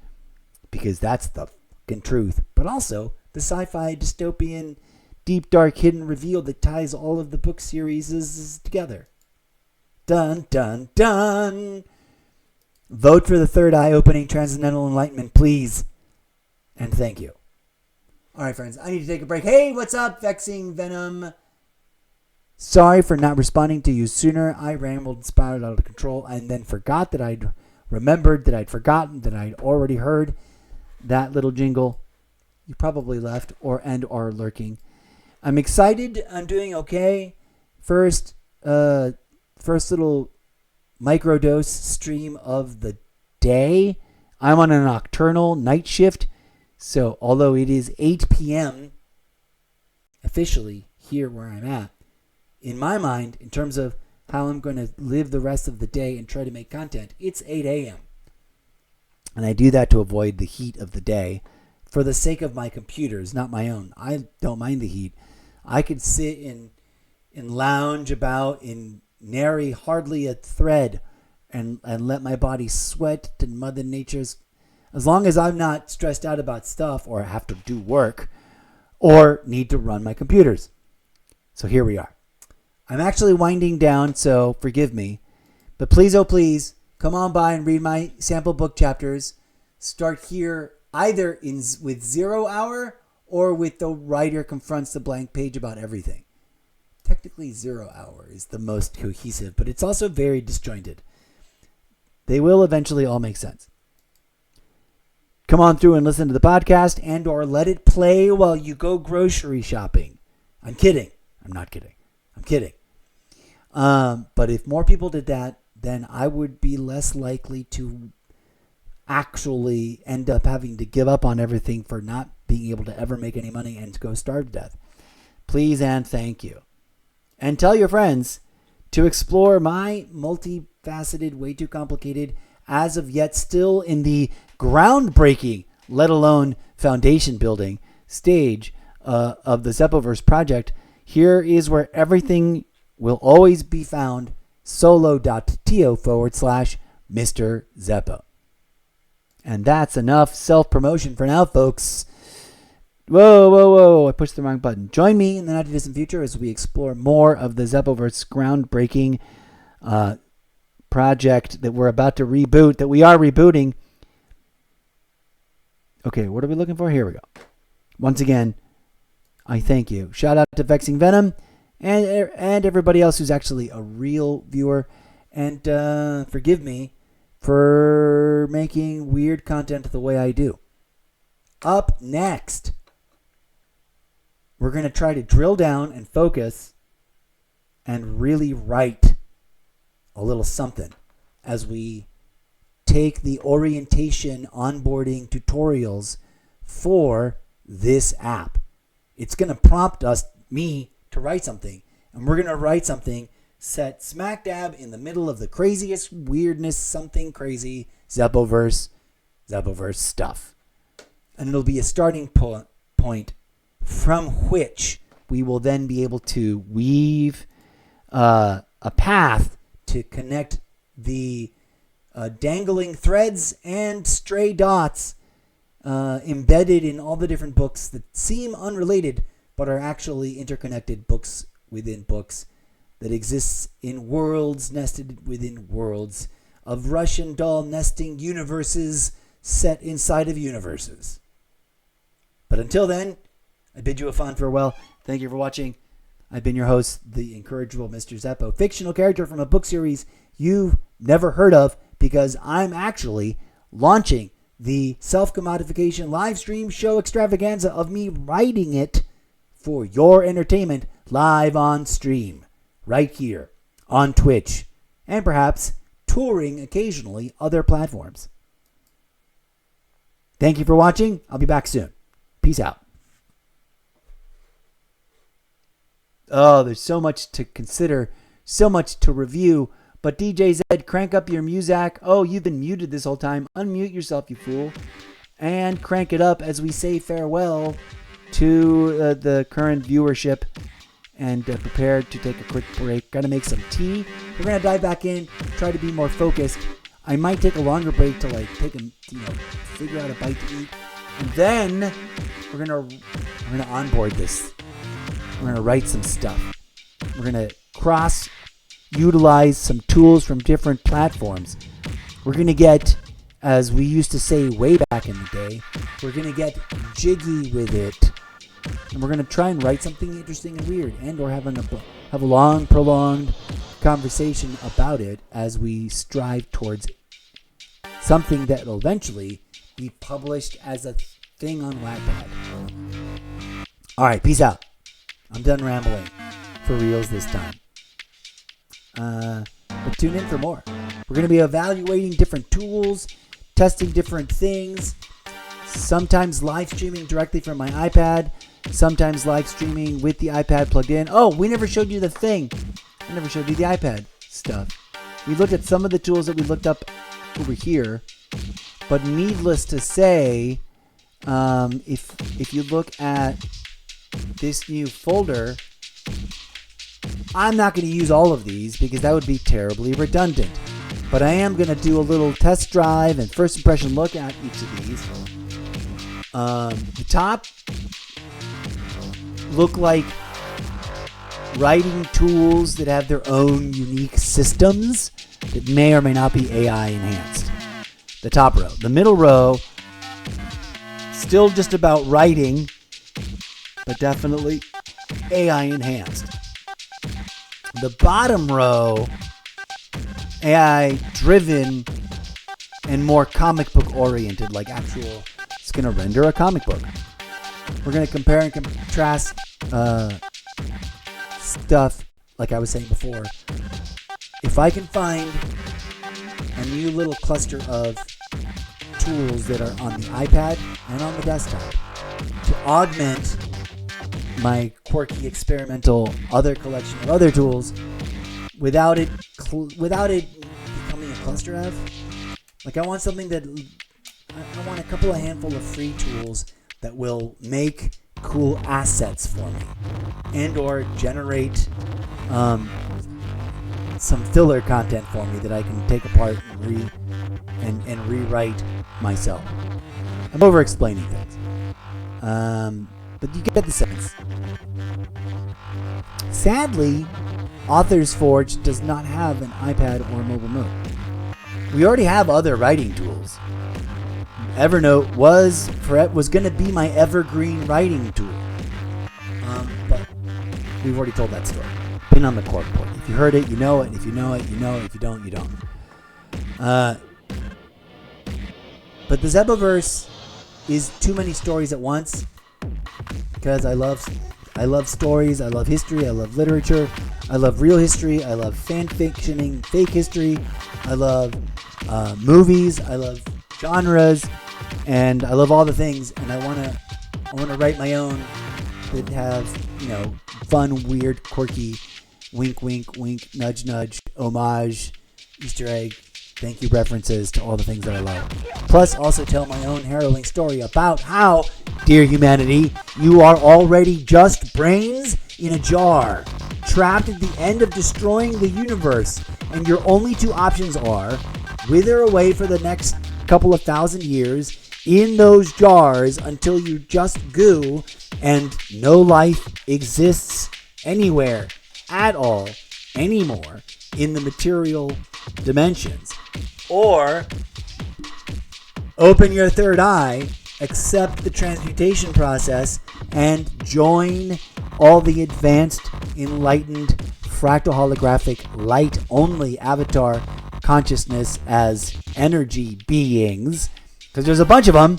Speaker 2: Because that's the fucking truth. But also the sci-fi dystopian deep dark hidden reveal that ties all of the book series together. Dun dun dun. Vote for the third eye-opening transcendental enlightenment, please. And thank you. All right, friends, I need to take a break. Hey, what's up, Vexing Venom? Sorry for not responding to you sooner. I rambled and spiraled out of control and then forgot that I'd remembered, that I'd forgotten, that I'd already heard that little jingle. You probably left or are lurking. I'm excited. I'm doing okay. First little microdose stream of the day. I'm on a nocturnal night shift. So although it is 8 p.m. officially here where I'm at, in my mind, in terms of how I'm going to live the rest of the day and try to make content, it's 8 a.m. And I do that to avoid the heat of the day for the sake of my computers, not my own. I don't mind the heat. I could sit and lounge about in nary hardly a thread and let my body sweat to Mother Nature's. As long as I'm not stressed out about stuff or have to do work or need to run my computers. So here we are. I'm actually winding down, so forgive me. But please, oh please, come on by and read my sample book chapters. Start here either with 0 hour or with the writer confronts the blank page about everything. Technically 0 hour is the most cohesive, but it's also very disjointed. They will eventually all make sense. Come on through and listen to the podcast and or let it play while you go grocery shopping. I'm kidding. I'm not kidding. I'm kidding. But if more people did that, then I would be less likely to actually end up having to give up on everything for not being able to ever make any money and to go starve to death. Please and thank you. And tell your friends to explore my multifaceted, way too complicated, as of yet still in the groundbreaking, let alone foundation building stage of the Zeppoverse project. Here is where everything will always be found, solo.to/Mr. Zeppo. And that's enough self-promotion for now, folks. Whoa, I pushed the wrong button. Join me in the not too distant future as we explore more of the Zeppoverse groundbreaking project that we're about to reboot, that we are rebooting Okay, what are we looking for? Here we go. Once again, I thank you. Shout out to Vexing Venom and everybody else who's actually a real viewer. And forgive me for making weird content the way I do. Up next, we're going to try to drill down and focus and really write a little something as we take the orientation onboarding tutorials for this app. It's going to prompt me to write something, and we're going to write something set smack dab in the middle of the craziest weirdness, something crazy, Zeppoverse stuff. And it'll be a starting point from which we will then be able to weave a path to connect the dangling threads and stray dots embedded in all the different books that seem unrelated but are actually interconnected books within books that exists in worlds nested within worlds of Russian doll nesting universes set inside of universes. But until then, I bid you a fond farewell. Thank you for watching. I've been your host, the incorrigible Mr. Zeppo, fictional character from a book series you've never heard of, because I'm actually launching the self-commodification live stream show extravaganza of me writing it for your entertainment live on stream, right here on Twitch, and perhaps touring occasionally other platforms. Thank you for watching. I'll be back soon. Peace out. Oh, there's so much to consider, so much to review. But DJ Zed, crank up your music. Oh, you've been muted this whole time. Unmute yourself, you fool. And crank it up as we say farewell to the current viewership and prepare to take a quick break. Gotta make some tea. We're gonna dive back in, try to be more focused. I might take a longer break to figure out a bite to eat. And then we're gonna onboard this. We're gonna write some stuff. We're gonna utilize some tools from different platforms. We're gonna get, as we used to say way back in the day, we're gonna get jiggy with it, and we're gonna try and write something interesting and weird, and or have a long, prolonged conversation about it as we strive towards something that will eventually be published as a thing on Wattpad. All right, peace out. I'm done rambling for reals this time. But tune in for more. We're going to be evaluating different tools, testing different things, sometimes live streaming directly from my iPad, sometimes live streaming with the iPad plugged in. Oh, we never showed you the thing. I never showed you the iPad stuff. We looked at some of the tools that we looked up over here, but needless to say, if you look at this new folder, I'm not going to use all of these because that would be terribly redundant. But I am going to do a little test drive and first impression look at each of these. The top look like writing tools that have their own unique systems that may or may not be AI enhanced. The top row. The middle row, still just about writing, but definitely AI enhanced. The bottom row, AI driven and more comic book oriented, like actual, it's going to render a comic book. We're going to compare and contrast stuff, like I was saying before. If I can find a new little cluster of tools that are on the iPad and on the desktop to augment my quirky experimental other collection of other tools without it becoming a cluster of, like, I want something that I want a couple of handful of free tools that will make cool assets for me and or generate some filler content for me that I can take apart and rewrite myself. I'm over explaining things. But you get the sense. Sadly, Authors Forge does not have an iPad or mobile mode. We already have other writing tools. Evernote was going to be my evergreen writing tool. But we've already told that story. Pin on the corkboard. If you heard it, you know it. If you know it, you know it. If you don't, you don't. But the Zeppoverse is too many stories at once, because I love stories, I love history, I love literature, I love real history, I love fan fictioning fake history, I love movies, I love genres, and I love all the things. And I want to write my own that have, fun, weird, quirky, wink, wink, wink, nudge, nudge, homage, Easter egg, thank you references to all the things that I love. Plus, also tell my own harrowing story about how, dear humanity, you are already just brains in a jar, trapped at the end of destroying the universe, and your only two options are wither away for the next couple of thousand years in those jars until you just goo and no life exists anywhere at all anymore in the material dimensions, or open your third eye, accept the transmutation process, and join all the advanced, enlightened, fractal holographic, light-only avatar consciousness as energy beings, because there's a bunch of them.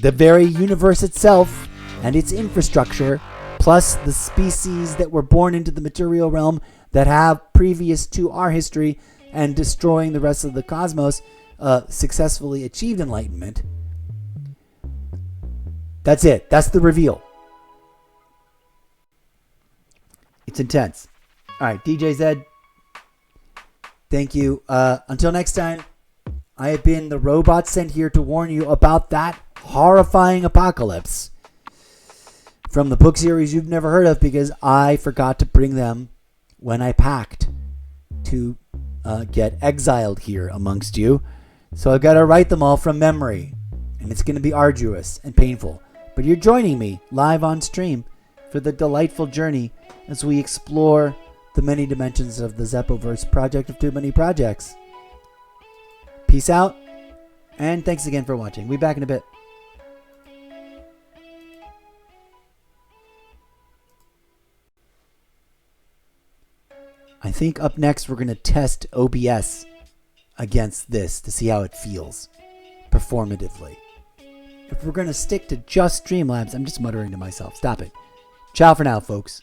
Speaker 2: The very universe itself and its infrastructure, plus the species that were born into the material realm that have, previous to our history and destroying the rest of the cosmos, successfully achieved enlightenment. That's it. That's the reveal. It's intense. All right, DJ Zed, thank you. Until next time, I have been the robot sent here to warn you about that horrifying apocalypse from the book series you've never heard of, because I forgot to bring them when I packed to get exiled here amongst you. So I've got to write them all from memory, and it's going to be arduous and painful. But you're joining me live on stream for the delightful journey as we explore the many dimensions of the Zeppoverse project of too many projects. Peace out, and thanks again for watching. We'll be back in a bit. I think up next we're going to test OBS against this to see how it feels performatively. If we're going to stick to just Streamlabs, I'm just muttering to myself. Stop it. Ciao for now, folks.